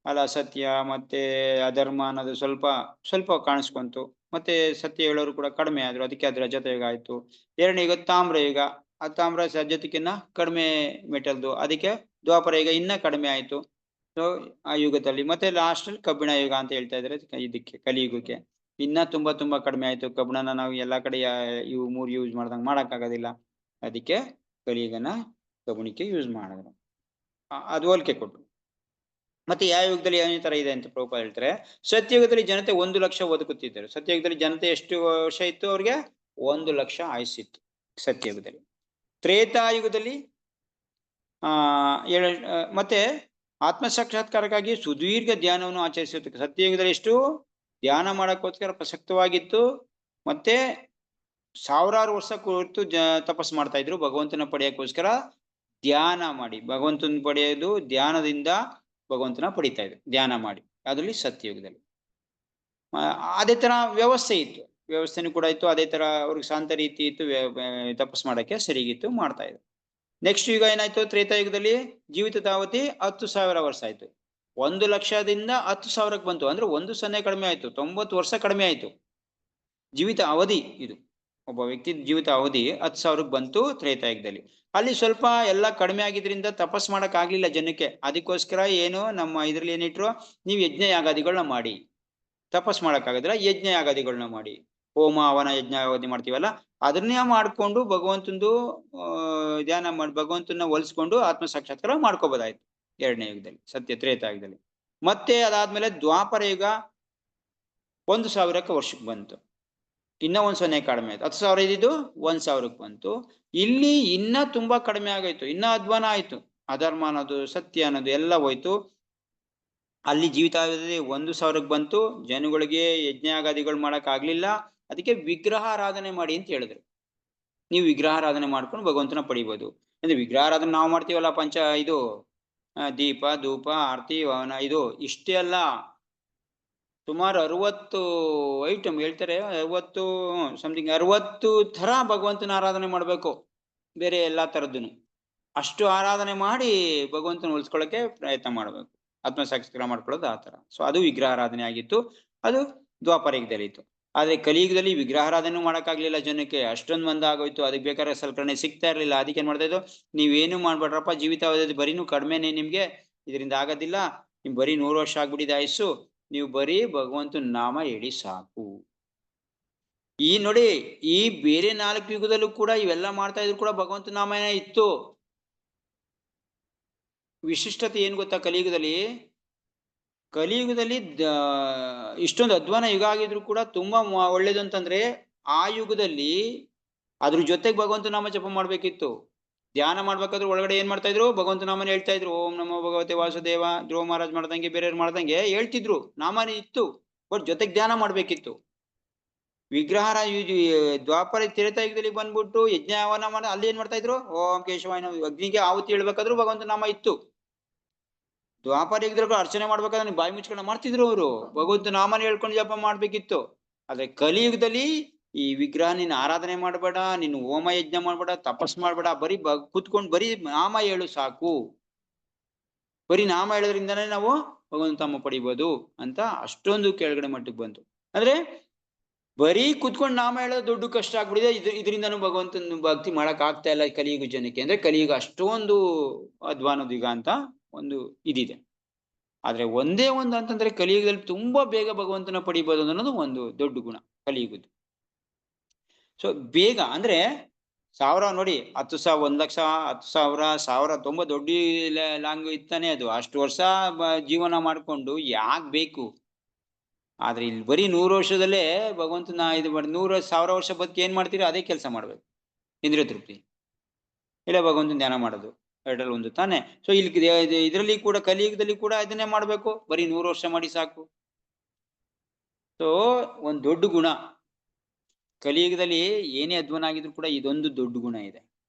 [SPEAKER 1] ಅಲ್ಲ ಅಸತ್ಯ ಮತ್ತೆ ಅಧರ್ಮ ಅನ್ನೋದು ಸ್ವಲ್ಪ ಸ್ವಲ್ಪ ಕಾಣಿಸ್ಕೊಂತು, ಮತ್ತೆ ಸತ್ಯ ಹೇಳೋರು ಕೂಡ ಕಡಿಮೆ ಆದ್ರು, ಅದಕ್ಕೆ ಅದು ರಜತ ಯುಗ ಆಯ್ತು. 2ನೇ ಯುಗ ತಾಮ್ರ ಯುಗ, ಆ ತಾಮ್ರ ರಜತಕ್ಕಿನ್ನ ಕಡಿಮೆ ಮೆಟಲ್ದು, ಅದಕ್ಕೆ ದ್ವಾಪರ ಯುಗ ಇನ್ನ ಕಡಿಮೆ ಆಯ್ತು. ಸೊ ಆ ಯುಗದಲ್ಲಿ ಮತ್ತೆ ಲಾಸ್ಟ್ ಅಲ್ಲಿ ಕಬ್ಬಿಣ ಯುಗ ಅಂತ ಹೇಳ್ತಾ ಇದ್ರೆ ಇದಕ್ಕೆ ಕಲಿಯುಗಕ್ಕೆ ಇನ್ನ ತುಂಬಾ ಕಡಿಮೆ ಆಯ್ತು. ಕಬ್ಬಿಣನ ನಾವು ಎಲ್ಲಾ ಕಡೆ ಇವು 3 ಯೂಸ್ ಮಾಡ್ದಂಗೆ ಮಾಡಕ್ ಆಗೋದಿಲ್ಲ, ಅದಕ್ಕೆ ಕಲಿಯುಗನ ಕಬ್ಬಿಣಕ್ಕೆ ಯೂಸ್ ಮಾಡಿದ್ರು, ಅದು ಹೋಲಿಕೆ ಕೊಟ್ರು. ಮತ್ತೆ ಯಾವ ಯುಗದಲ್ಲಿ ಯಾವ ತರ ಇದೆ ಅಂತ ಪ್ರಭುಪಾದ ಹೇಳ್ತಾರೆ. ಸತ್ಯಯುಗದಲ್ಲಿ ಜನತೆ 1 ಲಕ್ಷ ಬದುಕುತ್ತಿದ್ದರು. ಸತ್ಯಯುಗದಲ್ಲಿ ಜನತೆ ಎಷ್ಟು ವರ್ಷ ಇತ್ತು? ಅವ್ರಿಗೆ 1 ಲಕ್ಷ ಆಯುಸ್ಸಿತ್ತು ಸತ್ಯಯುಗದಲ್ಲಿ. ತ್ರೇತಾಯುಗದಲ್ಲಿ ಮತ್ತೆ ಆತ್ಮ ಸಾಕ್ಷಾತ್ಕಾರಕ್ಕಾಗಿ ಸುದೀರ್ಘ ಧ್ಯಾನವನ್ನು ಆಚರಿಸುತ್ತೆ. ಸತ್ಯಯುಗದಲ್ಲಿ ಎಷ್ಟು ಧ್ಯಾನ ಮಾಡಕ್ಕೋಸ್ಕರ ಪ್ರಸಕ್ತವಾಗಿತ್ತು, ಮತ್ತೆ 1000 ವರ್ಷ ಕುರಿತು ತಪಸ್ಸು ಮಾಡ್ತಾ ಇದ್ರು ಭಗವಂತನ ಪಡೆಯಕ್ಕೋಸ್ಕರ. ಧ್ಯಾನ ಮಾಡಿ ಭಗವಂತನ ಪಡೆಯೋದು, ಧ್ಯಾನದಿಂದ ಭಗವಂತನ ಪಡಿತಾ ಇದ್ರು ಧ್ಯಾನ ಮಾಡಿ, ಅದರಲ್ಲಿ ಸತ್ಯಯುಗದಲ್ಲಿ. ಅದೇ ತರ ವ್ಯವಸ್ಥೆ ಇತ್ತು, ವ್ಯವಸ್ಥೆನೂ ಕೂಡ ಇತ್ತು, ಅದೇ ತರ ಅವ್ರಿಗೆ ಶಾಂತ ರೀತಿ ಇತ್ತು, ತಪಸ್ ಮಾಡಕ್ಕೆ ಸರಿಗಿತ್ತು, ಮಾಡ್ತಾ ಇದ್ರು. ನೆಕ್ಸ್ಟ್ ಯುಗ ಏನಾಯ್ತು? ತ್ರೇತಾಯುಗದಲ್ಲಿ ಜೀವಿತಾವಧಿ 10,000 ವರ್ಷ ಆಯ್ತು. 1 ಲಕ್ಷದಿಂದ 10,000ಕ್ಕೆ ಬಂತು, ಅಂದ್ರೆ 1 ಕಡಿಮೆ ಆಯ್ತು, 90 ವರ್ಷ ಕಡಿಮೆ ಆಯ್ತು ಜೀವಿತ ಅವಧಿ. ಇದು ಒಬ್ಬ ವ್ಯಕ್ತಿ ಜೀವಿತ ಅವಧಿ 10,000ಕ್ಕೆ ಬಂತು ತ್ರೇತಾಯುಗದಲ್ಲಿ. ಅಲ್ಲಿ ಸ್ವಲ್ಪ ಎಲ್ಲ ಕಡಿಮೆ ಆಗಿದ್ರಿಂದ ತಪಸ್ ಮಾಡಕ್ ಆಗ್ಲಿಲ್ಲ ಜನಕ್ಕೆ, ಅದಕ್ಕೋಸ್ಕರ ಏನು ನಮ್ಮ ಇದ್ರಲ್ಲಿ ಏನಿಟ್ರು, ನೀವು ಯಜ್ಞ ಯಾಗಾದಿಗಳನ್ನ ಮಾಡಿ. ತಪಸ್ ಮಾಡಕ್ ಆಗೋದಿಲ್ಲ, ಯಜ್ಞ ಯಾಗಾದಿಗಳನ್ನ ಮಾಡಿ, ಹೋಮ ಹವನ ಯಜ್ಞ ಯಾಗಾದಿ ಮಾಡ್ತೀವಲ್ಲ ಅದನ್ನೇ ಮಾಡ್ಕೊಂಡು ಭಗವಂತಂದು ಧ್ಯಾನ ಮಾಡಿ ಭಗವಂತನ ಹೋಲಿಸ್ಕೊಂಡು ಆತ್ಮ ಸಾಕ್ಷಾತ್ಕಾರ ಮಾಡ್ಕೋಬೋದಾಯ್ತು 2ನೇ ಯುಗದಲ್ಲಿ, ತ್ರೇತಾಯುಗದಲ್ಲಿ. ಮತ್ತೆ ಅದಾದ್ಮೇಲೆ ದ್ವಾಪರ ಯುಗ 1,000 ವರ್ಷಕ್ಕೆ ಬಂತು, ಇನ್ನ 1 ಕಡಿಮೆ ಆಯ್ತು. 10,000 ಇದ್ದಿದ್ದು 1,000ಕ್ಕೆ ಬಂತು. ಇಲ್ಲಿ ಇನ್ನ ತುಂಬಾ ಕಡಿಮೆ ಆಗೋಯ್ತು, ಇನ್ನ ಅಧ್ವಾನ ಆಯ್ತು, ಅಧರ್ಮ ಅನ್ನೋದು ಸತ್ಯ ಅನ್ನೋದು ಎಲ್ಲ ಹೋಯ್ತು. ಅಲ್ಲಿ ಜೀವಿತಾವಧಿ 1,000ಕ್ಕೆ ಬಂತು, ಜನಗಳಿಗೆ ಯಜ್ಞಾಗಾದಿಗಳು ಮಾಡಕ್ ಆಗ್ಲಿಲ್ಲ, ಅದಕ್ಕೆ ವಿಗ್ರಹಾರಾಧನೆ ಮಾಡಿ ಅಂತ ಹೇಳಿದ್ರು. ನೀವು ವಿಗ್ರಹಾರಾಧನೆ ಮಾಡ್ಕೊಂಡು ಭಗವಂತನ ಪಡಿಬೋದು. ಅಂದ್ರೆ ವಿಗ್ರಹಾರಾಧನೆ ನಾವು ಮಾಡ್ತೀವಲ್ಲ, ಇದು ದೀಪ ಧೂಪ ಆರತಿ ಹವನ, ಇದು ಇಷ್ಟೇ ಅಲ್ಲ, ಸುಮಾರು 60 ಐಟಮ್ ಹೇಳ್ತಾರೆ, 60 ತರ ಭಗವಂತನ ಆರಾಧನೆ ಮಾಡ್ಬೇಕು, ಬೇರೆ ಎಲ್ಲಾ ತರದ್ದು ಅಷ್ಟು ಆರಾಧನೆ ಮಾಡಿ ಭಗವಂತನ ಉಳಿಸ್ಕೊಳ್ಳಕ್ಕೆ ಪ್ರಯತ್ನ ಮಾಡ್ಬೇಕು, ಆತ್ಮ ಸಾಕ್ಷಾತ್ಕಾರ ಮಾಡ್ಕೊಳ್ಳೋದು ಆ ತರ. ಸೊ ಅದು ವಿಗ್ರಹಾರಾಧನೆ ಆಗಿತ್ತು, ಅದು ದ್ವಾಪರಯುಗದಲ್ಲಿ ಇತ್ತು. ಆದ್ರೆ ಕಲಿಯುಗದಲ್ಲಿ ವಿಗ್ರಹಾರಾಧನೆ ಮಾಡಕ್ಕಾಗ್ಲಿಲ್ಲ ಜನಕ್ಕೆ, ಅಷ್ಟೊಂದು ಮಂದ ಆಗೋಯ್ತು, ಅದಕ್ಕೆ ಬೇಕಾದ್ರೆ ಸಲಕರಣೆ ಸಿಗ್ತಾ ಇರ್ಲಿಲ್ಲ. ಅದಕ್ಕೆ ಏನ್ ಮಾಡ್ತಾ ಇದ್ದು, ನೀವೇನು ಮಾಡ್ಬೇಡ್ರಪ್ಪ, ಜೀವಿತಾವಧಿ ಬರೀನು ಕಡಿಮೆನೆ, ನಿಮ್ಗೆ ಇದರಿಂದ ಆಗೋದಿಲ್ಲ, ನಿಮ್ ಬರೀ 100 ವರ್ಷ ಆಗ್ಬಿಟ್ಟಿದೆ ಆಯುಸ್ಸು, ನೀವು ಬರೀ ಭಗವಂತನ ನಾಮ ಹೇಳಿ ಸಾಕು. ಈ ನೋಡಿ, ಈ ಬೇರೆ 4 ಯುಗದಲ್ಲೂ ಕೂಡ ಇವೆಲ್ಲ ಮಾಡ್ತಾ ಇದ್ರು ಕೂಡ ಭಗವಂತನ ನಾಮನೇ ಇತ್ತು. ವಿಶಿಷ್ಟತೆ ಏನ್ ಗೊತ್ತಾ? ಕಲಿಯುಗದಲ್ಲಿ ಇಷ್ಟೊಂದು ಅಧ್ವಾನ ಯುಗ ಆಗಿದ್ರು ಕೂಡ ತುಂಬಾ ಒಳ್ಳೇದು ಅಂತಂದ್ರೆ, ಆ ಯುಗದಲ್ಲಿ ಅದ್ರ ಜೊತೆಗೆ ಭಗವಂತ ನಾಮ ಜಪ ಮಾಡ್ಬೇಕಿತ್ತು. ಧ್ಯಾನ ಮಾಡ್ಬೇಕಾದ್ರೆ ಒಳಗಡೆ ಏನ್ ಮಾಡ್ತಾ ಇದ್ರು, ಭಗವಂತ ನಾಮನ ಹೇಳ್ತಾ ಇದ್ರು. ಓಂ ನಮೋ ಭಗವತೆ ವಾಸುದೇವ, ಧ್ರುವ ಮಹಾರಾಜ್ ಮಾಡ್ದಂಗೆ ಬೇರೆಯವ್ರು ಮಾಡ್ದಂಗೆ ಹೇಳ್ತಿದ್ರು, ನಾಮನೇ ಇತ್ತು, ಬಟ್ ಜೊತೆಗೆ ಧ್ಯಾನ ಮಾಡ್ಬೇಕಿತ್ತು. ವಿಗ್ರಹ ದ್ವಾಪರ ತ್ರೇತಾಯುಗದಲ್ಲಿ ಬಂದ್ಬಿಟ್ಟು ಯಜ್ಞ ಹವನ ಮಾಡಿ ಅಲ್ಲಿ ಏನ್ ಮಾಡ್ತಾ ಇದ್ರು, ಓಂ ಕೇಶವಾಯ ಅಗ್ನಿಗೆ ಆಹುತಿ ಹೇಳ್ಬೇಕಾದ್ರು ಭಗವಂತ ನಾಮ ಇತ್ತು. ದ್ವಾಪರ ಯುಗದಲ್ಲಿ ಅರ್ಚನೆ ಮಾಡ್ಬೇಕಾದ್ರೆ ಬಾಯಿ ಮುಚ್ಕೊಂಡು ಮಾಡ್ತಿದ್ರು ಅವರು, ಭಗವಂತ ನಾಮನ ಹೇಳ್ಕೊಂಡು ಜಪ ಮಾಡ್ಬೇಕಿತ್ತು. ಆದ್ರೆ ಕಲಿಯುಗದಲ್ಲಿ ಈ ವಿಗ್ರಹ ನೀನ್ ಆರಾಧನೆ ಮಾಡ್ಬೇಡ, ನೀನು ಹೋಮ ಯಜ್ಞ ಮಾಡ್ಬೇಡ, ತಪಸ್ ಮಾಡ್ಬೇಡ, ಬರೀ ಕೂತ್ಕೊಂಡು ಬರೀ ನಾಮ ಹೇಳು ಸಾಕು, ಬರೀ ನಾಮ ಹೇಳೋದ್ರಿಂದಾನೇ ನಾವು ಭಗವಂತ ನಾಮ ಪಡಿಬೋದು ಅಂತ ಅಷ್ಟೊಂದು ಕೆಳಗಡೆ ಮಟ್ಟಕ್ಕೆ ಬಂತು. ಅಂದ್ರೆ ಬರೀ ಕುತ್ಕೊಂಡು ನಾಮ ಹೇಳೋದು ದೊಡ್ಡ ಕಷ್ಟ ಆಗ್ಬಿಡಿದೆ, ಇದರಿಂದನೂ ಭಗವಂತನ ಭಕ್ತಿ ಮಾಡಕ್ ಆಗ್ತಾ ಇಲ್ಲ ಕಲಿಯುಗ ಜನಕ್ಕೆ. ಅಂದ್ರೆ ಕಲಿಯುಗ ಅಷ್ಟೊಂದು ಅಧ್ವಾನದ ಯುಗ ಅಂತ ಒಂದು ಇದಿದೆ. ಆದ್ರೆ ಒಂದೇ ಒಂದು ಅಂತಂದ್ರೆ ಕಲಿಯುಗದಲ್ಲಿ ತುಂಬಾ ಬೇಗ ಭಗವಂತನ ಪಡಿಬೋದು ಅನ್ನೋದು ಒಂದು ದೊಡ್ಡ ಗುಣ. ಕಲಿಯುಗದ್ದು. ಸೊ ಬೇಗ ಅಂದ್ರೆ 1000 ನೋಡಿ, 10,000, 1,00,000, 10,000, 1000 ತುಂಬಾ ದೊಡ್ಡ ಲಾಂಗ್ ಇತ್ತಾನೆ ಅದು. ಅಷ್ಟು ವರ್ಷ ಜೀವನ ಮಾಡ್ಕೊಂಡು ಯಾಕೆ ಬೇಕು? ಆದ್ರೆ ಇಲ್ಲಿ ಬರೀ 100 ವರ್ಷದಲ್ಲೇ ಭಗವಂತನ ಇದು ಮಾಡಿ 100,000 ವರ್ಷ ಬದುಕಿ ಏನ್ ಮಾಡ್ತೀರಿ? ಅದೇ ಕೆಲಸ ಮಾಡ್ಬೇಕು. ಇಂದ್ರಿಯ ತೃಪ್ತಿ ಇಲ್ಲ ಭಗವಂತನ ಧ್ಯಾನ ಮಾಡೋದು, ಎರಡರಲ್ಲಿ ಒಂದು ತಾನೆ. ಸೊ ಇಲ್ಲಿ ಇದರಲ್ಲಿ ಕೂಡ ಕಲಿಯುಗದಲ್ಲಿ ಕೂಡ ಇದನ್ನೇ ಮಾಡ್ಬೇಕು. ಬರೀ 100 ವರ್ಷ ಮಾಡಿ ಸಾಕು. ಸೊ ಒಂದ್ ದೊಡ್ಡ ಗುಣ ಕಲಿಯುಗದಲ್ಲಿ ಏನೇ ಅಧ್ವಾನ ಆಗಿದ್ರು ಕೂಡ ಇದೊಂದು ದೊಡ್ಡ ಗುಣ ಇದೆ.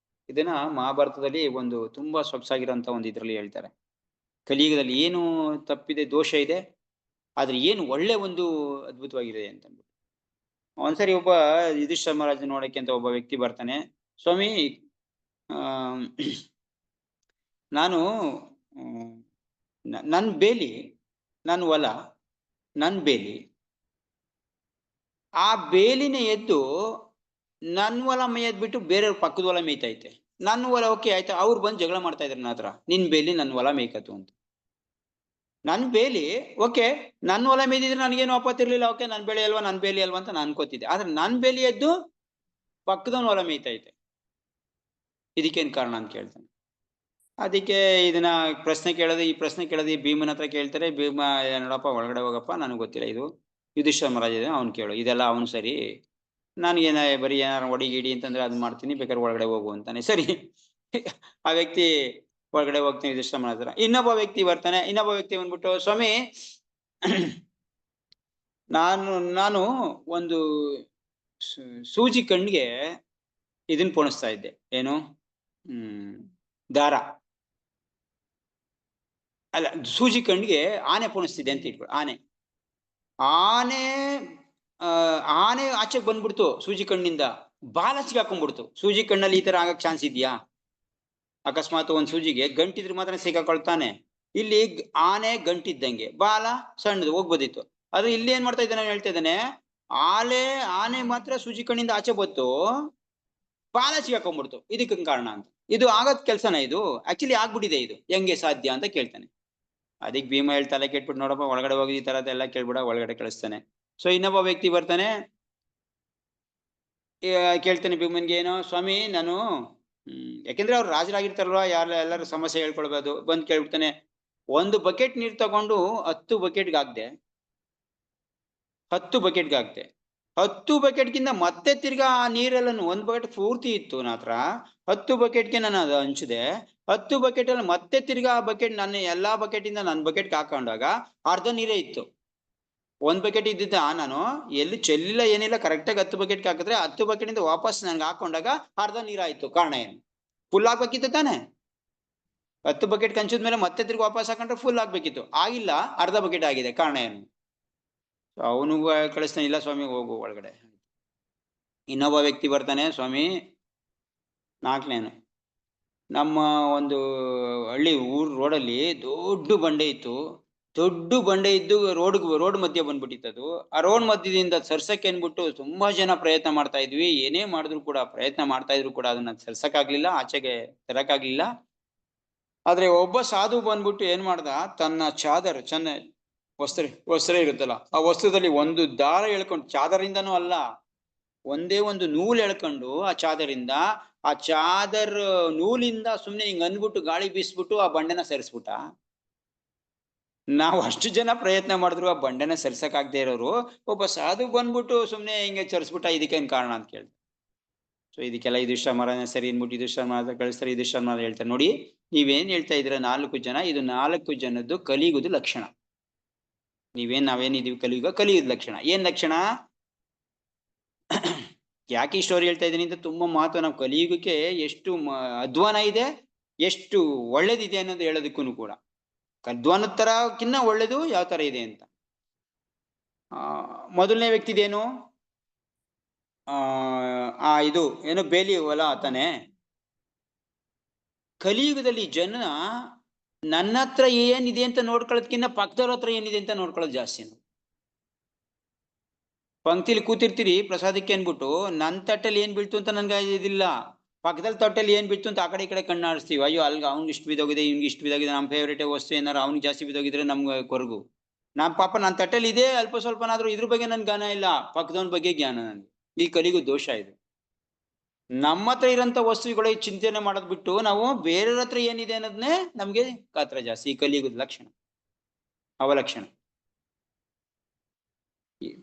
[SPEAKER 1] ಇದನ್ನ ಮಹಾಭಾರತದಲ್ಲಿ ಒಂದು ತುಂಬಾ ಸೊಗಸಾಗಿರೋಂತ ಒಂದು ಇದ್ರಲ್ಲಿ ಹೇಳ್ತಾರೆ. ಕಲಿಯುಗದಲ್ಲಿ ಏನು ತಪ್ಪಿದೆ, ದೋಷ ಇದೆ, ಆದ್ರೆ ಏನು ಒಳ್ಳೆ ಒಂದು ಅದ್ಭುತವಾಗಿದೆ ಅಂತ ಅಂದ್ಬಿಟ್ಟು. ಒಂದ್ಸರಿ ಒಬ್ಬ ಯುಧಿಷ್ಠಿರ ಮಹಾರಾಜ ನೋಡಕ್ಕೆ ಅಂತ ಒಬ್ಬ ವ್ಯಕ್ತಿ ಬರ್ತಾನೆ. ಸ್ವಾಮಿ, ಆ ನಾನು ನನ್ ಬೇಲಿ, ನನ್ ಹೊಲ, ನನ್ ಬೇಲಿ, ಆ ಬೇಲಿನ ಎದ್ದು ನನ್ ಹೊಲ ಮೇಯ್ದ್ಬಿಟ್ಟು ಬೇರೆಯವ್ರ ಪಕ್ಕದ ಹೊಲ ಮೇಯ್ತೈತೆ. ನನ್ನ ಹೊಲ ಓಕೆ ಆಯ್ತಾ, ಅವ್ರು ಬಂದು ಜಗಳ ಮಾಡ್ತಾ ಇದ್ರು ನನ್ನ ಹತ್ರ, ನಿನ್ ಬೇಲಿ ನನ್ ಹೊಲ ಮೇಯ್ಕತ್ತು ಅಂತ. ನನ್ ಬೇಲಿ ಓಕೆ, ನನ್ ಹೊಲ ಮೇಯ್ದಿದ್ರೆ ನನಗೇನು ಆಪತ್ತಿರ್ಲಿಲ್ಲ, ಓಕೆ ನನ್ ಬೇಲಿ ಅಲ್ವಾ, ನನ್ ಬೇಲಿ ಅಲ್ವಾ ಅಂತ ನಾನು ಅನ್ಕೋತಿದ್ದೆ. ಆದ್ರೆ ನನ್ ಬೇಲಿ ಎದ್ದು ಪಕ್ಕದವನ್ ಹೊಲ ಮೇಯ್ತೈತೆ, ಇದಕ್ಕೇನ್ ಕಾರಣ ಅಂತ ಕೇಳ್ತಾನೆ. ಅದಕ್ಕೆ ಇದನ್ನ ಪ್ರಶ್ನೆ ಕೇಳೋದು, ಈ ಪ್ರಶ್ನೆ ಕೇಳೋದು ಭೀಮನ ಹತ್ರ ಕೇಳ್ತಾರೆ. ಭೀಮ, ನೋಡಪ್ಪ ಒಳಗಡೆ ಹೋಗಪ್ಪ, ನನಗೆ ಗೊತ್ತಿಲ್ಲ, ಇದು ಯುಧಿಷ್ಠಿರ ಮಹಾರಾಜ ಅವ್ನು ಕೇಳು, ಇದೆಲ್ಲ ಅವನು ಸರಿ, ನನಗೇನ ಬರೀ ಏನಾರು ಹೊಡಿಗಿಡಿ ಅಂತಂದ್ರೆ ಅದ್ ಮಾಡ್ತೀನಿ, ಬೇಕಾದ್ರೆ ಒಳಗಡೆ ಹೋಗು ಅಂತಾನೆ. ಸರಿ, ಆ ವ್ಯಕ್ತಿ ಒಳಗಡೆ ಹೋಗ್ತಾನೆ ಯುಧಿಷ್ಠಿರ ಮಹಾರಾಜರ. ಇನ್ನೊಬ್ಬ ವ್ಯಕ್ತಿ ಬರ್ತಾನೆ. ಇನ್ನೊಬ್ಬ ವ್ಯಕ್ತಿ ಬಂದ್ಬಿಟ್ಟು, ಸ್ವಾಮಿ ನಾನು ಒಂದು ಸೂಜಿ ಕಣ್ಣಿಗೆ ಇದನ್ ಪೋಣಿಸ್ತಾ ಇದ್ದೆ, ಏನು ದಾರ ಅಲ್ಲ, ಸೂಜಿ ಕಣ್ಣಿಗೆ ಆನೆ ಪೋಣಿಸ್ತಿದ್ದೆ ಅಂತ ಇಟ್ಕೊಳ್ಳಿ. ಆನೆ ಆನೆ ಆಚೆಗೆ ಬಂದ್ಬಿಡ್ತು ಸೂಜಿ ಕಣ್ಣಿಂದ, ಬಾಲ ಸಿಗಾಕೊಂಡ್ಬಿಡ್ತು. ಸೂಜಿ ಕಣ್ಣಲ್ಲಿ ಈ ತರ ಆಗಕ್ ಚಾನ್ಸ್ ಇದೆಯಾ? ಅಕಸ್ಮಾತ್ ಒಂದ್ ಸೂಜಿಗೆ ಗಂಟಿದ್ರೆ ಮಾತ್ರ ಸಿಗಾಕೊಳ್ತಾನೆ. ಇಲ್ಲಿ ಆನೆ ಗಂಟಿದ್ದಂಗೆ, ಬಾಲ ಸಣ್ಣದು ಹೋಗ್ಬೋದಿತ್ತು. ಆದ್ರೆ ಇಲ್ಲಿ ಏನ್ ಮಾಡ್ತಾ ಇದ್ದಾನೆ ಹೇಳ್ತಾ ಇದ್ದಾನೆ, ಆನೆ ಮಾತ್ರ ಸೂಜಿ ಕಣ್ಣಿಂದ ಆಚೆ ಬತ್ತು, ಬಾಲ ಸಿಗಾಕೊಂಡ್ಬಿಡ್ತು. ಇದಕ್ಕೆ ಕಾರಣ ಅಂತ. ಇದು ಆಗದ್ ಕೆಲ್ಸನ? ಇದು ಆಕ್ಚುಲಿ ಆಗ್ಬಿಟ್ಟಿದೆ, ಇದು ಹೆಂಗೆ ಸಾಧ್ಯ ಅಂತ ಕೇಳ್ತಾನೆ. ಅದಕ್ಕೆ ಭೀಮ ಹೇಳ್ತಾನೆ, ಕೇಟ್ಬಿಟ್ಟು ನೋಡಪ್ಪ ಒಳಗಡೆ ಹೋಗಿ ಈ ತರದ್ ಎಲ್ಲ ಕೇಳ್ಬಿಡ, ಒಳಗಡೆ ಕಳಿಸ್ತಾನೆ. ಸೊ ಇನ್ನೊಬ್ಬ ವ್ಯಕ್ತಿ ಬರ್ತಾನೆ, ಕೇಳ್ತಾನೆ ಭೀಮನ್ಗೆ, ಏನೋ ಸ್ವಾಮಿ ನಾನು ಯಾಕೆಂದ್ರೆ ಅವ್ರು ರಾಜರಾಗಿರ್ತಾರಲ್ವ, ಎಲ್ಲರೂ ಸಮಸ್ಯೆ ಹೇಳ್ಕೊಳ್ಬೋದು. ಬಂದ್ ಕೇಳ್ಬಿಡ್ತಾನೆ, ಒಂದು ಬಕೆಟ್ ನೀರ್ ತಗೊಂಡು 10 ಬಕೆಟ್ಗೆ ಹಾಕ್ದೆ, 10 ಬಕೆಟ್ಗೆ ಹಾಕ್ದೆ, 10 ಬಕೆಟ್ಗಿಂತ ಮತ್ತೆ ತಿರ್ಗಾ ಆ ನೀರೆಲ್ಲ, 1 ಬಕೆಟ್ ಪೂರ್ತಿ ಇತ್ತು ನನ್ನ ಹತ್ರ, 10 ಬಕೆಟ್ಗೆ ನಾನು ಅದು ಹಂಚಿದೆ. 10 ಬಕೆಟ್ ಅಲ್ಲಿ ಮತ್ತೆ ತಿರ್ಗಾ ಆ ಬಕೆಟ್ ನನ್ನ ಎಲ್ಲಾ ಬಕೆಟ್ ಇಂದ ನನ್ನ ಬಕೆಟ್ಗೆ ಹಾಕೊಂಡಾಗ ಅರ್ಧ ನೀರೇ ಇತ್ತು. 1 ಬಕೆಟ್ ಇದ್ದಿದ್ದ ನಾನು ಎಲ್ಲಿ ಚೆಲ್ಲಿಲ್ಲ, ಏನಿಲ್ಲ, ಕರೆಕ್ಟಾಗಿ 10 ಬಕೆಟ್ಗೆ ಹಾಕಿದ್ರೆ 10 ಬಕೆಟ್ ಇಂದ ವಾಪಸ್ ನನ್ಗೆ ಹಾಕೊಂಡಾಗ ಅರ್ಧ ನೀರಾಯ್ತು. ಕಾರಣ ಏನು? ಫುಲ್ ಆಗ್ಬೇಕಿತ್ತು ತಾನೆ. 10 ಬಕೆಟ್ ಕಂಚಿದ್ಮೇಲೆ ಮತ್ತೆ ತಿರ್ಗಿ ವಾಪಸ್ ಹಾಕೊಂಡ್ರೆ ಫುಲ್ ಆಗ್ಬೇಕಿತ್ತು, ಆಗಿಲ್ಲ, ಅರ್ಧ ಬಕೆಟ್ ಆಗಿದೆ. ಕಾರಣ ಏನು? ಅವನು ಕಳಿಸ್ತಾನೆ, ಇಲ್ಲ ಸ್ವಾಮಿ ಹೋಗು ಒಳಗಡೆ. ಇನ್ನೊಬ್ಬ ವ್ಯಕ್ತಿ ಬರ್ತಾನೆ, ಸ್ವಾಮಿ 4ನೇನು, ನಮ್ಮ ಒಂದು ಹಳ್ಳಿ ರೋಡಲ್ಲಿ ದೊಡ್ಡ ಬಂಡೆ ಇತ್ತು. ದೊಡ್ಡ ಬಂಡೆ ಇದ್ದು ರೋಡ್ ಮಧ್ಯೆ ಬಂದ್ಬಿಟ್ಟಿತ್ತದು. ಆ ರೋಡ್ ಮಧ್ಯದಿಂದ ಸರ್ಸಕ್ಕೆ ಅನ್ಬಿಟ್ಟು ತುಂಬಾ ಜನ ಪ್ರಯತ್ನ ಮಾಡ್ತಾ ಇದ್ವಿ. ಏನೇ ಮಾಡಿದ್ರು ಕೂಡ, ಪ್ರಯತ್ನ ಮಾಡ್ತಾ ಇದ್ರು ಕೂಡ ಅದನ್ನ ಸರ್ಸಕ್ಕಾಗ್ಲಿಲ್ಲ, ಆಚೆಗೆ ತರಕ್ಕಾಗ್ಲಿಲ್ಲ. ಆದ್ರೆ ಒಬ್ಬ ಸಾಧು ಬಂದ್ಬಿಟ್ಟು ಏನ್ ಮಾಡ್ದ, ತನ್ನ ಚಾದರ್, ವಸ್ತ್ರ ಇರುತ್ತಲ್ಲ, ಆ ವಸ್ತ್ರದಲ್ಲಿ ಒಂದು ದಾರ ಎಳ್ಕೊಂಡು, ಚಾದರಿಂದನೂ ಅಲ್ಲ, ಒಂದೇ ಒಂದು ನೂಲ್ ಎಳ್ಕೊಂಡು ಆ ಚಾದರಿಂದ, ಆ ಚಾದರ್ ನೂಲಿಂದ ಸುಮ್ನೆ ಹಿಂಗ್ ಅಂದ್ಬಿಟ್ಟು ಗಾಳಿ ಬೀಸ್ಬಿಟ್ಟು ಆ ಬಂಡೆನ ಸರಿಸ್ಬಿಟ್ಟ. ನಾವು ಅಷ್ಟು ಜನ ಪ್ರಯತ್ನ ಮಾಡಿದ್ರು ಆ ಬಂಡೆನ ಸರಿಸಕ್ ಆಗದೆ ಇರೋರು, ಒಬ್ಬ ಸಾಧು ಬಂದ್ಬಿಟ್ಟು ಸುಮ್ನೆ ಹಿಂಗೆ ಚರ್ಸ್ಬಿಟ್ಟ, ಇದಕ್ಕೇನ್ ಕಾರಣ ಅಂತ ಕೇಳ್ತಾರೆ. ಸೊ ಇದಕ್ಕೆಲ್ಲ ಯುಧಿಷ್ಠಿರ ಮಹಾರಾಜ ಸರಿ ಅನ್ಬಿಟ್ಟು ಯುಧಿಷ್ಠಿರ ಮಹಾರಾಜ ಕಳಿಸ್ತಾರೆ. ಯುಧಿಷ್ಠಿರ ಮಹಾರಾಜ ಹೇಳ್ತಾರೆ, ನೋಡಿ ನೀವೇನ್ ಹೇಳ್ತಾ ಇದ್ರ 4 ಜನ, ಇದು 4 ಜನದ್ದು ಕಲಿಯುಗದ ಲಕ್ಷಣ. ನಾವೇನಿದೀವಿ ಕಲಿಯುಗದ ಲಕ್ಷಣ. ಏನ್ ಲಕ್ಷಣ? ಯಾಕೆ ಈ ಸ್ಟೋರಿ ಹೇಳ್ತಾ ಇದ್ದೀನಿ ಅಂತ ತುಂಬಾ ಮಹತ್ವ. ನಾವು ಕಲಿಯುಗಕ್ಕೆ ಎಷ್ಟು ಅಧ್ವಾನ ಇದೆ, ಎಷ್ಟು ಒಳ್ಳೇದಿದೆ ಅನ್ನೋದು ಹೇಳೋದಕ್ಕೂ ಕೂಡ. ಅಧ್ವಾನದ ತರಕ್ಕಿನ್ನ ಒಳ್ಳೇದು ಯಾವ ತರ ಇದೆ ಅಂತ. ಮೊದಲನೇ ವ್ಯಕ್ತಿದೇನು, ಇದು ಏನು, ಬೇಲಿ ಹೊಲ ತಾನೆ. ಕಲಿಯುಗದಲ್ಲಿ ಜನ ನನ್ನ ಹತ್ರ ಏನಿದೆ ಅಂತ ನೋಡ್ಕೊಳ್ಳೋದಕ್ಕಿಂತ ಪಕ್ಕದವ್ರ ಹತ್ರ ಏನಿದೆ ಅಂತ ನೋಡ್ಕೊಳ್ಳೋದು ಜಾಸ್ತಿ. ಪಂಕ್ತಿಲಿ ಕೂತಿರ್ತೀರಿ ಪ್ರಸಾದಕ್ಕೆ ಅನ್ಬಿಟ್ಟು, ನನ್ ತಟ್ಟಲ್ಲಿ ಏನ್ ಬೀಳ್ತು ಅಂತ ನನ್ಗೆ ಇದಿಲ್ಲ, ಪಕ್ಕದಲ್ಲಿ ತಟ್ಟಲ್ಲಿ ಏನ್ ಬೀಳ್ತು ಅಂತ ಆ ಕಡೆ ಈ ಕಡೆ ಕಣ್ಣಾಡಿಸ್ತೀವಿ. ಅಯ್ಯೋ ಅಲ್ಗ ಅವ್ನಿಗೆ ಇಷ್ಟು ಬಿದ್ದೋಗಿದೆ, ಇವ್ನಿಗೆ ಇಷ್ಟು ಬಿದ್ದೋಗಿದೆ, ನಮ್ಮ ಫೇವ್ರೇಟ್ ವಸ್ತು ಏನಾರು ಅವ್ನಿಗೆ ಜಾಸ್ತಿ ಬಿದ್ದೋಗಿದ್ರೆ ನಮ್ಗೆ ಕೊರಗು. ಪಾಪ ನನ್ನ ತಟ್ಟೆಲಿ ಇದೆ ಅಲ್ಪ ಸ್ವಲ್ಪನಾದ್ರೂ ಇದ್ರ ಬಗ್ಗೆ ನನ್ ಜ್ಞಾನ ಇಲ್ಲ, ಪಕ್ಕದವನ ಬಗ್ಗೆ ಜ್ಞಾನ ನನ್ಗೆ. ಈ ಕಲಿಗೂ ದೋಷ ಇದು. ನಮ್ಮ ಹತ್ರ ಇರೋಂಥ ವಸ್ತುಗಳಿಗೆ ಚಿಂತನೆ ಮಾಡೋದ್ ಬಿಟ್ಟು ನಾವು ಬೇರೆಯವ್ರ ಹತ್ರ ಏನಿದೆ ಅನ್ನೋದನ್ನೇ ನಮ್ಗೆ ಕಾತರ ಜಾಸ್ತಿ. ಈ ಕಲಿಯುಗದ ಲಕ್ಷಣ, ಅವಲಕ್ಷಣ.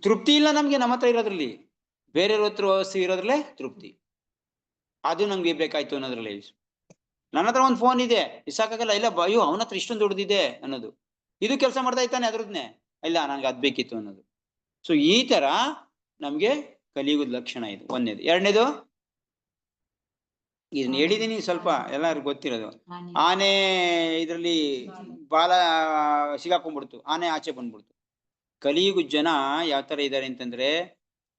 [SPEAKER 1] ತೃಪ್ತಿ ಇಲ್ಲ ನಮ್ಗೆ ನಮ್ಮ ಹತ್ರ ಇರೋದ್ರಲ್ಲಿ, ಬೇರೆಯವ್ರ ಹತ್ರ ವಸ್ತು ಇರೋದ್ರಲ್ಲೇ ತೃಪ್ತಿ. ಅದು ನಮ್ಗೆ ಬೇಕಾಯ್ತು ಅನ್ನೋದ್ರಲ್ಲಿ. ನನ್ನ ಹತ್ರ ಒಂದು ಫೋನ್ ಇದೆ, ಇಸಾಕಾಗಲ್ಲ, ಇಲ್ಲ ಅಯ್ಯೋ ಅವನ ಹತ್ರ ಇಷ್ಟೊಂದು ದೊಡ್ಡದಿದೆ ಅನ್ನೋದು. ಇದು ಕೆಲಸ ಮಾಡ್ತಾ ಇದ್ದಾನೆ ಅದ್ರದ್ನೇ, ಇಲ್ಲ ನನ್ಗೆ ಅದ್ ಬೇಕಿತ್ತು ಅನ್ನೋದು. ಸೊ ಈ ತರ ನಮ್ಗೆ ಕಲಿಯುಗದ ಲಕ್ಷಣ ಇದು ಒಂದೇದು. ಎರಡನೇದು ಇದನ್ನ ಹೇಳಿದೀನಿ, ಸ್ವಲ್ಪ ಎಲ್ಲರಿಗೂ ಗೊತ್ತಿರೋದು. ಆನೆ ಇದ್ರಲ್ಲಿ ಬಾಲ ಸಿಗಾಕೊಂಡ್ಬಿಡ್ತು, ಆನೆ ಆಚೆ ಬಂದ್ಬಿಡ್ತು. ಕಲಿಯುಗದ ಜನ ಯಾವ ತರ ಇದ್ದಾರೆ ಅಂತಂದ್ರೆ,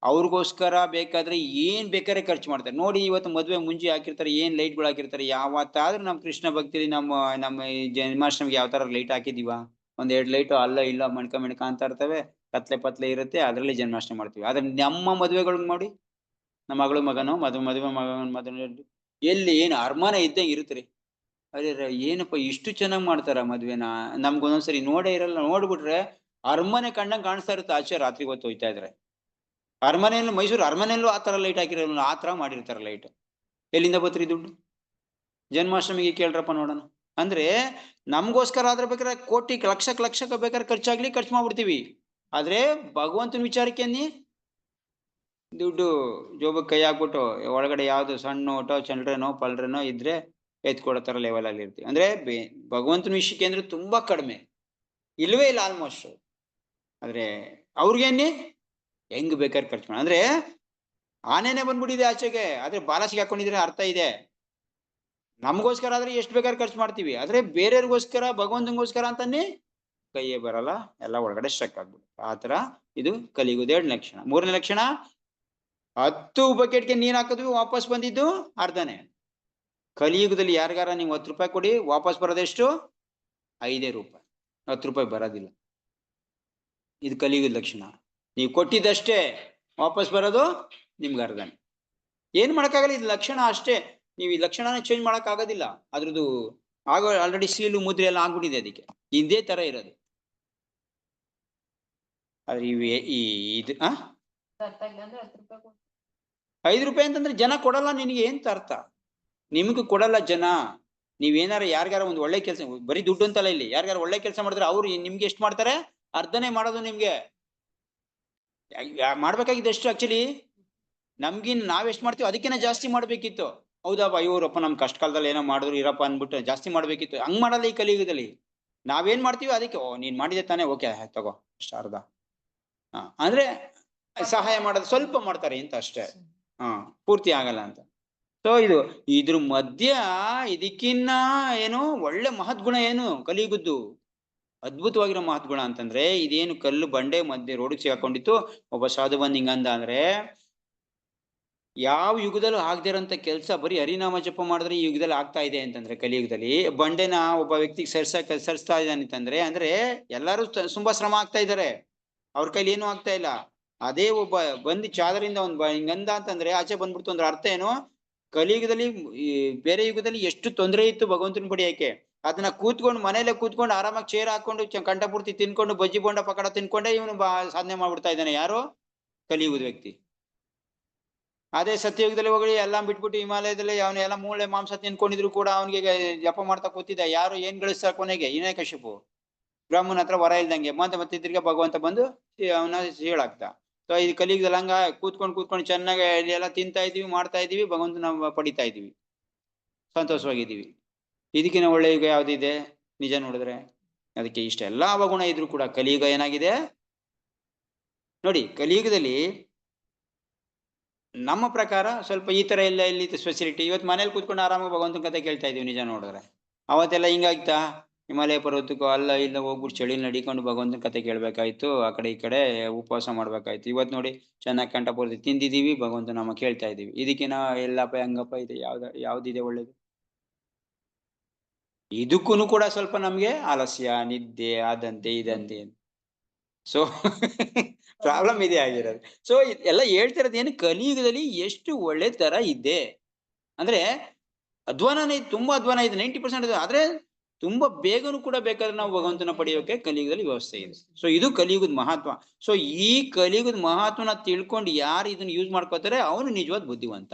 [SPEAKER 1] ಅವ್ರಿಗೋಸ್ಕರ ಬೇಕಾದ್ರೆ ಏನ್ ಬೇಕಾದ್ರೆ ಖರ್ಚು ಮಾಡ್ತಾರೆ. ನೋಡಿ ಇವತ್ತು ಮದ್ವೆ ಮುಂಜಿ ಹಾಕಿರ್ತಾರೆ, ಏನ್ ಲೈಟ್ಗಳು ಹಾಕಿರ್ತಾರೆ. ಯಾವತ್ತಾದ್ರೂ ನಮ್ ಕೃಷ್ಣ ಭಕ್ತಿಲಿ ನಮ್ಮ ಜನ್ಮಾಷ್ಟಮಿಗೆ ಯಾವ ತರ ಲೈಟ್ ಹಾಕಿದೀವ? ಒಂದೆರಡು ಲೈಟ್ ಅಲ್ಲ ಇಲ್ಲ ಮಣ್ಕ ಅಂತ ಇರ್ತವೆ, ಕತ್ಲೆ ಪತ್ಲೆ ಇರುತ್ತೆ, ಅದ್ರಲ್ಲಿ ಜನ್ಮಾಷ್ಟಮಿ ಮಾಡ್ತೀವಿ. ಆದ್ರೆ ನಮ್ಮ ಮದ್ವೆಗಳಿಗೆ ನೋಡಿ, ನಮ್ಮ ಮಗಳು ಮಗನೋ ಮದುವೆ ಮಗನ ಎಲ್ಲಿ ಏನು ಅರಮನೆ ಇದ್ದಂಗೆ ಇರುತ್ತ್ರಿ. ಅರೆ ಏನಪ್ಪ ಇಷ್ಟು ಚೆನ್ನಾಗ್ ಮಾಡ್ತಾರ ಮದ್ವೆನ? ನಮ್ಗೊಂದೊಂದ್ಸರಿ ನೋಡೇ ಇರಲ್ಲ, ನೋಡ್ಬಿಟ್ರೆ ಅರಮನೆ ಕಂಡಂಗ್ ಕಾಣಿಸ್ತಾ ಇರುತ್ತೆ ಆಚೆ ರಾತ್ರಿ ಹೊತ್ತು ಹೋಯ್ತಾ ಇದ್ರೆ. ಅರಮನೆಯಲ್ಲೂ, ಮೈಸೂರು ಅರಮನೆಯಲ್ಲೂ ಆ ತರ ಲೈಟ್ ಹಾಕಿರಲ್ಲ, ಆ ತರ ಮಾಡಿರ್ತಾರ ಲೈಟ್. ಎಲ್ಲಿಂದ ಬತ್ರಿ ದುಡ್ಡು? ಜನ್ಮಾಷ್ಟಮಿಗೆ ಕೇಳ್ರಪ್ಪ ನೋಡೋಣ. ಅಂದ್ರೆ ನಮ್ಗೋಸ್ಕರ ಆದ್ರೆ ಬೇಕಾದ್ರೆ ಕೋಟಿ ಲಕ್ಷಕ್ಕೆ ಬೇಕಾದ್ರೆ ಖರ್ಚು ಮಾಡ್ಬಿಡ್ತೀವಿ. ಆದ್ರೆ ಭಗವಂತನ ವಿಚಾರಕ್ಕೆ ಅನ್ನಿ ದುಡ್ಡು ಜೋಬಕ್ಕೆ ಕೈ ಹಾಕ್ಬಿಟ್ಟು ಒಳಗಡೆ ಯಾವ್ದು ಸಣ್ಣ ನೋಟೋ ಚಂಡ್ರನೋ ಪಲ್ರನೋ ಇದ್ರೆ ಎತ್ಕೊಡೋ ಲೆವೆಲ್ ಅಲ್ಲಿ ಇರ್ತೀವಿ. ಅಂದ್ರೆ ಭಗವಂತನ ವಿಷಯಕ್ಕೆ ಅಂದ್ರೆ ತುಂಬಾ ಕಡಿಮೆ, ಇಲ್ವೇ ಇಲ್ಲ ಆಲ್ಮೋಸ್ಟ್. ಆದ್ರೆ ಅವ್ರಿಗೇನಿ ಹೆಂಗ್ ಬೇಕಾದ್ರೆ ಖರ್ಚು ಮಾಡ. ಅಂದ್ರೆ ಆನೆನೆ ಬಂದ್ಬಿಟ್ಟಿದೆ ಆಚೆಗೆ, ಆದ್ರೆ ಬಾಲ ಸಿಗಾಕೊಂಡಿದ್ರೆ ಅರ್ಥ ಇದೆ. ನಮಗೋಸ್ಕರ ಆದ್ರೆ ಎಷ್ಟು ಬೇಕಾದ್ರೆ ಖರ್ಚು ಮಾಡ್ತೀವಿ, ಆದ್ರೆ ಬೇರೆಯವ್ರಿಗೋಸ್ಕರ ಭಗವಂತನಿಗೋಸ್ಕರ ಅಂತಾನೆ ಕೈಯೇ ಬರಲ್ಲ, ಎಲ್ಲ ಒಳಗಡೆ ಸ್ಟ್ರಕ್ ಆಗ್ಬಿಡುತ್ತೆ. ಆತರ ಇದು ಕಲಿಯುಗದ 2ನೇ ಲಕ್ಷಣ. 3ನೇ ಲಕ್ಷಣ, 10 ಬಕೆಟ್ಗೆ ನೀರ್ ಹಾಕಿದ್ವಿ, ವಾಪಸ್ ಬಂದಿದ್ದು ಅರ್ಧನೇ. ಕಲಿಯುಗದಲ್ಲಿ ಯಾರಿಗಾರ ನೀವು 10 ರೂಪಾಯಿ ಕೊಡಿ, ವಾಪಸ್ ಬರೋದೆಷ್ಟು? 5 ರೂಪಾಯಿ, 10 ರೂಪಾಯಿ ಬರೋದಿಲ್ಲ. ಇದು ಕಲಿಯುಗದ ಲಕ್ಷಣ. ನೀವು ಕೊಟ್ಟಿದ್ದಷ್ಟೇ, ವಾಪಸ್ ಬರೋದು ನಿಮ್ಗೆ ಅರ್ಧನೇ. ಏನ್ ಮಾಡಕ್ಕಾಗಲ್ಲ, ಇದು ಲಕ್ಷಣ ಅಷ್ಟೇ. ನೀವು ಈ ಲಕ್ಷಣನ ಚೇಂಜ್ ಮಾಡಕ್ ಆಗೋದಿಲ್ಲ. ಅದ್ರದ್ದು ಆಲ್ರೆಡಿ ಸೀಲು ಮುದ್ರೆ ಎಲ್ಲ ಆಗ್ಬಿಟ್ಟಿದೆ, ಅದಕ್ಕೆ ಇದೇ ತರ ಇರೋದು. ಆದ್ರೆ ಇದು 5 ರೂಪಾಯಿ ಅಂತಂದ್ರೆ ಜನ ಕೊಡಲ್ಲ ನಿನಗೆ ಅಂತ ಅರ್ಥ. ನಿಮ್ಗೆ ಕೊಡಲ್ಲ ಜನ. ನೀವೇನಾರ ಯಾರಿಗಾರ ಒಂದು ಒಳ್ಳೆ ಕೆಲಸ, ಬರೀ ದುಡ್ಡು ಅಂತಲ್ಲ ಇಲ್ಲಿ, ಯಾರಿಗಾರ ಒಳ್ಳೆ ಕೆಲಸ ಮಾಡಿದ್ರೆ ಅವ್ರು ನಿಮ್ಗೆ ಎಷ್ಟು ಮಾಡ್ತಾರೆ? ಅರ್ಧನೇ ಮಾಡೋದು ನಿಮ್ಗೆ. ಮಾಡ್ಬೇಕಾಗಿದ್ದು ಎಷ್ಟು ಆಕ್ಚುಲಿ? ನಮ್ಗಿನ್ ನಾವೆಷ್ಟು ಮಾಡ್ತೀವಿ ಅದಕ್ಕಿಂತ ಜಾಸ್ತಿ ಮಾಡ್ಬೇಕಿತ್ತು. ಹೌದಪ್ಪ, ಇವ್ರಪ್ಪ ನಮ್ ಕಷ್ಟ ಕಾಲದಲ್ಲಿ ಏನೋ ಮಾಡಿದ್ರು ಇರಪ್ಪ ಅನ್ಬಿಟ್ಟು ಜಾಸ್ತಿ ಮಾಡ್ಬೇಕಿತ್ತು. ಹಂಗ್ ಮಾಡಲ್ಲ ಈ ಕಲಿಯುಗದಲ್ಲಿ. ನಾವೇನ್ ಮಾಡ್ತೀವಿ ಅದಕ್ಕೆ, ನೀನ್ ಮಾಡಿದೆ ತಾನೇ, ಓಕೆ ತಗೋ ಅಷ್ಟ ಅರ್ಧ. ಅಂದ್ರೆ ಸಹಾಯ ಮಾಡೋದು ಸ್ವಲ್ಪ ಮಾಡ್ತಾರೆ ಅಂತ ಅಷ್ಟೇ, ಪೂರ್ತಿ ಆಗಲ್ಲ ಅಂತ. ಸೊ ಇದ್ರ ಮಧ್ಯ ಇದಕ್ಕಿನ್ನ ಏನು ಒಳ್ಳೆ ಮಹದ್ಗುಣ ಏನು ಕಲಿಯುಗದ್ದು? ಅದ್ಭುತವಾಗಿರೋ ಮಹದ್ಗುಣ ಅಂತಂದ್ರೆ, ಇದೇನು ಕಲ್ಲು ಬಂಡೆ ಮಧ್ಯೆ ರೋಡ್ ಸಿಗಾಕೊಂಡಿತ್ತು, ಒಬ್ಬ ಸಾಧು ಬಂದ್ ಹಿಂಗಂದ ಅಂದ್ರೆ, ಯಾವ ಯುಗದಲ್ಲೂ ಆಗದಿರೋಂಥ ಕೆಲಸ ಬರೀ ಹರಿನಾಮ ಜಪ ಮಾಡಿದ್ರೆ ಈ ಯುಗದಲ್ಲಿ ಆಗ್ತಾ ಇದೆ ಅಂತಂದ್ರೆ, ಕಲಿಯುಗದಲ್ಲಿ ಬಂಡೆನ ಒಬ್ಬ ವ್ಯಕ್ತಿಗೆ ಸರಿಸ್ತಾ ಇದ್ದಾನೆ ಅಂತಂದ್ರೆ, ಅಂದ್ರೆ ಎಲ್ಲಾರು ತುಂಬಾ ಶ್ರಮ ಆಗ್ತಾ ಇದ್ದಾರೆ, ಅವ್ರ ಕೈಲಿ ಏನು ಆಗ್ತಾ ಇಲ್ಲ. ಅದೇ ಒಬ್ಬ ಬಂದು ಚಾದರಿಂದ ಒಂದ್ ಹಿಂಗಂದ ಅಂತಂದ್ರೆ ಆಚೆ ಬಂದ್ಬಿಡ್ತು ಅಂದ್ರೆ ಅರ್ಥ ಏನು? ಕಲಿಯುಗದಲ್ಲಿ ಬೇರೆ ಯುಗದಲ್ಲಿ ಎಷ್ಟು ತೊಂದರೆ ಇತ್ತು ಭಗವಂತನ ಪಡಿಯಕ್ಕೆ, ಅದನ್ನ ಕೂತ್ಕೊಂಡು ಮನೇಲೆ ಕೂತ್ಕೊಂಡು ಆರಾಮಾಗಿ ಚೇರ್ ಹಾಕೊಂಡು ಕಂಠಪೂರ್ತಿ ತಿನ್ಕೊಂಡು ಬಜ್ಜಿ ಬೋಂಡ ಪಕಡ ತಿನ್ಕೊಂಡೆ ಇವನು ಸಾಧನೆ ಮಾಡ್ಬಿಡ್ತಾ ಇದ್ದಾನೆ. ಯಾರು? ಕಲಿಯುಗದ ವ್ಯಕ್ತಿ. ಅದೇ ಸತ್ಯಯುಗದಲ್ಲಿ ಹೋಗಿ ಎಲ್ಲಾ ಬಿಟ್ಬಿಟ್ಟು ಹಿಮಾಲಯದಲ್ಲಿ ಅವನ ಎಲ್ಲ ಮೂಳೆ ಮಾಂಸ ತಿನ್ಕೊಂಡಿದ್ರು ಕೂಡ ಅವನಿಗೆ ಜಪ ಮಾಡ್ತಾ ಕೂತಿದ್ದ. ಯಾರು ಏನ್ ಗಳಿಸ್ತಾ ಕೊನೆಗೆ? ಹಿರಣ್ಯಕಶಿಪು ಬ್ರಾಹ್ಮಣ ಹತ್ರ ವರ ಇಲ್ದಂಗೆ ಮತ್ತೆ ತಿರ್ಗಾ ಭಗವಂತ ಬಂದು ಅವನ ಸೀಳಾಗ್ತಾ. ಸೊ ಇದು ಕಲಿಯುಗದಲ್ಲಿ ಹಂಗ ಕೂತ್ಕೊಂಡು ಚೆನ್ನಾಗಿ ಎಲ್ಲ ತಿಂತಾ ಇದೀವಿ, ಮಾಡ್ತಾ ಇದೀವಿ, ಭಗವಂತ ನಾವು ಪಡಿತಾ ಇದೀವಿ, ಸಂತೋಷವಾಗಿದ್ದೀವಿ. ಇದಕ್ಕಿನ ಒಳ್ಳೆ ಯುಗ ಯಾವ್ದಿದೆ ನಿಜ ನೋಡಿದ್ರೆ? ಅದಕ್ಕೆ ಇಷ್ಟೆಲ್ಲ ಅವಗುಣ ಇದ್ರು ಕೂಡ ಕಲಿಯುಗ ಏನಾಗಿದೆ ನೋಡಿ. ಕಲಿಯುಗದಲ್ಲಿ ನಮ್ಮ ಪ್ರಕಾರ ಸ್ವಲ್ಪ ಈ ತರ ಎಲ್ಲ ಇಲ್ಲಿ ಸ್ಪೆಸಿಲಿಟಿ. ಇವತ್ತು ಮನೇಲಿ ಕೂತ್ಕೊಂಡು ಆರಾಮಾಗಿ ಭಗವಂತನ ಕತೆ ಕೇಳ್ತಾ ಇದೀವಿ ನಿಜ ನೋಡಿದ್ರೆ. ಅವತ್ತೆಲ್ಲ ಹಿಂಗಾಗ್ತಾ ಹಿಮಾಲಯ ಪರ್ವತಕ್ಕೂ ಅಲ್ಲ ಇಲ್ಲ ಹೋಗ್ಬಿಟ್ಟು ಚಳಿ ನಡಿಕೊಂಡು ಭಗವಂತನ ಕತೆ ಕೇಳ್ಬೇಕಾಯ್ತು, ಆ ಕಡೆ ಈ ಕಡೆ ಉಪವಾಸ ಮಾಡ್ಬೇಕಾಯ್ತು. ಇವತ್ತು ನೋಡಿ ಚೆನ್ನಾಗಿ ಕಂಠಪೂರ್ತಿ ತಿಂದಿದೀವಿ, ಭಗವಂತ ನಾಮ ಕೇಳ್ತಾ ಇದೀವಿ. ಇದಕ್ಕಿನ ಎಲ್ಲಪ್ಪ ಹಂಗಪ್ಪ ಇದೆ ಯಾವ್ದಿದೆ ಒಳ್ಳೇದು? ಇದಕ್ಕೂ ಕೂಡ ಸ್ವಲ್ಪ ನಮ್ಗೆ ಆಲಸ್ಯ, ನಿದ್ದೆ, ಅದಂತೆ ಇದಂತೆ. ಸೊ ಪ್ರಾಬ್ಲಮ್ ಇದೆ ಆಗಿರೋದು. ಸೊ ಎಲ್ಲ ಹೇಳ್ತಿರೋದು ಏನು, ಕಲಿಯುಗದಲ್ಲಿ ಎಷ್ಟು ಒಳ್ಳೆ ತರ ಇದೆ ಅಂದ್ರೆ ಅಧ್ವಾನನೇ, ತುಂಬಾ ಅಧ್ವಾನ ಇದೆ, 90% ಇದೆ. ಆದ್ರೆ ತುಂಬಾ ಬೇಗನೂ ಕೂಡ ಬೇಕಾದ್ರೆ ನಾವು ಭಗವಂತನ ಪಡೆಯೋಕೆ ಕಲಿಯುಗದಲ್ಲಿ ವ್ಯವಸ್ಥೆ ಇದೆ. ಸೊ ಇದು ಕಲಿಯುಗದ ಮಹತ್ವ. ಸೊ ಈ ಕಲಿಯುಗದ ಮಹತ್ವನ ತಿಳ್ಕೊಂಡು ಯಾರು ಇದನ್ನ ಯೂಸ್ ಮಾಡ್ಕೋತಾರೆ ಅವನು ನಿಜವಾದ ಬುದ್ಧಿವಂತ.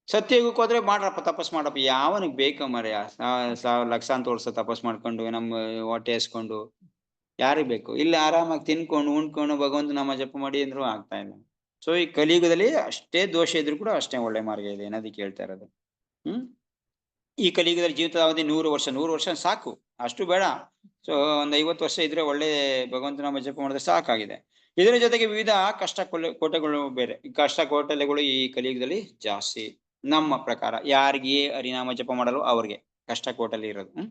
[SPEAKER 1] ಸತ್ಯಯುಗಕ್ಕೆ ಹೋದ್ರೆ ಮಾಡ್ರಪ್ಪ ತಪಸ್ ಮಾಡಪ್ಪ, ಯಾವನಿಗೆ ಬೇಕ ಮರ್ಯ ಲಕ್ಷಾಂತರ ವರ್ಷ ತಪಸ್ ಮಾಡ್ಕೊಂಡು ನಮ್ಮ ಹೊಟ್ಟೆ ಎಸ್ಕೊಂಡು ಯಾರಿಗ್ ಬೇಕು? ಇಲ್ಲಿ ಆರಾಮಾಗಿ ತಿನ್ಕೊಂಡು ಉಣ್ಕೊಂಡು ಭಗವಂತ ನಾಮ ಜಪ ಮಾಡಿ ಅಂದ್ರೂ ಆಗ್ತಾ ಇಲ್ಲ. ಸೊ ಈ ಕಲಿಯುಗದಲ್ಲಿ ಅಷ್ಟೇ ದೋಷ ಇದ್ರು ಕೂಡ ಅಷ್ಟೇ ಒಳ್ಳೆ ಮಾರ್ಗ ಇದೆ ಅನ್ನೋದಕ್ಕೆ ಹೇಳ್ತಾ ಇರೋದು. ಈ ಕಲಿಯುಗದಲ್ಲಿ ಜೀವಿತದ ಅವಧಿ 100 ವರ್ಷ ಸಾಕು, ಅಷ್ಟು ಬೇಡ. ಸೊ ಒಂದ್ 50 ವರ್ಷ ಇದ್ರೆ ಒಳ್ಳೆ ಭಗವಂತ ನಾಮ ಜಪ ಮಾಡಿದ್ರೆ ಸಾಕಾಗಿದೆ. ಇದರ ಜೊತೆಗೆ ವಿವಿಧ ಕೋಟೆಗಳು ಬೇರೆ, ಕಷ್ಟ ಕೋಟಲೆಗಳು ಈ ಕಲಿಯುಗದಲ್ಲಿ ಜಾಸ್ತಿ. ನಮ್ಮ ಪ್ರಕಾರ ಯಾರಿಗೆ ಹರಿನಾಮ ಜಪ ಮಾಡಲು ಅವ್ರಿಗೆ ಕಷ್ಟ ಕೋಟಲೆ ಇರೋದು.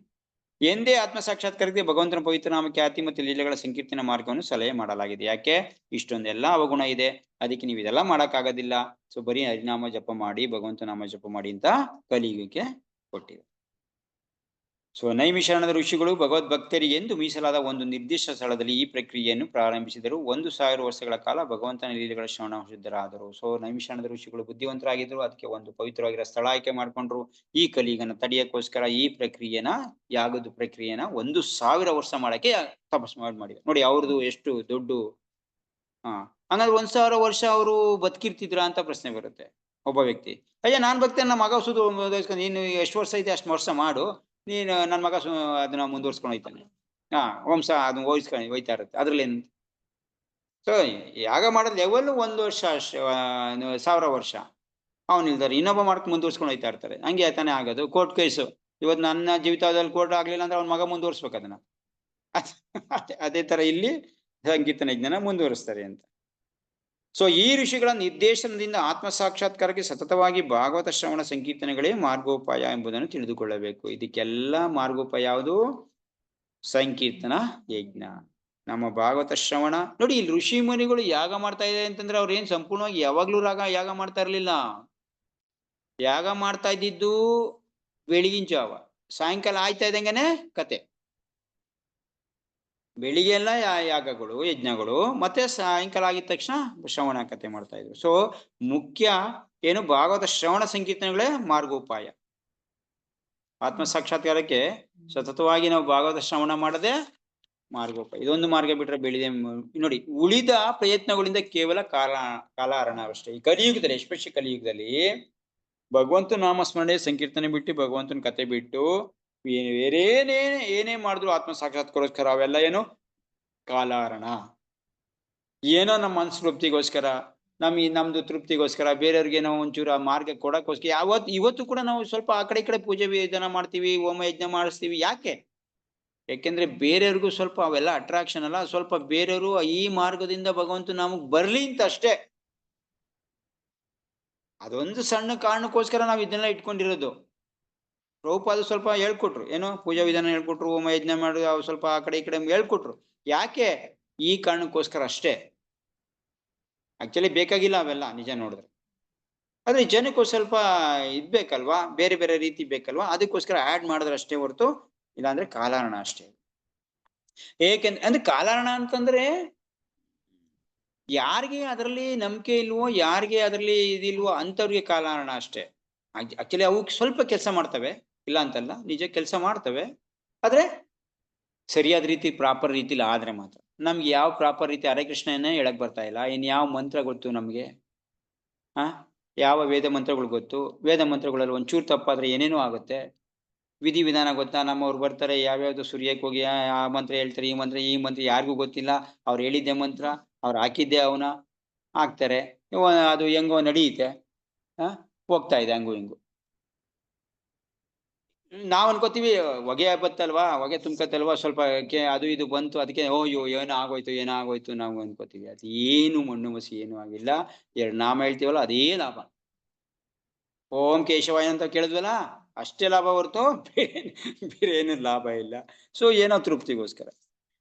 [SPEAKER 1] ಎಂದೇ ಆತ್ಮ ಸಾಕ್ಷಾತ್ಕಾರಕ್ಕೆ ಭಗವಂತನ ಪವಿತ್ರ ನಾಮ ಖ್ಯಾತಿ ಮತ್ತು ಲೀಲೆಗಳ ಸಂಕೀರ್ತನ ಮಾರ್ಗವನ್ನು ಸಲಹೆ ಮಾಡಲಾಗಿದೆ. ಯಾಕೆ? ಇಷ್ಟೊಂದೆಲ್ಲ ಅವಗುಣ ಇದೆ, ಅದಕ್ಕೆ ನೀವು ಇದೆಲ್ಲ ಮಾಡಕ್ಕಾಗೋದಿಲ್ಲ. ಸೊ ಬರೀ ಹರಿನಾಮ ಜಪ ಮಾಡಿ, ಭಗವಂತ ನಾಮ ಜಪ ಮಾಡಿ ಅಂತ ಕಲಿಯುಗಕ್ಕೆ ಕೊಟ್ಟಿದೆ. ಸೊ ನೈಮಿಷಾರಣದ ಋಷಿಗಳು ಭಗವದ್ಭಕ್ತರಿಗೆ ಎಂದು ಮೀಸಲಾದ ಒಂದು ನಿರ್ದಿಷ್ಟ ಸ್ಥಳದಲ್ಲಿ ಈ ಪ್ರಕ್ರಿಯೆಯನ್ನು ಪ್ರಾರಂಭಿಸಿದರು. 1000 ವರ್ಷಗಳ ಕಾಲ ಭಗವಂತನ ಲೀಲೆಗಳ ಶ್ರವಣ ಶುದ್ಧರಾದರು. ಸೊ ನೈಮಿಷಾರಣದ ಋಷಿಗಳು ಬುದ್ಧಿವಂತರಾಗಿದ್ರು, ಅದಕ್ಕೆ ಒಂದು ಪವಿತ್ರವಾಗಿರೋ ಸ್ಥಳ ಆಯ್ಕೆ ಮಾಡ್ಕೊಂಡ್ರು. ಈ ಕಲಿಯುಗನ ತಡೆಯಕ್ಕೋಸ್ಕರ ಈ ಪ್ರಕ್ರಿಯೆನ, ಯಾಗದ ಪ್ರಕ್ರಿಯೆನ 1000 ವರ್ಷ ಮಾಡಕ್ಕೆ ತಪಸ್ ಮಾಡಿದ್ರು. ನೋಡಿ ಅವ್ರದ್ದು ಎಷ್ಟು ದೊಡ್ಡ ಹಂಗಾದ್ರೆ 1000 ವರ್ಷ ಅವರು ಬದುಕಿರ್ತಿದ್ರ ಅಂತ ಪ್ರಶ್ನೆ ಬರುತ್ತೆ ಒಬ್ಬ ವ್ಯಕ್ತಿ. ಅಯ್ಯ ನಾನ್ ಭಕ್ತಿ ನಮ್ಮ ಮಗ ಸುದು ನೀನು ಎಷ್ಟು ವರ್ಷ ಐತೆ ಅಷ್ಟು ವರ್ಷ ಮಾಡು, ನೀನು ನನ್ನ ಮಗ ಅದನ್ನ ಮುಂದುವರ್ಸ್ಕೊಂಡು ಹೋಯ್ತಾನೆ, ವಂಶ ಅದನ್ನ ಹೋಯ್ತಾ ಇರುತ್ತೆ, ಅದ್ರಲ್ಲಿ ಏನು? ಸೊ ಯಾಗ ಮಾಡೋದ್ ಲೆವೆಲ್ 1 ವರ್ಷ 1000 ವರ್ಷ ಅವ್ನು ಇಲ್ದಾರೆ, ಇನ್ನೊಬ್ಬ ಮಾಡ್ಕೊಂಡು ಮುಂದುವರ್ಸ್ಕೊಂಡು ಹೋಯ್ತಾ ಇರ್ತಾರೆ. ಹಂಗೆ ತಾನೇ ಆಗೋದು. ಕೋರ್ಟ್ ಕೇಸು ಇವತ್ತು ನನ್ನ ಜೀವಿತದಲ್ಲಿ ಕೋರ್ಟ್ ಆಗ್ಲಿಲ್ಲ ಅಂದ್ರೆ ಅವ್ನ ಮಗ ಮುಂದುವರ್ಸ್ಬೇಕು ಅದನ್ನ. ಅದೇ ತರ ಇಲ್ಲಿ ಸಂಕೀರ್ತನ ಜ್ಞಾನ ಮುಂದುವರಿಸ್ತಾರೆ ಅಂತ. ಸೊ ಈ ಋಷಿಗಳ ನಿರ್ದೇಶನದಿಂದ ಆತ್ಮ ಸಾಕ್ಷಾತ್ಕಾರಕ್ಕೆ ಸತತವಾಗಿ ಭಾಗವತ ಶ್ರವಣ ಸಂಕೀರ್ತನೆಗಳೇ ಮಾರ್ಗೋಪಾಯ ಎಂಬುದನ್ನು ತಿಳಿದುಕೊಳ್ಳಬೇಕು. ಇದಕ್ಕೆಲ್ಲ ಮಾರ್ಗೋಪಾಯ ಯಾವುದು? ಸಂಕೀರ್ತನ ಯಜ್ಞ, ನಮ್ಮ ಭಾಗವತ ಶ್ರವಣ. ನೋಡಿ ಇಲ್ಲಿ ಋಷಿ ಮುನಿಗಳು ಯಾಗ ಮಾಡ್ತಾ ಇದೆ ಅಂತಂದ್ರೆ ಅವ್ರು ಏನ್ ಸಂಪೂರ್ಣವಾಗಿ ಯಾವಾಗ್ಲೂ ಯಾಗ ಮಾಡ್ತಾ ಇರ್ಲಿಲ್ಲ. ಯಾಗ ಮಾಡ್ತಾ ಇದ್ದಿದ್ದು ಬೆಳಗಿನ ಜಾವ, ಸಾಯಂಕಾಲ ಆಯ್ತಾ ಇದ್ದಂಗೆನೆ ಕತೆ. ಬೆಳಿಗ್ಗೆ ಎಲ್ಲ ಯಾಗಗಳು ಯಜ್ಞಗಳು, ಮತ್ತೆ ಸಾಯಂಕಾಲ ಆಗಿದ ತಕ್ಷಣ ಶ್ರವಣ ಕಥೆ ಮಾಡ್ತಾ ಇದ್ರು. ಸೊ ಮುಖ್ಯ ಏನು? ಭಾಗವತ ಶ್ರವಣ ಸಂಕೀರ್ತನೆಗಳೇ ಮಾರ್ಗೋಪಾಯ. ಆತ್ಮ ಸಾಕ್ಷಾತ್ಕಾರಕ್ಕೆ ಸತತವಾಗಿ ನಾವು ಭಾಗವತ ಶ್ರವಣ ಮಾಡದೆ ಮಾರ್ಗೋಪಾಯ. ಇದೊಂದು ಮಾರ್ಗ ಬಿಟ್ರೆ ಬೆಳಿಗ್ಗೆ ನೋಡಿ ಉಳಿದ ಪ್ರಯತ್ನಗಳಿಂದ ಕೇವಲ ಕಾಲಹರಣ ಅಷ್ಟೇ. ಈ ಕಲಿಯುಗದಲ್ಲಿ, ಎಸ್ಪೆಷಲಿ ಕಲಿಯುಗದಲ್ಲಿ ಭಗವಂತ ನಾಮಸ್ಮರಣೆ ಸಂಕೀರ್ತನೆ ಬಿಟ್ಟು, ಭಗವಂತನ ಕತೆ ಬಿಟ್ಟು ಏನೇ ಮಾಡಿದ್ರು ಆತ್ಮ ಸಾಕ್ಷಾತ್ಕಾರೋಸ್ಕರ ಅವೆಲ್ಲ ಏನು? ಕಾಲಹರಣ. ಏನೋ ನಮ್ಮ ಮನಸ್ಸು ತೃಪ್ತಿಗೋಸ್ಕರ, ನಮ್ದು ತೃಪ್ತಿಗೋಸ್ಕರ, ಬೇರೆಯವ್ರಿಗೆ ನಾವು ಒಂಚೂರು ಆ ಮಾರ್ಗ ಕೊಡಕ್ಕೋಸ್ಕರ ಇವತ್ತು ಕೂಡ ನಾವು ಸ್ವಲ್ಪ ಆ ಕಡೆ ಈ ಕಡೆ ಪೂಜೆ ವಿಧಾನ ಮಾಡ್ತೀವಿ, ಹೋಮ ಯಜ್ಞ ಮಾಡಿಸ್ತೀವಿ. ಯಾಕೆ? ಯಾಕೆಂದ್ರೆ ಬೇರೆಯವ್ರಿಗೂ ಸ್ವಲ್ಪ ಅವೆಲ್ಲ ಅಟ್ರಾಕ್ಷನ್ ಅಲ್ಲ, ಸ್ವಲ್ಪ ಬೇರೆಯವರು ಈ ಮಾರ್ಗದಿಂದ ಭಗವಂತ ನಮಗ್ ಬರ್ಲಿ ಅಂತ ಅಷ್ಟೇ. ಅದೊಂದು ಸಣ್ಣ ಕಾರಣಕ್ಕೋಸ್ಕರ ನಾವು ಇದನ್ನೆಲ್ಲ ಇಟ್ಕೊಂಡಿರೋದು. ಪ್ರಭುಪಾದ ಸ್ವಲ್ಪ ಹೇಳ್ಕೊಟ್ರು, ಏನೋ ಪೂಜಾ ವಿಧಾನ ಹೇಳ್ಕೊಟ್ರು, ಹೋಮ ಯಜ್ಞ ಮಾಡಿ ಸ್ವಲ್ಪ ಆ ಕಡೆ ಈ ಕಡೆ ಹೇಳ್ಕೊಟ್ರು. ಯಾಕೆ? ಈ ಕಾರಣಕ್ಕೋಸ್ಕರ ಅಷ್ಟೇ. ಆಕ್ಚುಲಿ ಬೇಕಾಗಿಲ್ಲ ಅವೆಲ್ಲ ನಿಜ ನೋಡಿದ್ರೆ. ಆದ್ರೆ ಜನಕ್ಕೂ ಸ್ವಲ್ಪ ಇದ್ಬೇಕಲ್ವಾ, ಬೇರೆ ಬೇರೆ ರೀತಿ ಬೇಕಲ್ವಾ, ಅದಕ್ಕೋಸ್ಕರ ಆಡ್ ಮಾಡಿದ್ರೆ ಅಷ್ಟೇ ಹೊರತು ಇಲ್ಲಾಂದ್ರೆ ಕಾಲಹರಣ ಅಷ್ಟೇ. ಅಂದ್ರೆ ಕಾಲಹರಣ ಅಂತಂದ್ರೆ ಯಾರಿಗೆ ಅದರಲ್ಲಿ ನಂಬಿಕೆ ಇಲ್ವೋ, ಯಾರಿಗೆ ಅದರಲ್ಲಿ ಇದಿಲ್ವೋ ಅಂತವ್ರಿಗೆ ಕಾಲಹರಣ ಅಷ್ಟೇ. ಆಕ್ಚುಲಿ ಅವು ಸ್ವಲ್ಪ ಕೆಲಸ ಮಾಡ್ತವೆ, ಇಲ್ಲ ಅಂತಲ್ಲ, ನಿಜ ಕೆಲಸ ಮಾಡ್ತವೆ. ಆದ್ರೆ ಸರಿಯಾದ ರೀತಿ, ಪ್ರಾಪರ್ ರೀತಿಲಿ ಆದ್ರೆ ಮಾತ್ರ. ನಮ್ಗೆ ಯಾವ ಪ್ರಾಪರ್ ರೀತಿ ಹರೇ ಕೃಷ್ಣನೇ ಹೇಳಕ್ ಬರ್ತಾ ಇಲ್ಲ, ಇನ್ ಯಾವ ಮಂತ್ರ ಗೊತ್ತು ನಮ್ಗೆ? ಯಾವ ವೇದ ಮಂತ್ರಗಳು ಗೊತ್ತು? ವೇದ ಮಂತ್ರಗಳಲ್ಲಿ ಒಂಚೂರು ತಪ್ಪಾದ್ರೆ ಏನೇನೋ ಆಗುತ್ತೆ. ವಿಧಿ ವಿಧಾನ ಗೊತ್ತಾ? ನಮ್ಮವ್ರು ಬರ್ತಾರೆ, ಯಾವ್ಯಾವ್ದು ಸುರಿಯಕ್ಕೆ ಹೋಗಿ ಆ ಮಂತ್ರ ಹೇಳ್ತಾರೆ, ಈ ಮಂತ್ರ ಯಾರಿಗೂ ಗೊತ್ತಿಲ್ಲ. ಅವ್ರು ಹೇಳಿದ್ದೆ ಮಂತ್ರ, ಅವ್ರು ಹಾಕಿದ್ದೆ ಅವನ ಹಾಕ್ತಾರೆ. ಅದು ಹೆಂಗೋ ನಡೆಯುತ್ತೆ, ಹೋಗ್ತಾ ಇದೆ ಹಂಗು ಹಿಂಗು. ನಾವ್ ಅನ್ಕೋತೀವಿ ಹೊಗೆ ಬತ್ತಲ್ವಾ, ಹೊಗೆ ತುಂಬ್ಕತ್ತಲ್ವಾ, ಸ್ವಲ್ಪ ಅದು ಇದು ಬಂತು, ಅದಕ್ಕೆ ಓಯ್ಯೋ ಏನಾಗೋಯ್ತು ನಾವು ಅನ್ಕೋತೀವಿ. ಅದು ಏನು ಮಣ್ಣು ಮಸಿ ಏನು ಆಗಿಲ್ಲ. 2 ನಾಮ ಹೇಳ್ತೀವಲ್ಲ ಅದೇ ಲಾಭ. ಓಂ ಕೇಶವಾಯ ಅಂತ ಕೇಳಿದ್ವಲ್ಲ ಅಷ್ಟೇ ಲಾಭ ಹೊರತು ಬೇರೆ ಏನು ಲಾಭ ಇಲ್ಲ. ಸೊ ಏನೋ ತೃಪ್ತಿಗೋಸ್ಕರ.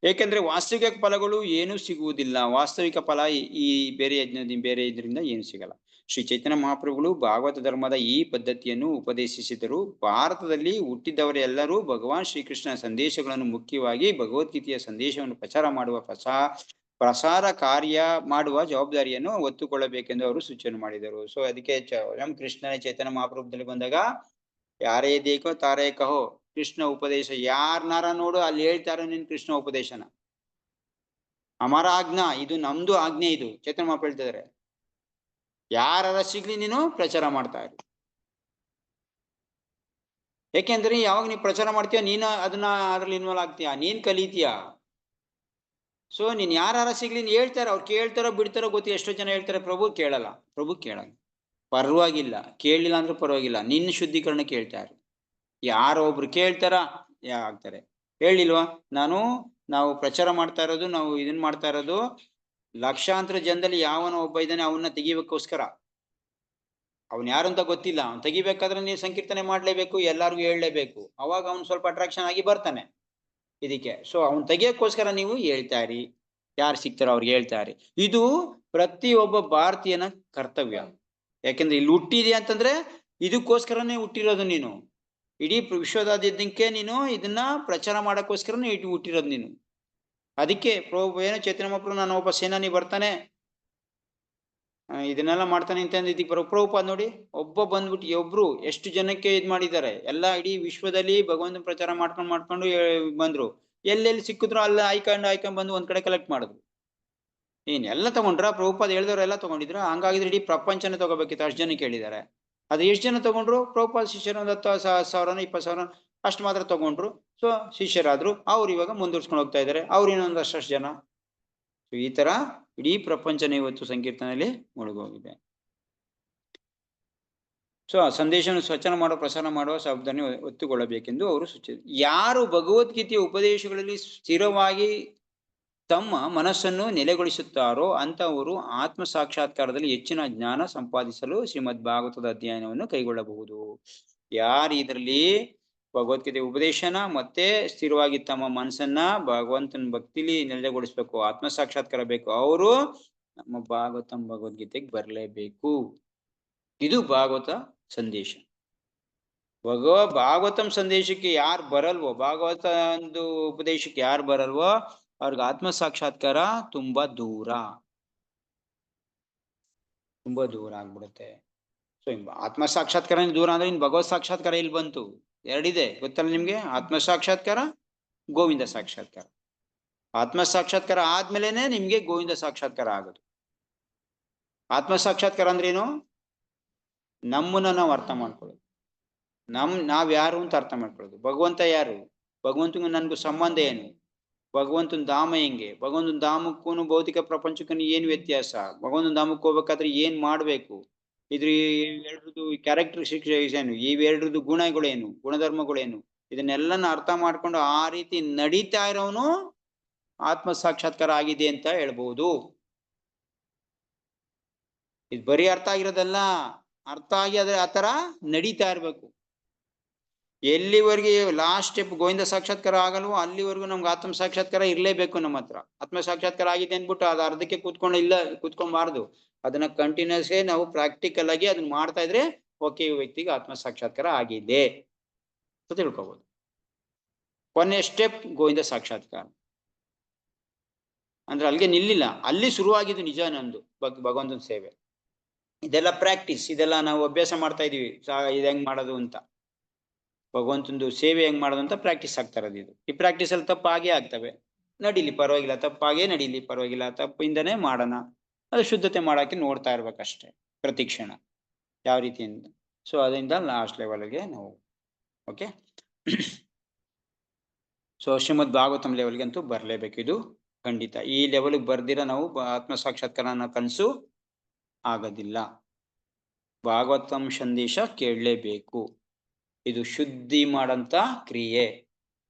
[SPEAKER 1] ಏಕೆಂದ್ರೆ ವಾಸ್ತವಿಕ ಫಲಗಳು ಏನೂ ಸಿಗುವುದಿಲ್ಲ. ವಾಸ್ತವಿಕ ಫಲ ಈ ಬೇರೆ ಇದರಿಂದ ಏನು ಸಿಗಲ್ಲ. ಶ್ರೀ ಚೈತನ್ಯ ಮಹಾಪ್ರಭುಗಳು ಭಾಗವತ ಧರ್ಮದ ಈ ಪದ್ಧತಿಯನ್ನು ಉಪದೇಶಿಸಿದರು. ಭಾರತದಲ್ಲಿ ಹುಟ್ಟಿದವರೆಲ್ಲರೂ ಭಗವಾನ್ ಶ್ರೀಕೃಷ್ಣನ ಸಂದೇಶಗಳನ್ನು, ಮುಖ್ಯವಾಗಿ ಭಗವದ್ಗೀತೆಯ ಸಂದೇಶವನ್ನು ಪ್ರಸಾರ ಕಾರ್ಯ ಮಾಡುವ ಜವಾಬ್ದಾರಿಯನ್ನು ಹೊತ್ತುಕೊಳ್ಳಬೇಕೆಂದು ಅವರು ಸೂಚನೆ ಮಾಡಿದರು. ಸೊ ಅದಕ್ಕೆ ಕೃಷ್ಣನ ಚೈತನ್ಯ ಮಹಾಪ್ರಭುದಲ್ಲಿ ಬಂದಾಗ ಯಾರೇ ದೇಕೋ ತಾರೇ ಕಹೋ ಕೃಷ್ಣ ಉಪದೇಶ. ಯಾರನಾರ ನೋಡು ಅಲ್ಲಿ ಹೇಳ್ತಾರೋ ನಿನ್ ಕೃಷ್ಣ ಉಪದೇಶನ. ಅಮರ ಆಜ್ಞಾ, ಇದು ನಮ್ದು ಆಜ್ಞೆ. ಇದು ಚೇತನ ಮಾಪ ಹೇಳ್ತಿದಾರೆ, ಯಾರ ಸಿಗ್ಲಿ ನೀನು ಪ್ರಚಾರ ಮಾಡ್ತಾ ಇರು. ಯಾಕೆಂದ್ರೆ ಯಾವಾಗ ನೀನ್ ಪ್ರಚಾರ ಮಾಡ್ತೀಯ ನೀನು ಅದನ್ನ ಅದ್ರಲ್ಲಿ ಇನ್ವಾಲ್ವ್ ಆಗ್ತೀಯ, ನೀನ್ ಕಲಿತೀಯ. ಸೊ ನೀನ್ ಯಾರ ಸಿಗ್ಲಿ ನೀನ್ ಹೇಳ್ತಾರ, ಅವ್ರು ಕೇಳ್ತಾರೋ ಬಿಡ್ತಾರೋ ಗೊತ್ತಿಲ್ಲ. ಎಷ್ಟೋ ಜನ ಹೇಳ್ತಾರೆ ಪ್ರಭು ಕೇಳಲ್ಲ, ಪ್ರಭು ಕೇಳಲ್ಲ. ಪರವಾಗಿಲ್ಲ, ಕೇಳಲಿಲ್ಲ ಅಂದ್ರೆ ಪರವಾಗಿಲ್ಲ, ನಿನ್ನ ಶುದ್ಧೀಕರಣ ಕೇಳ್ತಾರೆ. ಯಾರೋ ಒಬ್ರು ಕೇಳ್ತಾರ ಆಗ್ತಾರೆ. ಹೇಳಿಲ್ವಾ, ನಾವು ಪ್ರಚಾರ ಮಾಡ್ತಾ ಇರೋದು, ನಾವು ಇದನ್ ಮಾಡ್ತಾ ಇರೋದು ಲಕ್ಷಾಂತರ ಜನದಲ್ಲಿ ಯಾವನ ಒಬ್ಬ ಇದ್ದಾನೆ ಅವನ್ನ ತೆಗಿಬೇಕೋಸ್ಕರ. ಅವ್ನ್ ಯಾರು ಅಂತ ಗೊತ್ತಿಲ್ಲ, ಅವ್ನ್ ತೆಗಿಬೇಕಾದ್ರೆ ನೀವು ಸಂಕೀರ್ತನೆ ಮಾಡ್ಲೇಬೇಕು, ಎಲ್ಲಾರ್ಗು ಹೇಳಲೇಬೇಕು. ಅವಾಗ ಅವ್ನ್ ಸ್ವಲ್ಪ ಅಟ್ರಾಕ್ಷನ್ ಆಗಿ ಬರ್ತಾನೆ ಇದಕ್ಕೆ. ಸೊ ಅವ್ನ್ ತೆಗಿಯಕ್ಕೋಸ್ಕರ ನೀವು ಹೇಳ್ತಾರಿ, ಯಾರು ಸಿಗ್ತಾರೋ ಅವ್ರಿಗೆ ಹೇಳ್ತಾರಿ. ಇದು ಪ್ರತಿಯೊಬ್ಬ ಭಾರತೀಯನ ಕರ್ತವ್ಯ. ಯಾಕೆಂದ್ರೆ ಇಲ್ಲಿ ಹುಟ್ಟಿದ್ಯಾ ಅಂತಂದ್ರೆ ಇದಕ್ಕೋಸ್ಕರನೇ ಹುಟ್ಟಿರೋದು ನೀನು. ಇಡೀ ವಿಶ್ವದಾದ್ಯಂತಕ್ಕೆ ನೀನು ಇದನ್ನ ಪ್ರಚಾರ ಮಾಡಕ್ಕೋಸ್ಕರನೇ ಹುಟ್ಟಿರೋದು ನೀನು. ಅದಕ್ಕೆ ಪ್ರಭು ಏನೋ ಚೈತನ್ಯ ಮಹಾಪ್ರಭು ನಾನು ಒಬ್ಬ ಸೇನಾನಿ ಬರ್ತಾನೆ ಇದನ್ನೆಲ್ಲ ಮಾಡ್ತಾನೆ ಅಂತ ಇದಕ್ಕೆ ಪ್ರಭುಪಾದ ನೋಡಿ ಒಬ್ಬ ಬಂದ್ಬಿಟ್ಟು ಒಬ್ರು ಎಷ್ಟು ಜನಕ್ಕೆ ಇದ್ ಮಾಡಿದ್ದಾರೆ. ಎಲ್ಲಾ ಇಡೀ ವಿಶ್ವದಲ್ಲಿ ಭಗವಂತನ ಪ್ರಚಾರ ಮಾಡ್ಕೊಂಡು ಬಂದ್ರು. ಎಲ್ಲೆಲ್ಲಿ ಸಿಕ್ಕಿದ್ರು ಅಲ್ಲಿ ಆಯ್ಕೊಂಡ್ ಬಂದು ಒಂದ್ ಕಡೆ ಕಲೆಕ್ಟ್ ಮಾಡಿದ್ರು. ಎಲ್ಲ ತಗೊಂಡ್ರ ಪ್ರಭುಪಾದ ಹೇಳ್ದವ್ರು ಎಲ್ಲ ತಗೊಂಡಿದ್ರ? ಹಂಗಾಗಿದ್ರೆ ಇಡೀ ಪ್ರಪಂಚನೇ ತಗೋಬೇಕಿತ್ತು, ಅಷ್ಟು ಜನಕ್ಕೆ ಹೇಳಿದ್ದಾರೆ. ಅದು ಎಷ್ಟು ಜನ ತಗೊಂಡ್ರು? ಪ್ರಭುಪಾದ ಶಿಷ್ಯರು ಒಂದು 10,000 20,000 ಅಷ್ಟು ಮಾತ್ರ ತಗೊಂಡ್ರು. ಸೊ ಶಿಷ್ಯರಾದ್ರು, ಅವ್ರು ಇವಾಗ ಮುಂದುವರ್ಸ್ಕೊಂಡು ಹೋಗ್ತಾ ಇದಾರೆ. ಅವ್ರು ಇನ್ನೊಂದು ಅಷ್ಟು ಜನ. ಸೊ ಈ ತರ ಇಡೀ ಪ್ರಪಂಚನೇ ಇವತ್ತು ಸಂಕೀರ್ತನೆಯಲ್ಲಿ ಮುಳುಗೋಗಿದೆ. ಸೊ ಆ ಸಂದೇಶವನ್ನು ಸ್ವಚನ ಮಾಡುವ ಪ್ರಸಾರ ಮಾಡುವ ಶಬ್ದನೇ ಒತ್ತುಕೊಳ್ಳಬೇಕೆಂದು ಅವರು ಸೂಚಿಸಿದರು. ಯಾರು ಭಗವದ್ಗೀತೆಯ ಉಪದೇಶಗಳಲ್ಲಿ ಸ್ಥಿರವಾಗಿ ತಮ್ಮ ಮನಸ್ಸನ್ನು ನೆಲೆಗೊಳಿಸುತ್ತಾರೋ ಅಂತವರು ಆತ್ಮ ಸಾಕ್ಷಾತ್ಕಾರದಲ್ಲಿ ಹೆಚ್ಚಿನ ಜ್ಞಾನ ಸಂಪಾದಿಸಲು ಶ್ರೀಮದ್ ಭಾಗವತದ ಅಧ್ಯಯನವನ್ನು ಕೈಗೊಳ್ಳಬಹುದು. ಯಾರು ಇದರಲ್ಲಿ ಭಗವದ್ಗೀತೆ ಉಪದೇಶನ ಮತ್ತೆ ಸ್ಥಿರವಾಗಿ ತಮ್ಮ ಮನಸ್ಸನ್ನ ಭಗವಂತನ ಭಕ್ತಿಲಿ ನೆಲೆಗೊಳಿಸ್ಬೇಕು, ಆತ್ಮ ಸಾಕ್ಷಾತ್ಕಾರ ಬೇಕು, ಅವರು ನಮ್ಮ ಭಗವದ್ಗೀತೆಗೆ ಬರಲೇಬೇಕು. ಇದು ಭಾಗವತ ಸಂದೇಶ. ಭಾಗವತಂ ಸಂದೇಶಕ್ಕೆ ಯಾರು ಬರಲ್ವೋ, ಭಾಗವತ ಒಂದು ಉಪದೇಶಕ್ಕೆ ಯಾರು ಬರಲ್ವೋ ಅವ್ರಿಗೆ ಆತ್ಮ ಸಾಕ್ಷಾತ್ಕಾರ ತುಂಬಾ ದೂರ ಆಗ್ಬಿಡುತ್ತೆ. ಸೊ ಆತ್ಮ ಸಾಕ್ಷಾತ್ಕಾರ ದೂರ ಅಂದ್ರೆ ಇನ್ ಭಗವತ್ ಸಾಕ್ಷಾತ್ಕಾರ ಇಲ್ಲಿ ಬಂತು. ಎರಡಿದೆ ಗೊತ್ತಲ್ಲ ನಿಮ್ಗೆ, ಆತ್ಮ ಸಾಕ್ಷಾತ್ಕಾರ, ಗೋವಿಂದ ಸಾಕ್ಷಾತ್ಕಾರ. ಆತ್ಮ ಸಾಕ್ಷಾತ್ಕಾರ ಆದ್ಮೇಲೆನೆ ನಿಮ್ಗೆ ಗೋವಿಂದ ಸಾಕ್ಷಾತ್ಕಾರ ಆಗೋದು. ಆತ್ಮ ಸಾಕ್ಷಾತ್ಕಾರ ಅಂದ್ರೇನು? ನಮ್ಮನ್ನ ನಾವು ಅರ್ಥ ಮಾಡ್ಕೊಳ್ಳೋದು, ನಾವ್ ಯಾರು ಅಂತ ಅರ್ಥ ಮಾಡ್ಕೊಳ್ಳೋದು. ಭಗವಂತ ಯಾರು, ಭಗವಂತನಿಗೂ ನನ್ಗೂ ಸಂಬಂಧ ಏನು, ಭಗವಂತನ ಧಾಮ ಹೆಂಗೆ, ಭಗವಂತನ ಧಾಮಕ್ಕೂ ಭೌತಿಕ ಪ್ರಪಂಚಕ್ಕೂ ಏನ್ ವ್ಯತ್ಯಾಸ, ಭಗವಂತನ ಧಾಮಕ್ಕೆ ಹೋಗ್ಬೇಕಾದ್ರೆ ಏನ್ ಮಾಡ್ಬೇಕು, ಇದ್ರ ಎರಡ್ರದ್ದು ಕ್ಯಾರೆಕ್ಟರಿಸ್ಟಿಕ್ಸ್ ಏನು, ಇವೆರಡ್ರದ್ದು ಗುಣಗಳೇನು, ಗುಣಧರ್ಮಗಳೇನು, ಇದನ್ನೆಲ್ಲನ ಅರ್ಥ ಮಾಡ್ಕೊಂಡು ಆ ರೀತಿ ನಡೀತಾ ಇರೋನು ಆತ್ಮ ಸಾಕ್ಷಾತ್ಕಾರ ಆಗಿದೆ ಅಂತ ಹೇಳ್ಬಹುದು. ಇದು ಬರೀ ಅರ್ಥ ಆಗಿರೋದಲ್ಲ, ಅರ್ಥ ಆಗಿ ಅದ್ರ ಆ ತರ ನಡೀತಾ ಇರ್ಬೇಕು. ಎಲ್ಲಿವರೆಗೆ ಲಾಸ್ಟ್ ಸ್ಟೆಪ್ ಗೋವಿಂದ ಸಾಕ್ಷಾತ್ಕಾರ ಆಗಲ್ವೋ ಅಲ್ಲಿವರೆಗೂ ನಮ್ಗೆ ಆತ್ಮ ಸಾಕ್ಷಾತ್ಕಾರ ಇರ್ಲೇಬೇಕು. ನಮ್ಮ ಹತ್ರ ಆತ್ಮ ಸಾಕ್ಷಾತ್ಕಾರ ಆಗಿದೆ ಅಂದ್ಬಿಟ್ಟು ಅದು ಅರ್ಧಕ್ಕೆ ಕೂತ್ಕೊಂಡ್ಬಾರ್ದು. ಅದನ್ನ ಕಂಟಿನ್ಯೂಸ್ ನಾವು ಪ್ರಾಕ್ಟಿಕಲ್ ಆಗಿ ಅದನ್ನ ಮಾಡ್ತಾ ಇದ್ರೆ ಓಕೆ, ಈ ವ್ಯಕ್ತಿಗೆ ಆತ್ಮ ಸಾಕ್ಷಾತ್ಕಾರ ಆಗಿದೆ ಅಂತ ತಿಳ್ಕೊಬಹುದು. ಕೊನೆ ಸ್ಟೆಪ್ ಗೋವಿಂದ ಸಾಕ್ಷಾತ್ಕಾರ ಅಂದ್ರೆ ಅಲ್ಲಿಗೆ ನಿಲ್ಲಿಲ್ಲ, ಅಲ್ಲಿ ಶುರುವಾಗಿದ್ದು ನಿಜ ನಮ್ದು ಭಗವಂತನ ಸೇವೆ. ಇದೆಲ್ಲ ಪ್ರಾಕ್ಟೀಸ್, ಇದೆಲ್ಲ ನಾವು ಅಭ್ಯಾಸ ಮಾಡ್ತಾ ಇದೀವಿ, ಇದು ಹೆಂಗ್ ಮಾಡೋದು ಅಂತ, ಭಗವಂತಂದು ಸೇವೆ ಹೆಂಗ್ ಮಾಡೋದು ಅಂತ ಪ್ರಾಕ್ಟೀಸ್ ಆಗ್ತಾ ಇರೋದು. ಇದು ಈ ಪ್ರಾಕ್ಟೀಸ್ ಅಲ್ಲಿ ತಪ್ಪಾಗೇ ಆಗ್ತವೆ, ನಡೀಲಿ ಪರವಾಗಿಲ್ಲ, ತಪ್ಪಾಗೇ ನಡೀಲಿ ಪರವಾಗಿಲ್ಲ, ತಪ್ಪಿಂದನೇ ಮಾಡೋಣ, ಅದು ಶುದ್ಧತೆ ಮಾಡಕ್ಕೆ ನೋಡ್ತಾ ಇರ್ಬೇಕಷ್ಟೇ ಪ್ರತಿ ಕ್ಷಣ ಯಾವ ರೀತಿಯಿಂದ. ಸೊ ಅದರಿಂದ ಲಾಸ್ಟ್ ಲೆವೆಲ್ಗೆ ನಾವು ಓಕೆ. ಸೊ ಶ್ರೀಮದ್ ಭಾಗವತಂ ಲೆವೆಲ್ಗೆ ಅಂತೂ ಬರಲೇಬೇಕು, ಇದು ಖಂಡಿತ. ಈ ಲೆವೆಲ್ಗೆ ಬರ್ದಿರ ನಾವು ಆತ್ಮ ಸಾಕ್ಷಾತ್ಕಾರ ಅನ್ನೋ ಕನಸು ಆಗೋದಿಲ್ಲ. ಭಾಗವತಂ ಸಂದೇಶ ಕೇಳಲೇಬೇಕು. ಇದು ಶುದ್ಧಿ ಮಾಡಂತ ಕ್ರಿಯೆ,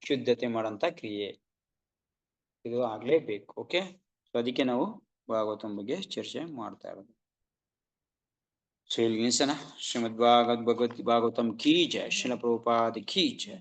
[SPEAKER 1] ಶುದ್ಧತೆ ಮಾಡಂತ ಕ್ರಿಯೆ, ಇದು ಆಗ್ಲೇಬೇಕು. ಓಕೆ, ಸೊ ಅದಕ್ಕೆ ನಾವು ಭಾಗವತಂ ಬಗ್ಗೆ ಚರ್ಚೆ ಮಾಡ್ತಾ ಇರೋದು. ಸೊ ಇಲ್ಲಿ ನಿಲ್ಸೋಣ. ಶ್ರೀಮದ್ ಭಾಗವತಂ ಕೀ ಜಯ, ಶ್ರೀಲ ಪ್ರಭುಪಾದ ಕೀ ಜಯ.